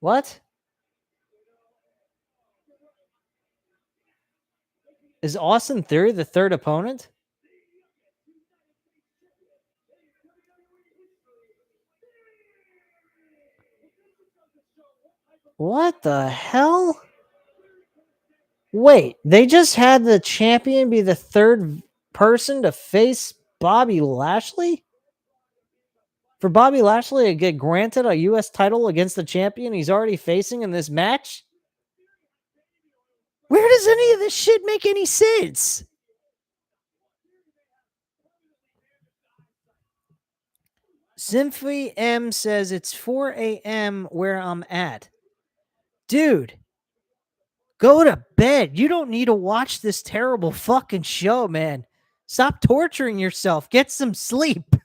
What? Is Austin Theory the third opponent? What the hell? Wait, they just had the champion be the third person to face Bobby Lashley? For Bobby Lashley to get granted a U.S. title against the champion he's already facing in this match? Where does any of this shit make any sense? Symphony M says it's 4 a.m. where I'm at. Dude, go to bed. You don't need to watch this terrible fucking show, man. Stop torturing yourself. Get some sleep.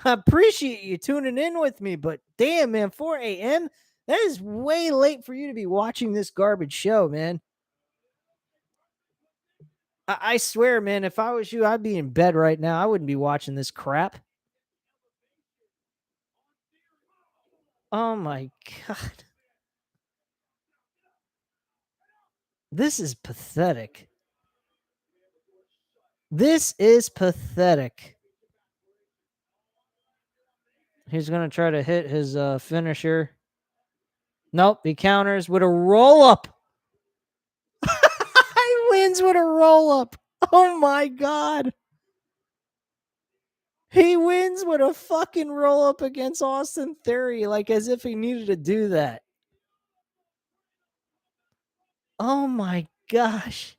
I appreciate you tuning in with me, but damn, man, 4 a.m.? That is way late for you to be watching this garbage show, man. I swear, man, if I was you, I'd be in bed right now. I wouldn't be watching this crap. Oh my God. This is pathetic. This is pathetic. He's going to try to hit his finisher. Nope, he counters with a roll-up. He wins with a roll-up. Oh my God. He wins with a fucking roll-up against Austin Theory, like as if he needed to do that. Oh my gosh.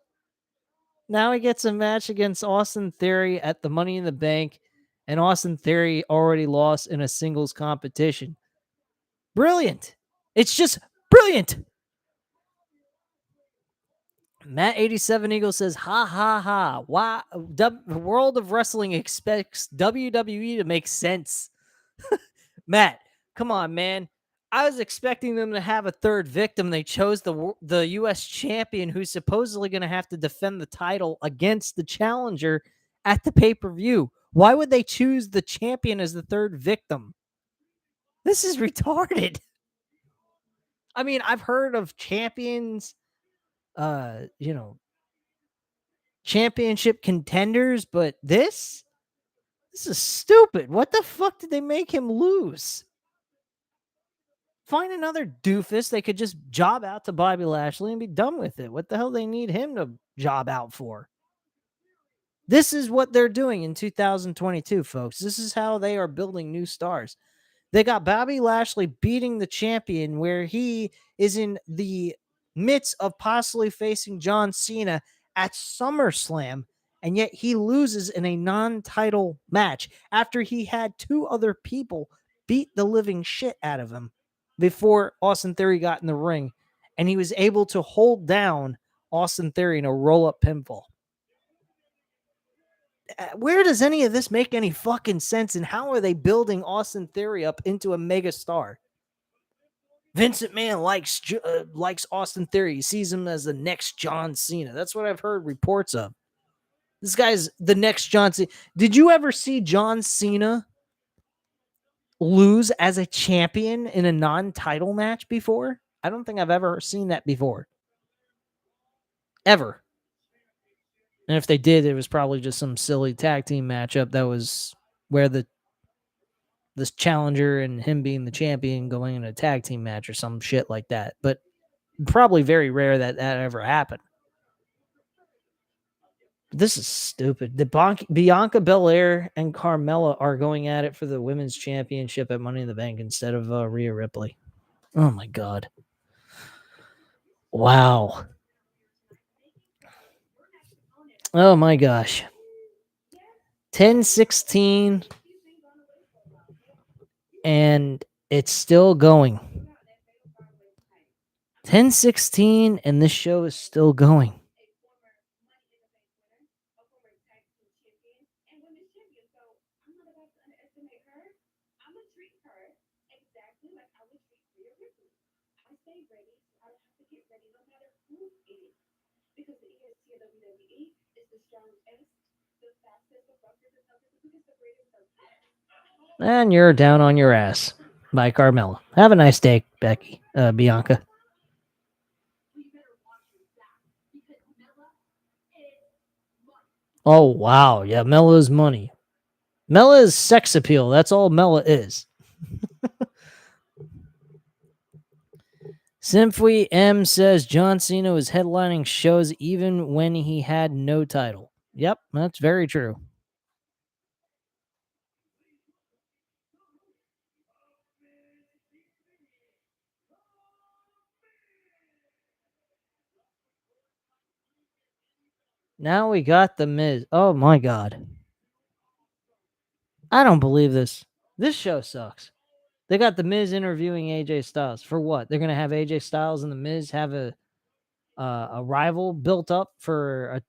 Now he gets a match against Austin Theory at the Money in the Bank, and Austin Theory already lost in a singles competition. Brilliant. It's just brilliant. Matt 87 Eagle says, ha ha ha. Why the world of wrestling expects WWE to make sense. Matt, come on, man. I was expecting them to have a third victim. They chose the U.S. champion who's supposedly going to have to defend the title against the challenger at the pay-per-view. Why would they choose the champion as the third victim? This is retarded. I mean, I've heard of champions, championship contenders, but this is stupid. What the fuck did they make him lose? Find another doofus they could just job out to Bobby Lashley and be done with it. What the hell they need him to job out for? This is what they're doing in 2022, folks. This is how they are building new stars. They got Bobby Lashley beating the champion where he is in the midst of possibly facing John Cena at SummerSlam, and yet he loses in a non-title match after he had two other people beat the living shit out of him before Austin Theory got in the ring, and he was able to hold down Austin Theory in a roll-up pinfall. Where does any of this make any fucking sense, and how are they building Austin Theory up into a mega star? Vincent Mann likes Austin Theory. He sees him as the next John Cena. That's what I've heard reports of. This guy's the next John Cena. Did you ever see John Cena lose as a champion in a non-title match before? I don't think I've ever seen that before. Ever. And if they did, it was probably just some silly tag team matchup that was where this challenger and him being the champion going in a tag team match or some shit like that. But probably very rare that ever happened. This is stupid. Bianca Belair and Carmella are going at it for the women's championship at Money in the Bank instead of Rhea Ripley. Oh my God. Wow. Oh my gosh. 10-16 and it's still going. 10-16 and this show is still going. And you're down on your ass by Carmella. Have a nice day, Bianca. Oh, wow. Yeah, Mella is money. Mella is sex appeal. That's all Mella is. Symphony M says John Cena was headlining shows even when he had no title. Yep, that's very true. Now we got The Miz. Oh my God. I don't believe this. This show sucks. They got The Miz interviewing AJ Styles. For what? They're going to have AJ Styles and The Miz have a rival built up for a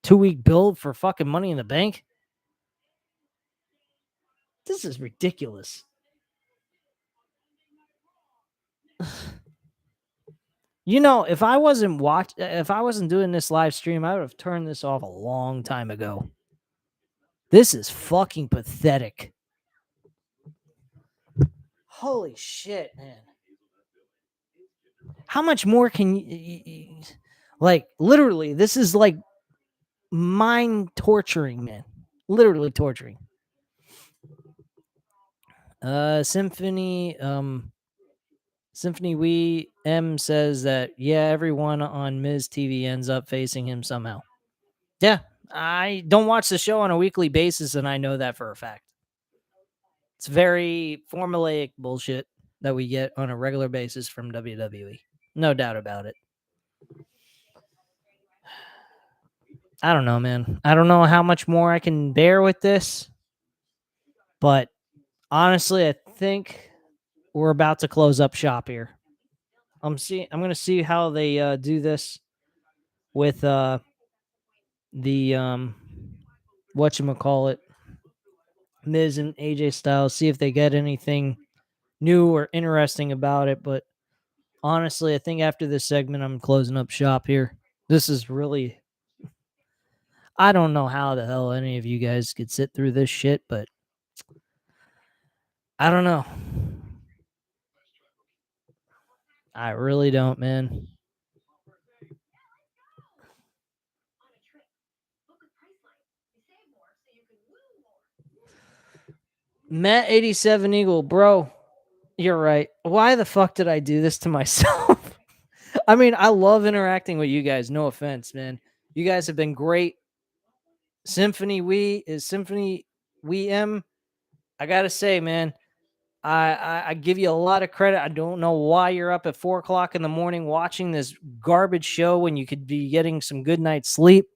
2-week build for fucking Money in the Bank? This is ridiculous. You know, if I wasn't doing this live stream, I would have turned this off a long time ago. This is fucking pathetic. Holy shit, man. How much more can you like, literally, this is like mind torturing, man. Literally torturing. Symphony Wee M says that, yeah, everyone on Miz TV ends up facing him somehow. Yeah, I don't watch the show on a weekly basis, and I know that for a fact. It's very formulaic bullshit that we get on a regular basis from WWE. No doubt about it. I don't know, man. I don't know how much more I can bear with this, but honestly, I think we're about to close up shop here. I'm going to see how they do this with the whatchamacallit, Miz and AJ Styles, see if they get anything new or interesting about it. But honestly, I think after this segment, I'm closing up shop here. This is really, I don't know how the hell any of you guys could sit through this shit, but I don't know. I really don't, man. Matt 87 Eagle, bro, you're right. Why the fuck did I do this to myself? I mean, I love interacting with you guys. No offense, man. You guys have been great. Symphony Wee M. I gotta say, man, I give you a lot of credit. I don't know why you're up at 4:00 in the morning watching this garbage show when you could be getting some good night's sleep.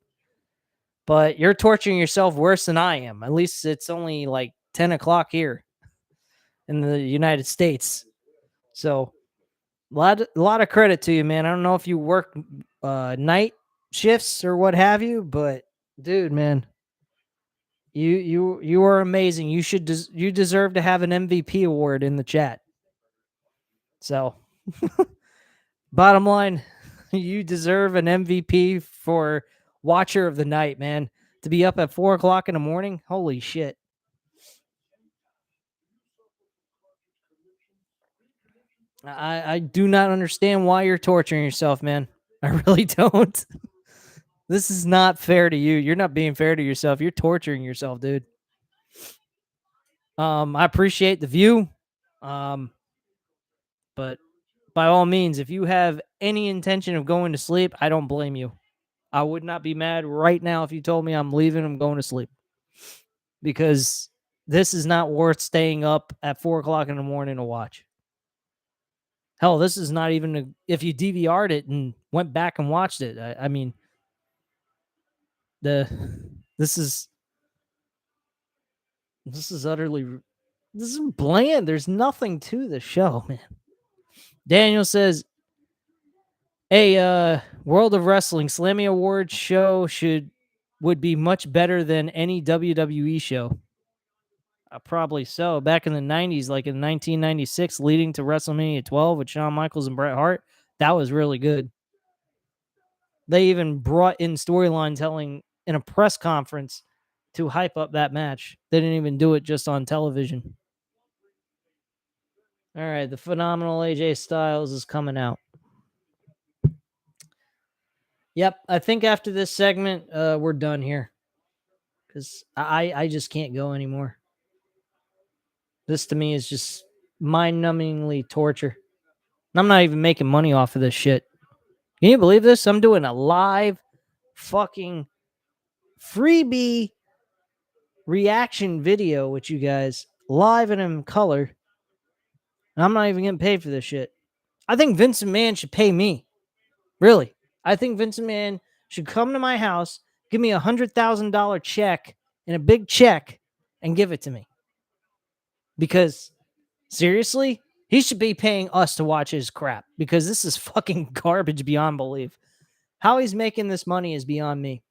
But you're torturing yourself worse than I am. At least it's only like 10 o'clock here in the United States. So a lot of credit to you, man. I don't know if you work night shifts or what have you, but dude, man, you are amazing. You deserve to have an MVP award in the chat. So, bottom line, you deserve an MVP for Watcher of the Night, man. To be up at 4:00 in the morning, holy shit. I do not understand why you're torturing yourself, man. I really don't. This is not fair to you. You're not being fair to yourself. You're torturing yourself, dude. I appreciate the view. But by all means, if you have any intention of going to sleep, I don't blame you. I would not be mad right now if you told me I'm leaving, I'm going to sleep. Because this is not worth staying up at 4:00 in the morning to watch. Hell, this is not even if you DVR'd it and went back and watched it. I mean, this is utterly, this is bland. There's nothing to the show, man. Daniel says, "Hey, World of Wrestling Slammy Awards show would be much better than any WWE show." Probably so. Back in the 90s, like in 1996, leading to WrestleMania 12 with Shawn Michaels and Bret Hart, that was really good. They even brought in storyline telling in a press conference to hype up that match. They didn't even do it just on television. All right, the phenomenal AJ Styles is coming out. Yep, I think after this segment, we're done here. Because I just can't go anymore. This to me is just mind-numbingly torture. And I'm not even making money off of this shit. Can you believe this? I'm doing a live fucking freebie reaction video with you guys, live and in color. And I'm not even getting paid for this shit. I think Vince McMahon should pay me. Really. I think Vince McMahon should come to my house, give me $100,000 check and a big check and give it to me. Because seriously, he should be paying us to watch his crap because this is fucking garbage beyond belief. How he's making this money is beyond me.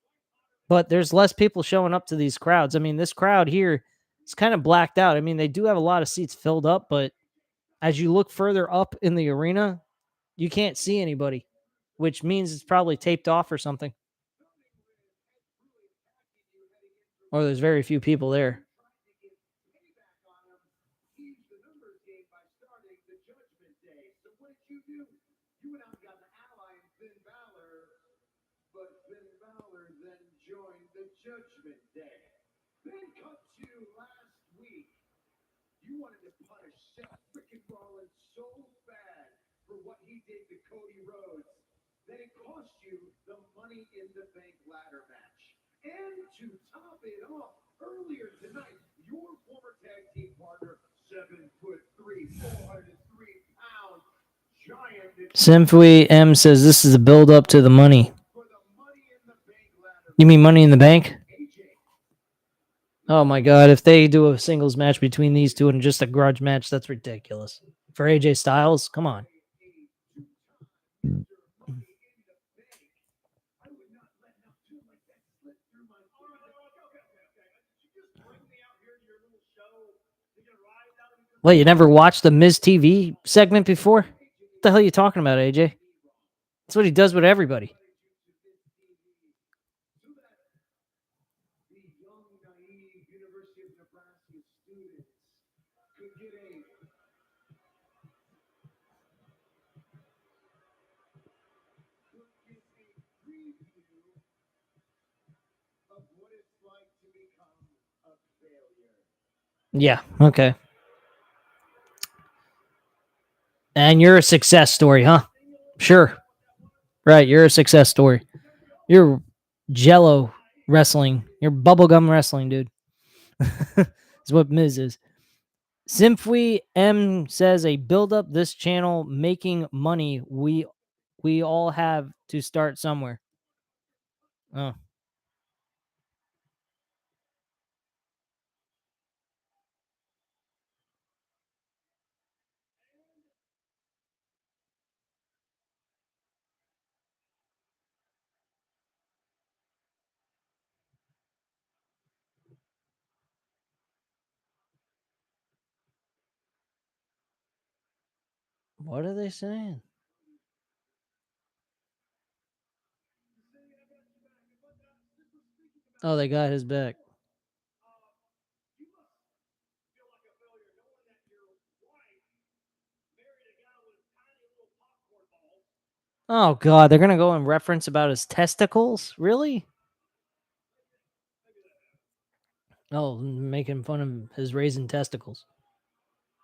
But there's less people showing up to these crowds. I mean, this crowd here is kind of blacked out. I mean, they do have a lot of seats filled up, but as you look further up in the arena, you can't see anybody, which means it's probably taped off or something. Or there's very few people there. You wanted to punish Seth freaking Rollins so bad for what he did to Cody Rhodes that it cost you the Money in the Bank ladder match. And to top it off, earlier tonight, your former tag team partner, 7'3", 403-pound giant. Symphony M says this is a build up to the money. You mean Money in the Bank? Oh my God, if they do a singles match between these two and just a grudge match, that's ridiculous. For AJ Styles, come on. What, you never watched the Miz TV segment before? What the hell are you talking about, AJ? That's what he does with everybody. Yeah, okay. And you're a success story, huh? Sure. Right, you're a success story. You're Jello wrestling. You're bubblegum wrestling, dude. Is what Miz is. Symphony M says a build up this channel making money. We all have to start somewhere. Oh. What are they saying? Oh, they got his back. Oh God, they're gonna go and reference about his testicles? Really? Oh, making fun of his raising testicles.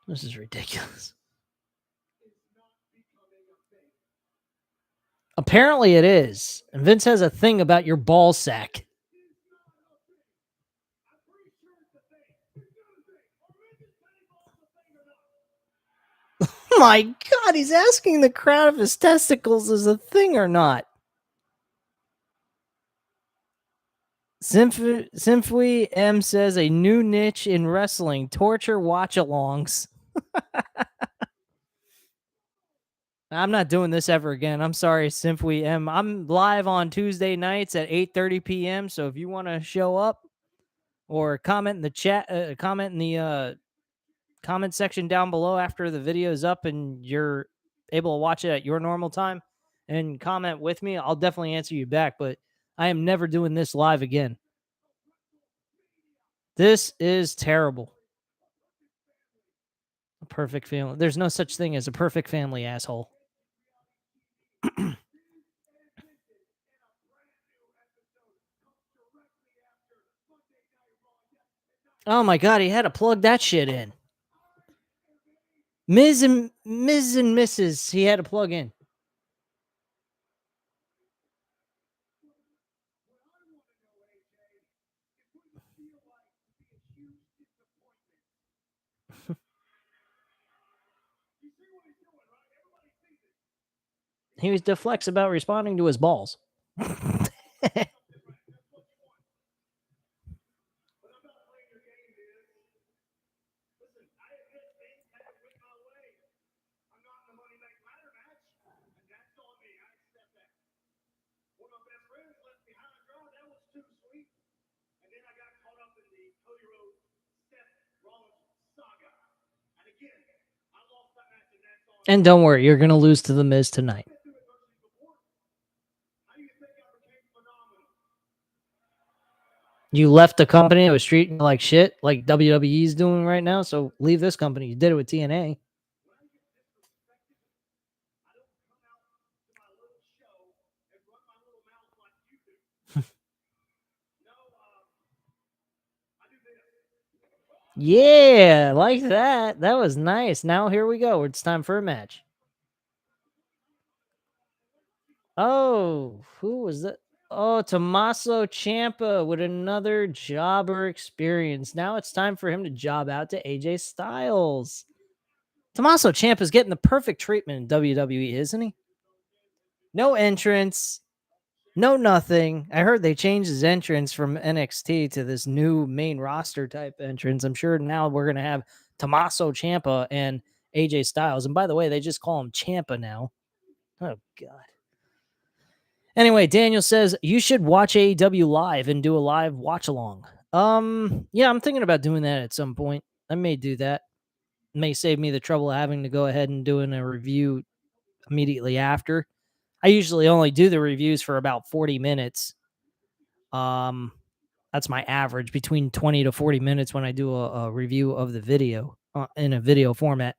This is ridiculous. Apparently it is. And Vince has a thing about your ball sack. My God, he's asking the crowd if his testicles is a thing or not. Symphony M says a new niche in wrestling, torture watch-alongs. I'm not doing this ever again. I'm sorry, Symphony M. I'm live on Tuesday nights at 8:30 p.m. So if you want to show up or comment in the chat, comment in the comment section down below after the video is up and you're able to watch it at your normal time and comment with me, I'll definitely answer you back. But I am never doing this live again. This is terrible. A perfect family. There's no such thing as a perfect family, asshole. Oh my God, he had to plug that shit in. Ms. and Mrs. He had to plug in. He was deflects about responding to his balls. And don't worry, you're going to lose to The Miz tonight. You left the company that was treating you like shit, like WWE's doing right now, so leave this company. You did it with TNA. Yeah, like that. That was nice. Now here we go. It's time for a match. Oh, who was that? Oh, Tommaso Ciampa with another jobber experience. Now it's time for him to job out to AJ Styles. Tommaso Ciampa's getting the perfect treatment in WWE, isn't he? No entrance, no nothing. I heard they changed his entrance from NXT to this new main roster type entrance. I'm sure now we're going to have Tommaso Ciampa and AJ Styles. And by the way, they just call him Ciampa now. Oh, God. Anyway, Daniel says you should watch AEW live and do a live watch along. Yeah, I'm thinking about doing that at some point. I may do that. It may save me the trouble of having to go ahead and doing a review immediately after. I usually only do the reviews for about 40 minutes. That's my average, between 20 to 40 minutes when I do a review of the video in a video format.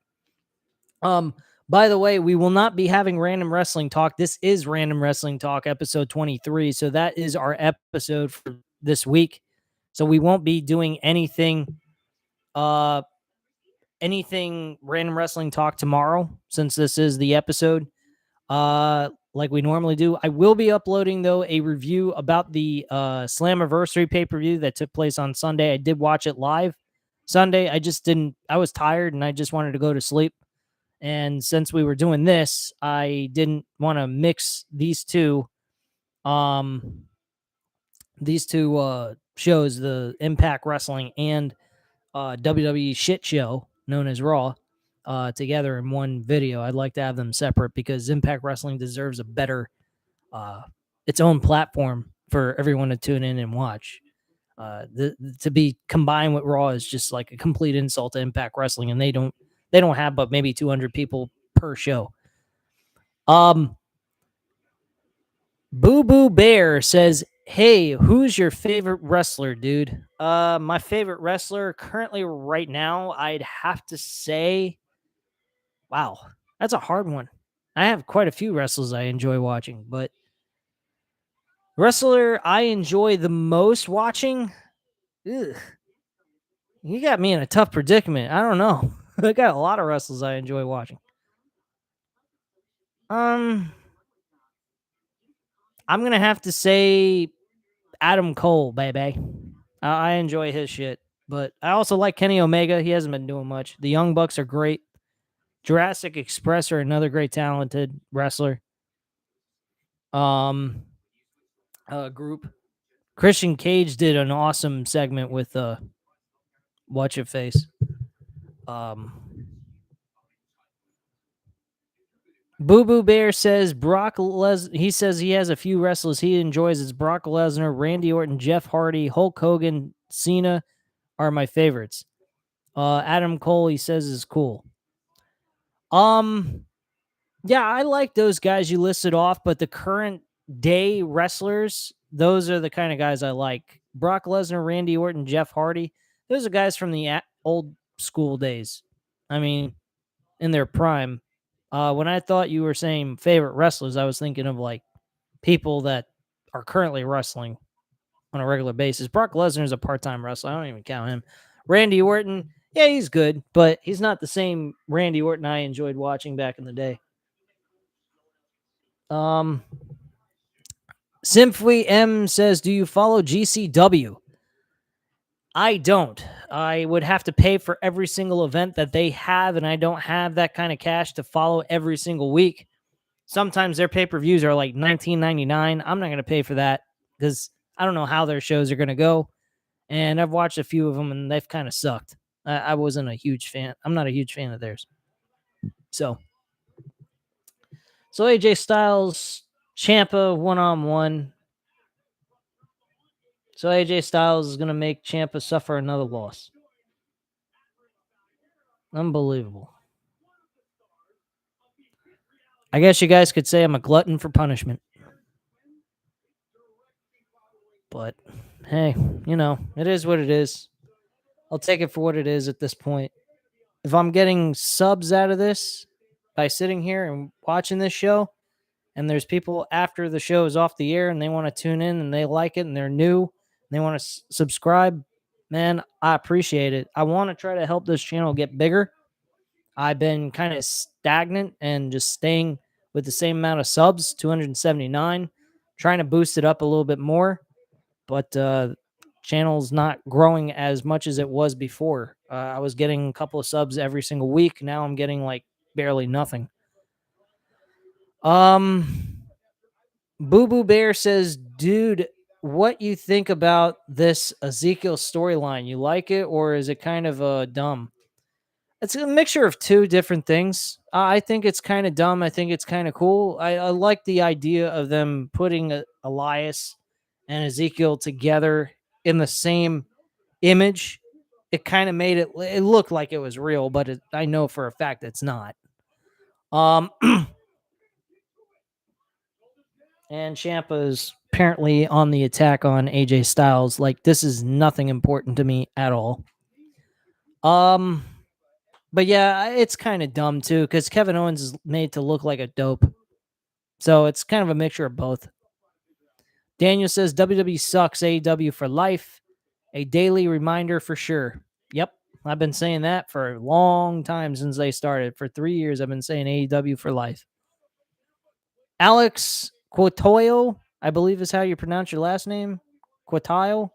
By the way, we will not be having Random Wrestling Talk. This is Random Wrestling Talk, episode 23. So that is our episode for this week. So we won't be doing anything Random Wrestling Talk tomorrow, since this is the episode. Like we normally do. I will be uploading, though, a review about the Slammiversary pay-per-view that took place on Sunday. I did watch it live Sunday. I was tired and I just wanted to go to sleep. And since we were doing this, I didn't want to mix these two shows, the Impact Wrestling and WWE shit show known as Raw, together in one video. I'd like to have them separate because Impact Wrestling deserves a better its own platform for everyone to tune in and watch. To be combined with Raw is just like a complete insult to Impact Wrestling, and they don't have but maybe 200 people per show. Boo Boo Bear says, "Hey, who's your favorite wrestler, dude?" My favorite wrestler currently right now, I'd have to say, wow, that's a hard one. I have quite a few wrestlers I enjoy watching, but wrestler I enjoy the most watching, ugh, you got me in a tough predicament. I don't know. I got a lot of wrestlers I enjoy watching. I'm gonna have to say Adam Cole, baby. I enjoy his shit, but I also like Kenny Omega. He hasn't been doing much. The Young Bucks are great. Jurassic Express are another great talented wrestler. Group. Christian Cage did an awesome segment with What's Your Face. Boo Boo Bear says Brock Lesnar. He says he has a few wrestlers he enjoys. It's Brock Lesnar, Randy Orton, Jeff Hardy, Hulk Hogan, Cena are my favorites. Adam Cole, he says, is cool. Yeah, I like those guys you listed off, but the current day wrestlers those are the kind of guys I like. Brock Lesnar, Randy Orton, Jeff Hardy. Those are guys from the old school days. I mean, in their prime. When I thought you were saying favorite wrestlers, I was thinking of like people that are currently wrestling on a regular basis. Brock Lesnar is a part-time wrestler. I don't even count him. Randy Orton, yeah, he's good, but he's not the same Randy Orton I enjoyed watching back in the day. Simply M says, do you follow GCW? I don't. I would have to pay for every single event that they have, and I don't have that kind of cash to follow every single week. Sometimes their pay-per-views are like $19.99. I'm not going to pay for that because I don't know how their shows are going to go. And I've watched a few of them, and they've kind of sucked. I wasn't a huge fan. I'm not a huge fan of theirs. So AJ Styles, Ciampa one-on-one. So AJ Styles is going to make Ciampa suffer another loss. Unbelievable. I guess you guys could say I'm a glutton for punishment. But, hey, it is what it is. I'll take it for what it is at this point. If I'm getting subs out of this by sitting here and watching this show, and there's people after the show is off the air and they want to tune in and they like it and they're new and they want to subscribe, man, I appreciate it. I want to try to help this channel get bigger. I've been kind of stagnant and just staying with the same amount of subs, 279, trying to boost it up a little bit more, but channel's not growing as much as it was before. I was getting a couple of subs every single week. Now I'm getting like barely nothing. Boo Boo Bear says, dude, what you think about this Ezekiel storyline? You like it, or is it kind of dumb? It's a mixture of two different things. I think it's kind of dumb. I think it's kind of cool. I like the idea of them putting Elias and Ezekiel together in the same image. It kind of made it look like it was real, but I know for a fact it's not. And Ciampa's apparently on the attack on AJ Styles. Like, this is nothing important to me at all. But yeah, it's kind of dumb too, because Kevin Owens is made to look like a dope. So it's kind of a mixture of both. Daniel says WWE sucks, AEW for life. A daily reminder for sure. Yep, I've been saying that for a long time since they started. For 3 years, I've been saying AEW for life. Alex Quatoyo, I believe is how you pronounce your last name. Quatoyo.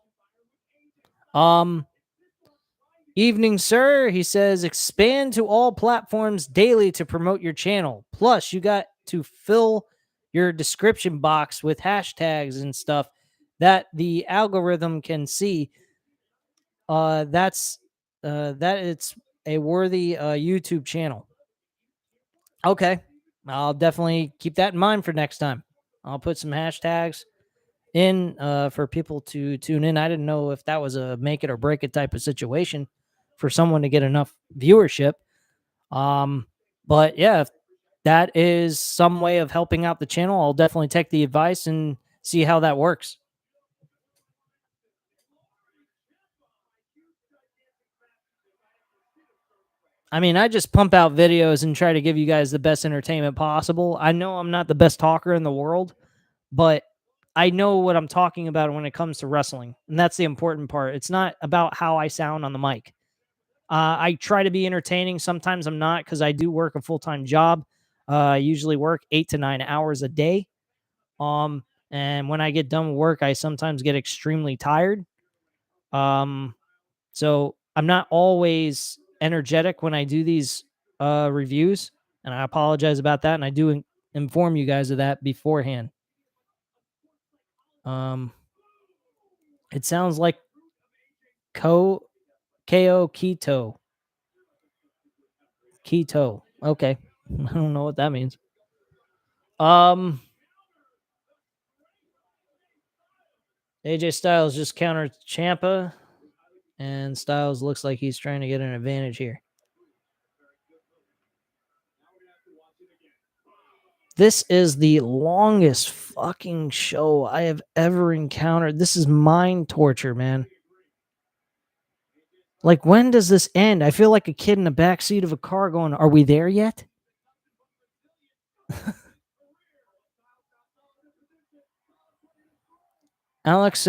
Evening, sir. He says, expand to all platforms daily to promote your channel. Plus, you got to fill your description box with hashtags and stuff that the algorithm can see. That it's a worthy YouTube channel. Okay. I'll definitely keep that in mind for next time. I'll put some hashtags in for people to tune in. I didn't know if that was a make it or break it type of situation for someone to get enough viewership. But yeah, if that is some way of helping out the channel, I'll definitely take the advice and see how that works. I mean, I just pump out videos and try to give you guys the best entertainment possible. I know I'm not the best talker in the world, but I know what I'm talking about when it comes to wrestling. And that's the important part. It's not about how I sound on the mic. I try to be entertaining. Sometimes I'm not, because I do work a full-time job. I usually work 8 to 9 hours a day. And when I get done with work, I sometimes get extremely tired. So I'm not always energetic when I do these reviews, and I apologize about that. And I do inform you guys of that beforehand. It sounds like KO Keto. Keto. Okay. I don't know what that means. AJ Styles just countered Ciampa, and Styles looks like he's trying to get an advantage here. This is the longest fucking show I have ever encountered. This is mind torture, man. Like, when does this end? I feel like a kid in the backseat of a car going, are we there yet? Alex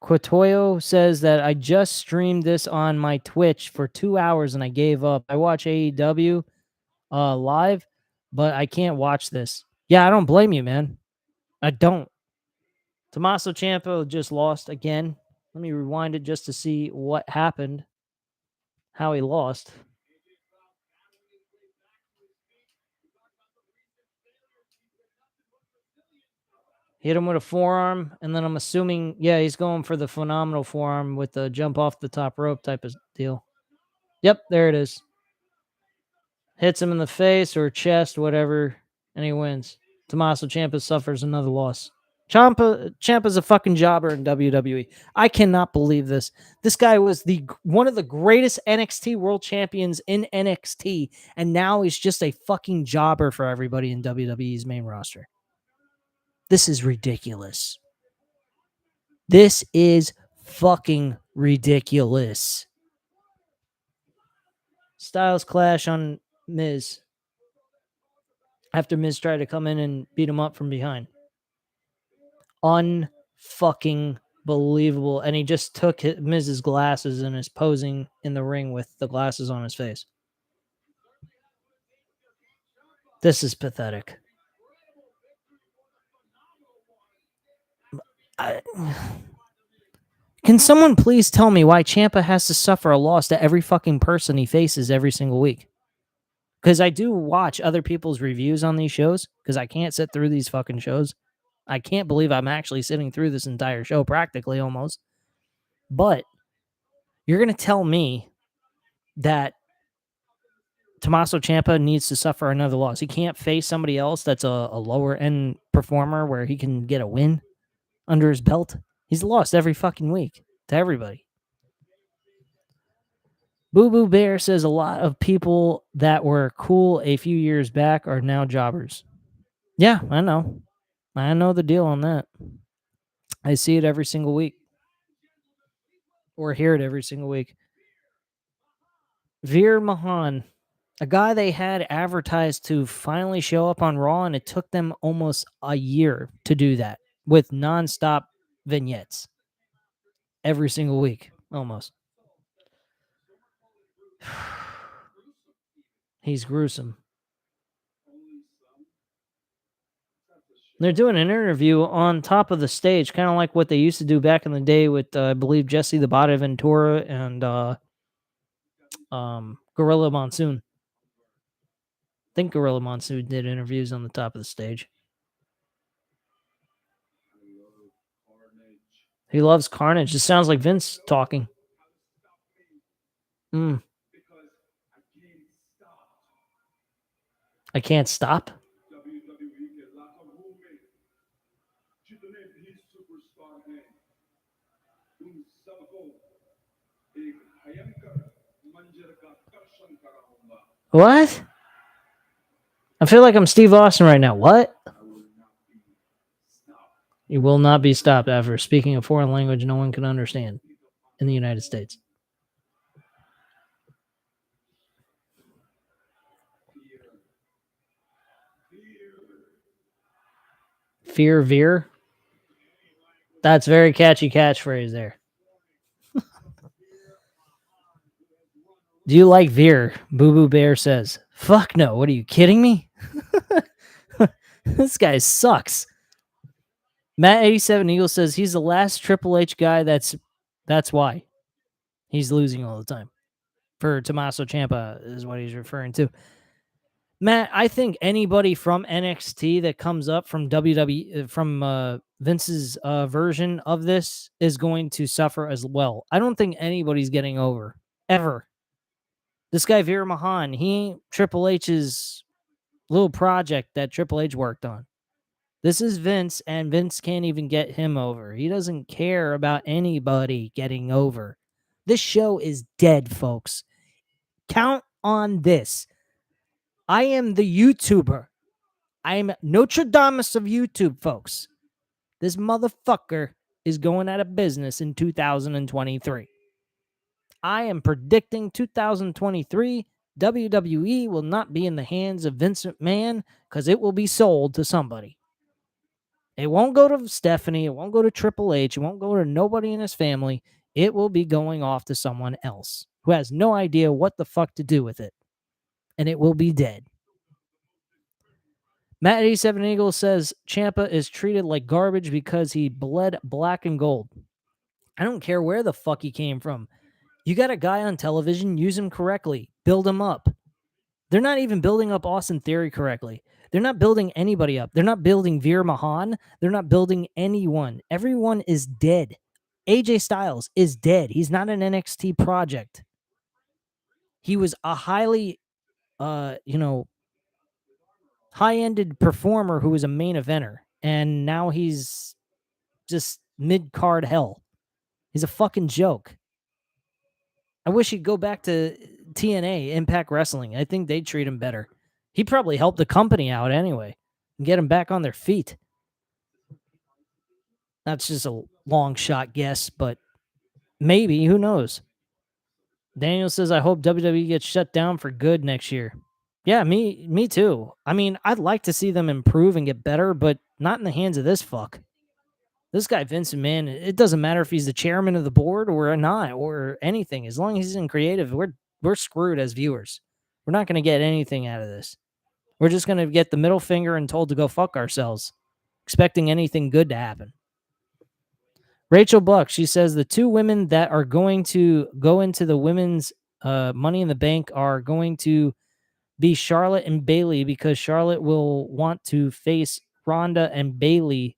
Quatoyo says that I just streamed this on my Twitch for 2 hours and I gave up. I watch AEW live, but I can't watch this. Yeah, I don't blame you, man. I don't. Tommaso Ciampa just lost again. Let me rewind it just to see what happened, how he lost. Hit him with a forearm, and then I'm assuming, yeah, he's going for the phenomenal forearm with the jump off the top rope type of deal. Yep, there it is. Hits him in the face or chest, whatever, and he wins. Tommaso Ciampa suffers another loss. Ciampa's a fucking jobber in WWE. I cannot believe this. This guy was one of the greatest NXT world champions in NXT, and now he's just a fucking jobber for everybody in WWE's main roster. This is ridiculous. This is fucking ridiculous. Styles clash on Miz after Miz tried to come in and beat him up from behind. Unfucking believable. And he just took Miz's glasses and is posing in the ring with the glasses on his face. This is pathetic. Can someone please tell me why Ciampa has to suffer a loss to every fucking person he faces every single week? Because I do watch other people's reviews on these shows, because I can't sit through these fucking shows. I can't believe I'm actually sitting through this entire show, practically almost. But you're going to tell me that Tommaso Ciampa needs to suffer another loss. He can't face somebody else that's a lower end performer where he can get a win under his belt. He's lost every fucking week to everybody. Boo Boo Bear says a lot of people that were cool a few years back are now jobbers. Yeah, I know. I know the deal on that. I see it every single week. Or hear it every single week. Veer Mahan, a guy they had advertised to finally show up on Raw, and it took them almost a year to do that with nonstop vignettes every single week, almost. He's gruesome. They're doing an interview on top of the stage, kind of like what they used to do back in the day with, I believe, Jesse the Body Ventura and Gorilla Monsoon. I think Gorilla Monsoon did interviews on the top of the stage. He loves Carnage. It sounds like Vince talking. I can't stop. What? I feel like I'm Steve Austin right now. What? You will not be stopped ever speaking a foreign language no one can understand in the United States. Fear Veer? That's very catchy catchphrase there. Do you like Veer? Boo Boo Bear says. Fuck no. What are you kidding me? This guy sucks. Matt87 Eagle says he's the last Triple H guy that's why. He's losing all the time. For Tommaso Ciampa is what he's referring to. Matt, I think anybody from NXT that comes up from WWE, from Vince's version of this is going to suffer as well. I don't think anybody's getting over. Ever. This guy, Veer Mahan, he ain't Triple H's little project that Triple H worked on. This is Vince, and Vince can't even get him over. He doesn't care about anybody getting over. This show is dead, folks. Count on this. I am the YouTuber I'm Notre Dame of YouTube, folks. This motherfucker is going out of business in 2023. I am predicting 2023 WWE will not be in the hands of Vince McMahon because it will be sold to somebody. It won't go to Stephanie. It won't go to Triple H. It won't go to nobody in his family. It will be going off to someone else who has no idea what the fuck to do with it. And it will be dead. Matt 87 Eagle says Ciampa is treated like garbage because he bled black and gold. I don't care where the fuck he came from. You got a guy on television, use him correctly. Build him up. They're not even building up Austin Theory correctly. They're not building anybody up. They're not building Veer Mahan. They're not building anyone. Everyone is dead. AJ Styles is dead. He's not an NXT project. He was a highly, high-ended performer who was a main eventer. And now he's just mid-card hell. He's a fucking joke. I wish he'd go back to TNA, Impact Wrestling. I think they'd treat him better. He probably helped the company out anyway and get them back on their feet. That's just a long shot guess, but maybe. Who knows? Daniel says, I hope WWE gets shut down for good next year. Yeah, me too. I mean, I'd like to see them improve and get better, but not in the hands of this fuck. This guy, Vince McMahon, it doesn't matter if he's the chairman of the board or not or anything. As long as he's in creative, we're screwed as viewers. We're not going to get anything out of this. We're just going to get the middle finger and told to go fuck ourselves, expecting anything good to happen. Rachel Buck, she says the two women that are going to go into the women's Money in the Bank are going to be Charlotte and Bayley because Charlotte will want to face Ronda and Bayley.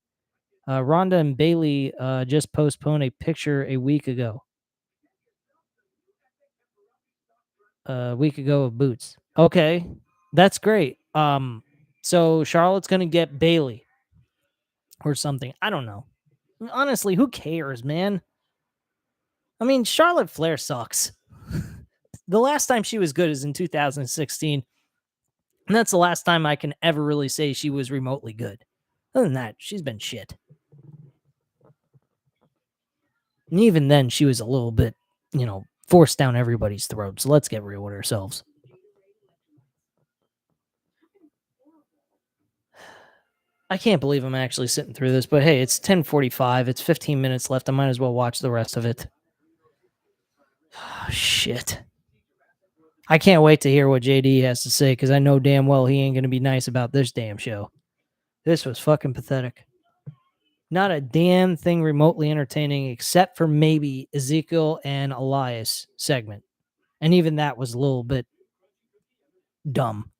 Ronda and Bayley just postponed a picture a week ago. A week ago of Boots. Okay, that's great. So Charlotte's going to get Bayley or something. I don't know. Honestly, who cares, man? I mean, Charlotte Flair sucks. The last time she was good is in 2016. And that's the last time I can ever really say she was remotely good. Other than that, she's been shit. And even then, she was a little bit, forced down everybody's throat. So let's get real with ourselves. I can't believe I'm actually sitting through this, but hey, it's 10:45. It's 15 minutes left. I might as well watch the rest of it. Oh, shit. I can't wait to hear what JD has to say because I know damn well he ain't going to be nice about this damn show. This was fucking pathetic. Not a damn thing remotely entertaining except for maybe Ezekiel and Elias segment. And even that was a little bit dumb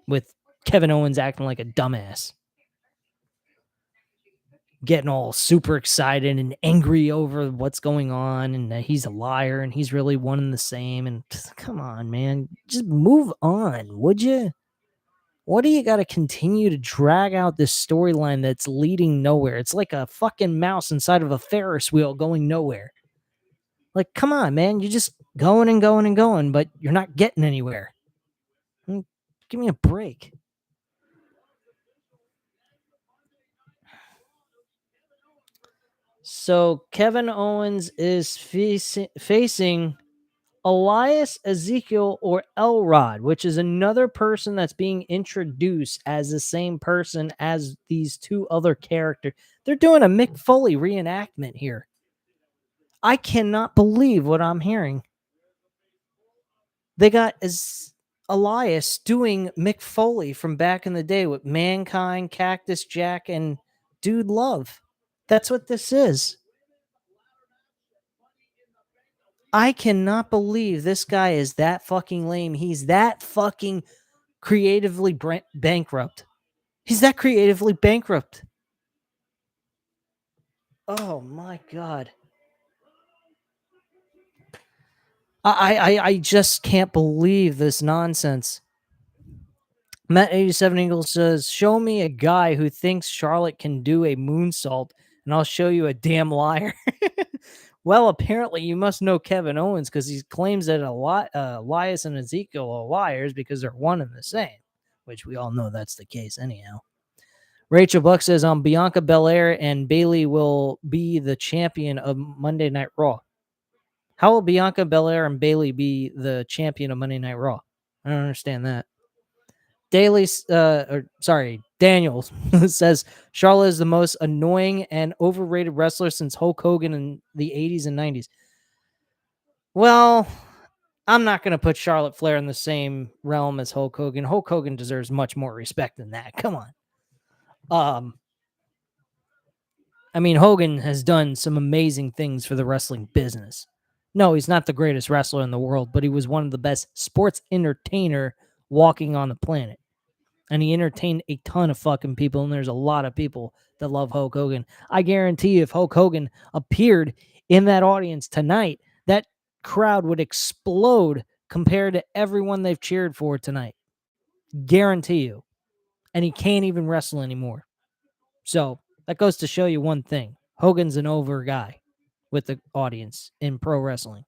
with Kevin Owens acting like a dumbass. Getting all super excited and angry over what's going on and that he's a liar and he's really one and the same. And come on, man. Just move on, would you? What do you got to continue to drag out this storyline that's leading nowhere? It's like a fucking mouse inside of a Ferris wheel going nowhere. Like, come on, man. You're just going and going and going, but you're not getting anywhere. Give me a break. So Kevin Owens is facing Elias, Ezekiel, or Elrod, which is another person that's being introduced as the same person as these two other characters. They're doing a Mick Foley reenactment here. I cannot believe what I'm hearing. They got Elias doing Mick Foley from back in the day with Mankind, Cactus Jack, and Dude Love. That's what this is. I cannot believe this guy is that fucking lame. He's that fucking creatively bankrupt. He's that creatively bankrupt. Oh my God. I just can't believe this nonsense. Matt 87 Eagles says, show me a guy who thinks Charlotte can do a moonsault and I'll show you a damn liar. Well, apparently you must know Kevin Owens because he claims that Elias and Ezekiel are liars because they're one and the same, which we all know that's the case anyhow. Rachel Buck says Bianca Belair and Bayley will be the champion of Monday Night Raw. How will Bianca Belair and Bayley be the champion of Monday Night Raw? I don't understand that. Daniel says Charlotte is the most annoying and overrated wrestler since Hulk Hogan in the 80s and 90s. Well, I'm not going to put Charlotte Flair in the same realm as Hulk Hogan. Hulk Hogan deserves much more respect than that. Come on. I mean, Hogan has done some amazing things for the wrestling business. No, he's not the greatest wrestler in the world, but he was one of the best sports entertainer walking on the planet. And he entertained a ton of fucking people, and there's a lot of people that love Hulk Hogan. I guarantee if Hulk Hogan appeared in that audience tonight, that crowd would explode compared to everyone they've cheered for tonight. Guarantee you. And he can't even wrestle anymore. So that goes to show you one thing. Hogan's an over guy with the audience in pro wrestling.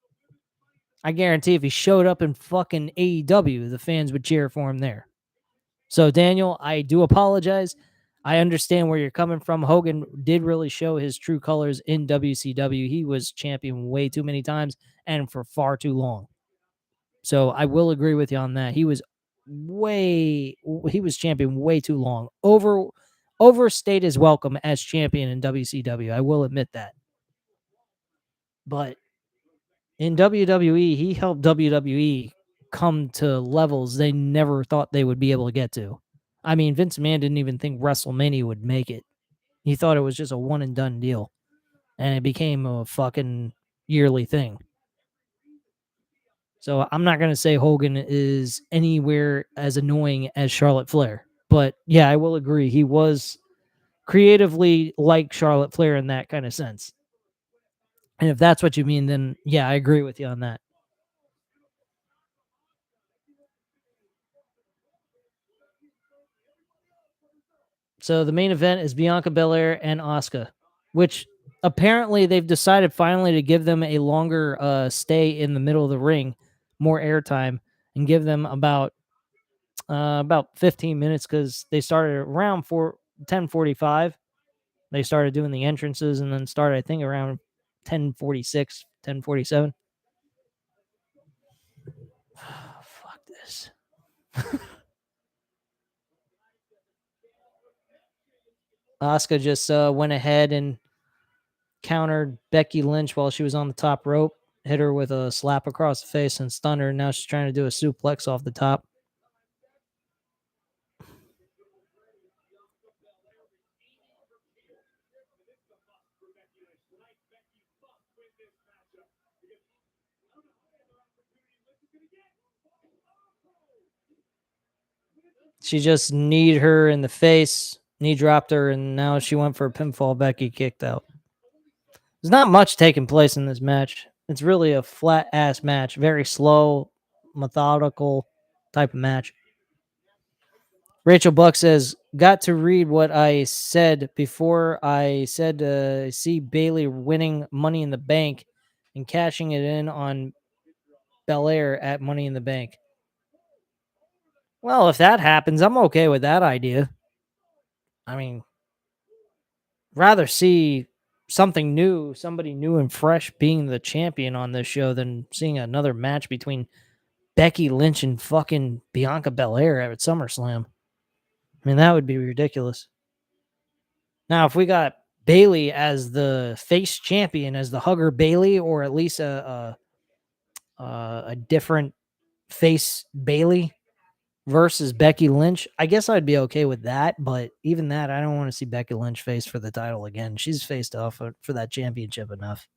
I guarantee if he showed up in fucking AEW, the fans would cheer for him there. So, Daniel, I do apologize. I understand where you're coming from. Hogan did really show his true colors in WCW. He was champion way too many times and for far too long. So I will agree with you on that. He was champion way too long. Overstayed his welcome as champion in WCW. I will admit that. But in WWE, he helped WWE come to levels they never thought they would be able to get to. I mean, Vince McMahon didn't even think WrestleMania would make it. He thought it was just a one and done deal. And it became a fucking yearly thing. So I'm not going to say Hogan is anywhere as annoying as Charlotte Flair. But yeah, I will agree. He was creatively like Charlotte Flair in that kind of sense. And if that's what you mean, then yeah, I agree with you on that. So the main event is Bianca Belair and Asuka, which apparently they've decided finally to give them a longer stay in the middle of the ring, more airtime, and give them about 15 minutes because they started around 10:45. They started doing the entrances and then started, I think, around 10:46, 10:47. Fuck this. Asuka just went ahead and countered Becky Lynch while she was on the top rope, hit her with a slap across the face and stunned her. Now she's trying to do a suplex off the top. She just kneed her in the face, knee dropped her, and now she went for a pinfall. Becky kicked out. There's not much taking place in this match. It's really a flat ass match, very slow, methodical type of match. Rachel Buck says, got to read what I said before. I said see Bayley winning Money in the Bank and cashing it in on Belair at Money in the Bank. Well, if that happens, I'm okay with that idea. I mean, rather see something new, somebody new and fresh being the champion on this show than seeing another match between Becky Lynch and fucking Bianca Belair at SummerSlam. I mean, that would be ridiculous. Now, if we got Bayley as the face champion, as the Hugger Bayley, or at least a different face Bayley versus Becky Lynch, I guess I'd be okay with that. But even that, I don't want to see Becky Lynch face for the title again. She's faced off for that championship enough.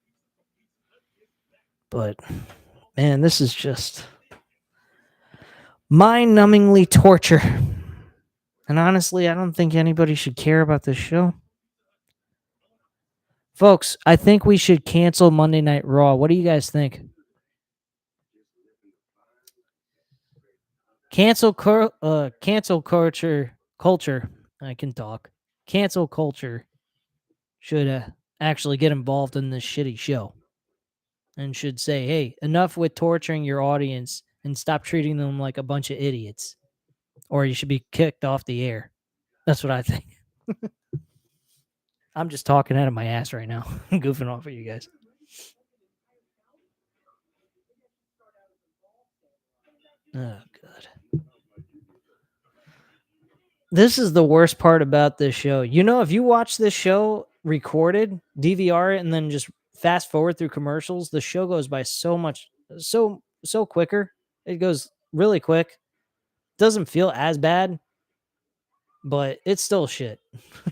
But man, this is just mind-numbingly torture. And honestly, I don't think anybody should care about this show. Folks, I think we should cancel Monday Night Raw. What do you guys think? Cancel culture. I can talk. Cancel culture should actually get involved in this shitty show and should say, hey, enough with torturing your audience and stop treating them like a bunch of idiots. Or you should be kicked off the air. That's what I think. I'm just talking out of my ass right now. I'm goofing off at you guys. Oh, God. This is the worst part about this show. You know, if you watch this show recorded, DVR it, and then just fast forward through commercials, the show goes by so quicker. It goes really quick. Doesn't feel as bad, but it's still shit,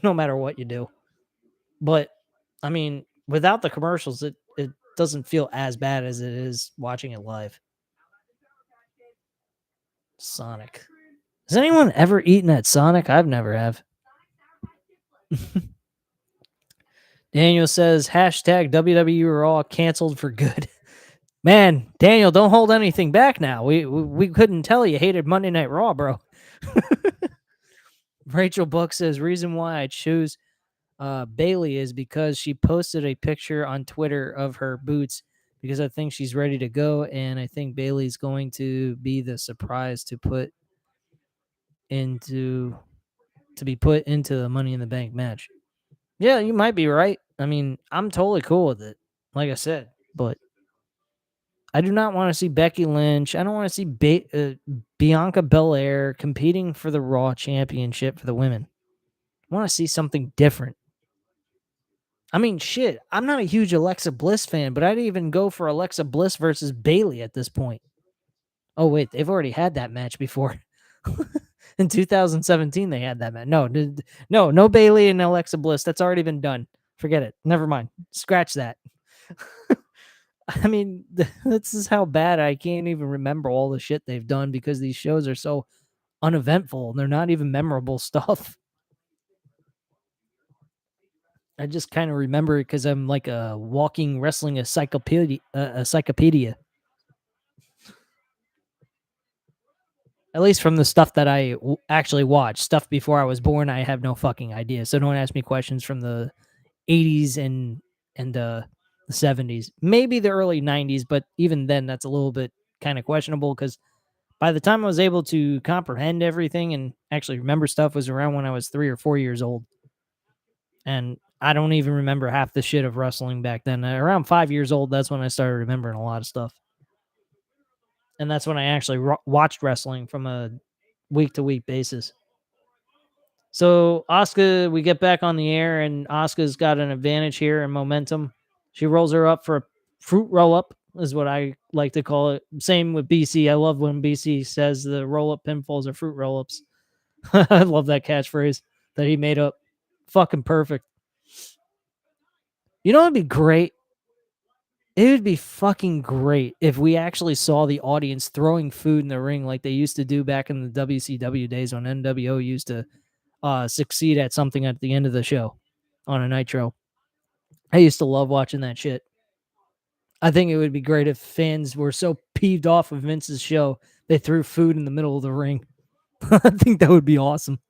no matter what you do. But I mean, without the commercials, it doesn't feel as bad as it is watching it live. Sonic. Has anyone ever eaten at Sonic? I've never have. Daniel says, hashtag WWE Raw canceled for good. Man, Daniel, don't hold anything back now. We couldn't tell you hated Monday Night Raw, bro. Rachel Buck says, reason why I choose Bailey is because she posted a picture on Twitter of her boots because I think she's ready to go, and I think Bailey's going to be the surprise to be put into the Money in the Bank match. Yeah, you might be right. I mean, I'm totally cool with it, like I said, but I do not want to see Becky Lynch. I don't want to see Bianca Belair competing for the Raw Championship for the women. I want to see something different. I mean, shit, I'm not a huge Alexa Bliss fan, but I'd even go for Alexa Bliss versus Bailey at this point. Oh, wait, they've already had that match before. In 2017, they had that match. No Bailey and Alexa Bliss. That's already been done. Forget it. Never mind. Scratch that. I mean, this is how bad I can't even remember all the shit they've done because these shows are so uneventful and they're not even memorable stuff. I just kind of remember it because I'm like a walking wrestling encyclopedia. At least from the stuff that I actually watched. Stuff before I was born, I have no fucking idea. So don't ask me questions from the 80s and the 70s. Maybe the early 90s, but even then, that's a little bit kind of questionable because by the time I was able to comprehend everything and actually remember stuff was around when I was 3 or 4 years old. And I don't even remember half the shit of wrestling back then. Around 5 years old, that's when I started remembering a lot of stuff. And that's when I actually watched wrestling from a week-to-week basis. So Asuka, we get back on the air, and Asuka's got an advantage here in momentum. She rolls her up for a fruit roll-up, is what I like to call it. Same with BC. I love when BC says the roll-up pinfalls are fruit roll-ups. I love that catchphrase that he made up. Fucking perfect. You know what'd be great? It would be fucking great if we actually saw the audience throwing food in the ring like they used to do back in the WCW days when NWO used to succeed at something at the end of the show on a Nitro. I used to love watching that shit. I think it would be great if fans were so peeved off of Vince's show they threw food in the middle of the ring. I think that would be awesome.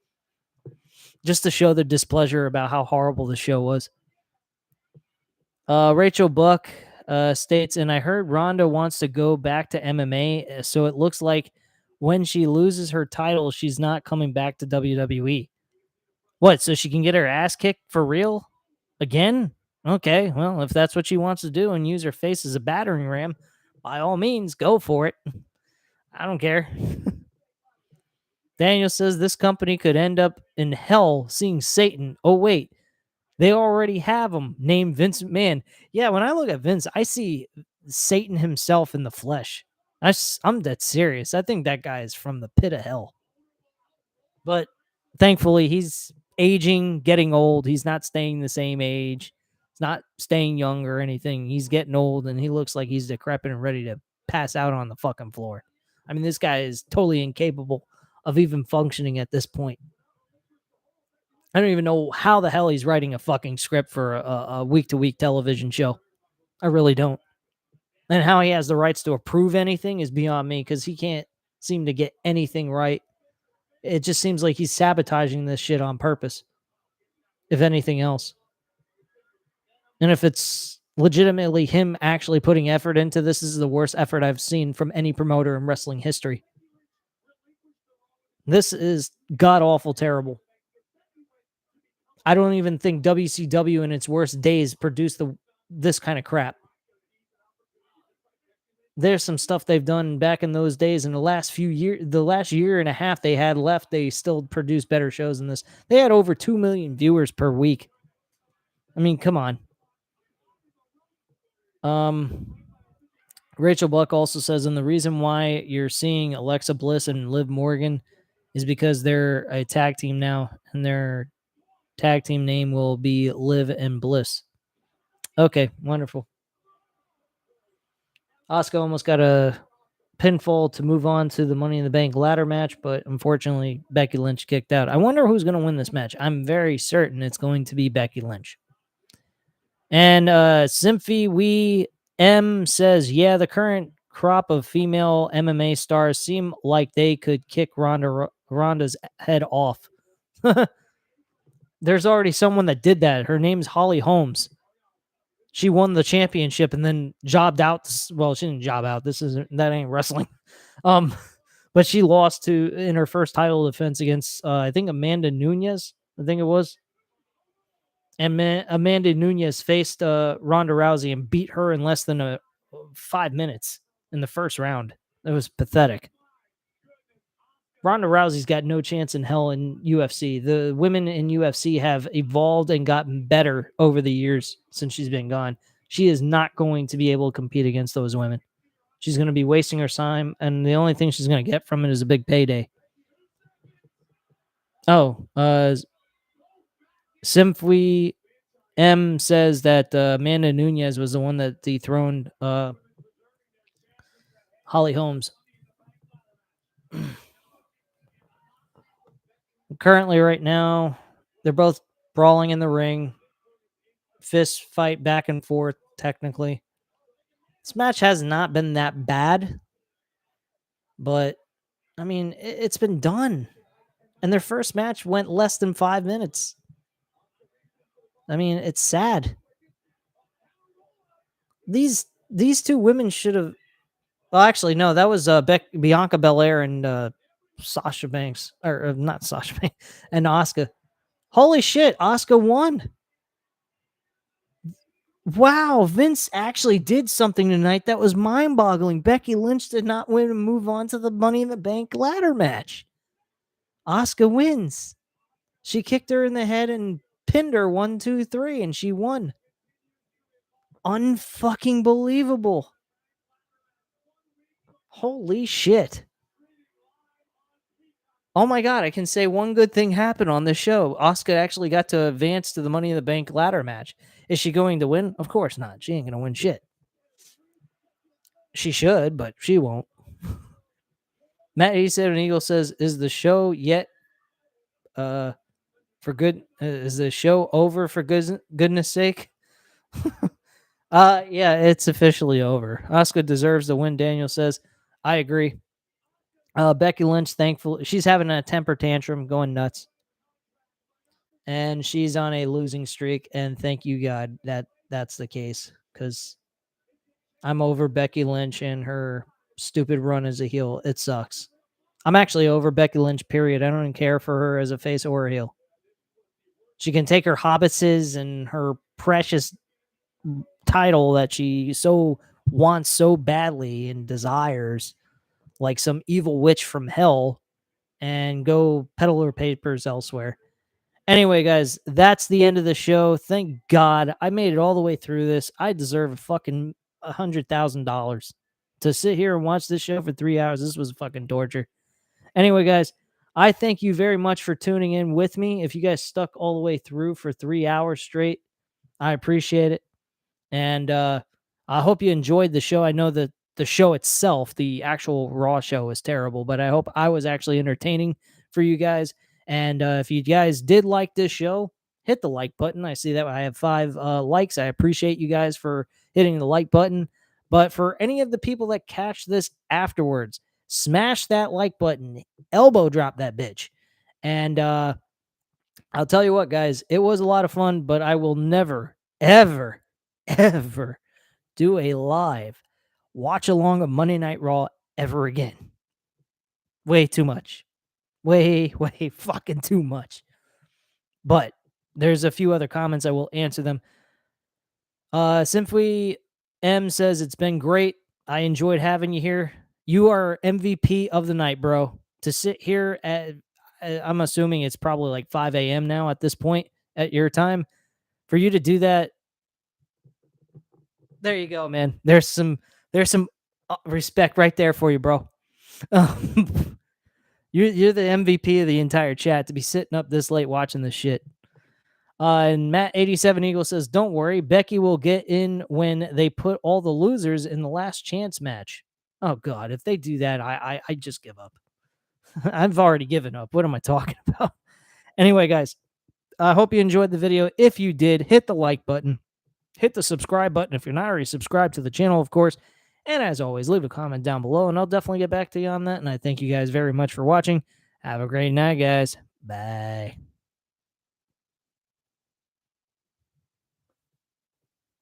Just to show the displeasure about how horrible the show was. Rachel Buck states, and I heard Ronda wants to go back to MMA, so it looks like when she loses her title, she's not coming back to WWE. What, so she can get her ass kicked for real? Again? Okay, well, if that's what she wants to do and use her face as a battering ram, by all means, go for it. I don't care. Daniel says this company could end up in hell seeing Satan. Oh, wait. They already have him named Vince McMahon. Yeah, when I look at Vince, I see Satan himself in the flesh. I'm dead serious. I think that guy is from the pit of hell. But thankfully, he's aging, getting old. He's not staying the same age. He's not staying young or anything. He's getting old, and he looks like he's decrepit and ready to pass out on the fucking floor. I mean, this guy is totally incapable of even functioning at this point. I don't even know how the hell he's writing a fucking script for a week-to-week television show. I really don't. And how he has the rights to approve anything is beyond me because he can't seem to get anything right. It just seems like he's sabotaging this shit on purpose, if anything else. And if it's legitimately him actually putting effort into this, is the worst effort I've seen from any promoter in wrestling history. This is god-awful terrible. I don't even think WCW in its worst days produced this kind of crap. There's some stuff they've done back in those days. In the last few years, the last year and a half they had left, they still produced better shows than this. They had over 2 million viewers per week. I mean, come on. Rachel Buck also says, and the reason why you're seeing Alexa Bliss and Liv Morgan is because they're a tag team now, and their tag team name will be Liv and Bliss. Okay, wonderful. Asuka almost got a pinfall to move on to the Money in the Bank ladder match, but unfortunately, Becky Lynch kicked out. I wonder who's going to win this match. I'm very certain it's going to be Becky Lynch. And Symphy We M says, yeah, the current crop of female MMA stars seem like they could kick Ronda's head off. There's already someone that did that. Her name's Holly Holmes. She won the championship and then jobbed out. Well, she didn't job out. That ain't wrestling. But she lost in her first title defense against I think Amanda Nunes. I think it was. And Amanda Nunes faced Ronda Rousey and beat her in less than 5 minutes in the first round. It was pathetic. Ronda Rousey's got no chance in hell in UFC. The women in UFC have evolved and gotten better over the years since she's been gone. She is not going to be able to compete against those women. She's going to be wasting her time, and the only thing she's going to get from it is a big payday. Oh, Symphy M says that Amanda Nunes was the one that dethroned Holly Holmes. Currently, right now, they're both brawling in the ring. Fist fight back and forth, technically. This match has not been that bad, but, I mean, it's been done. And their first match went less than 5 minutes. I mean, it's sad. These two women should have... Well, actually, no, that was Bianca Belair and Sasha Banks. Or not Sasha Banks, and Asuka. Holy shit, Asuka won. Wow, Vince actually did something tonight that was mind-boggling. Becky Lynch did not win and move on to the Money in the Bank ladder match. Asuka wins. She kicked her in the head and pinned her 1, 2, 3, and she won. Unfucking believable. Holy shit. Oh my god, I can say one good thing happened on this show. Asuka actually got to advance to the Money in the Bank ladder match. Is she going to win? Of course not. She ain't going to win shit. She should, but she won't. Matt 87 Eagle says, is the show yet for good? Is the show over for goodness sake? Yeah, it's officially over. Asuka deserves the win, Daniel says. I agree. Becky Lynch, thankfully, she's having a temper tantrum, going nuts. And she's on a losing streak, and thank you, God, that's the case, because I'm over Becky Lynch and her stupid run as a heel. It sucks. I'm actually over Becky Lynch, period. I don't even care for her as a face or a heel. She can take her hobbitses and her precious title that she so wants so badly and desires, like some evil witch from hell, and go peddle her papers elsewhere. Anyway, guys, that's the end of the show. Thank God I made it all the way through this. I deserve a fucking $100,000 to sit here and watch this show for 3 hours. This was fucking torture. Anyway, guys, I thank you very much for tuning in with me. If you guys stuck all the way through for 3 hours straight, I appreciate it. And I hope you enjoyed the show. I know that the show itself, the actual Raw show, was terrible, but I hope I was actually entertaining for you guys. And if you guys did like this show, hit the like button. I see that I have 5 likes. I appreciate you guys for hitting the like button. But for any of the people that catch this afterwards, smash that like button, elbow drop that bitch. And I'll tell you what, guys, it was a lot of fun, but I will never, ever, ever do a live watch along of Monday Night Raw ever again. Way too much. Way fucking too much. But there's a few other comments. I will answer them. Simply M says, it's been great. I enjoyed having you here. You are MVP of the night, bro. To sit here at, I'm assuming it's probably like 5 a.m. now at this point at your time. For you to do that, there you go, man. There's some respect right there for you, bro. You're the MVP of the entire chat to be sitting up this late watching this shit. And Matt87 Eagle says, don't worry, Becky will get in when they put all the losers in the last chance match. Oh, God, if they do that, I just give up. I've already given up. What am I talking about? Anyway, guys, I hope you enjoyed the video. If you did, hit the like button. Hit the subscribe button if you're not already subscribed to the channel, of course. And as always, leave a comment down below, and I'll definitely get back to you on that. And I thank you guys very much for watching. Have a great night, guys. Bye.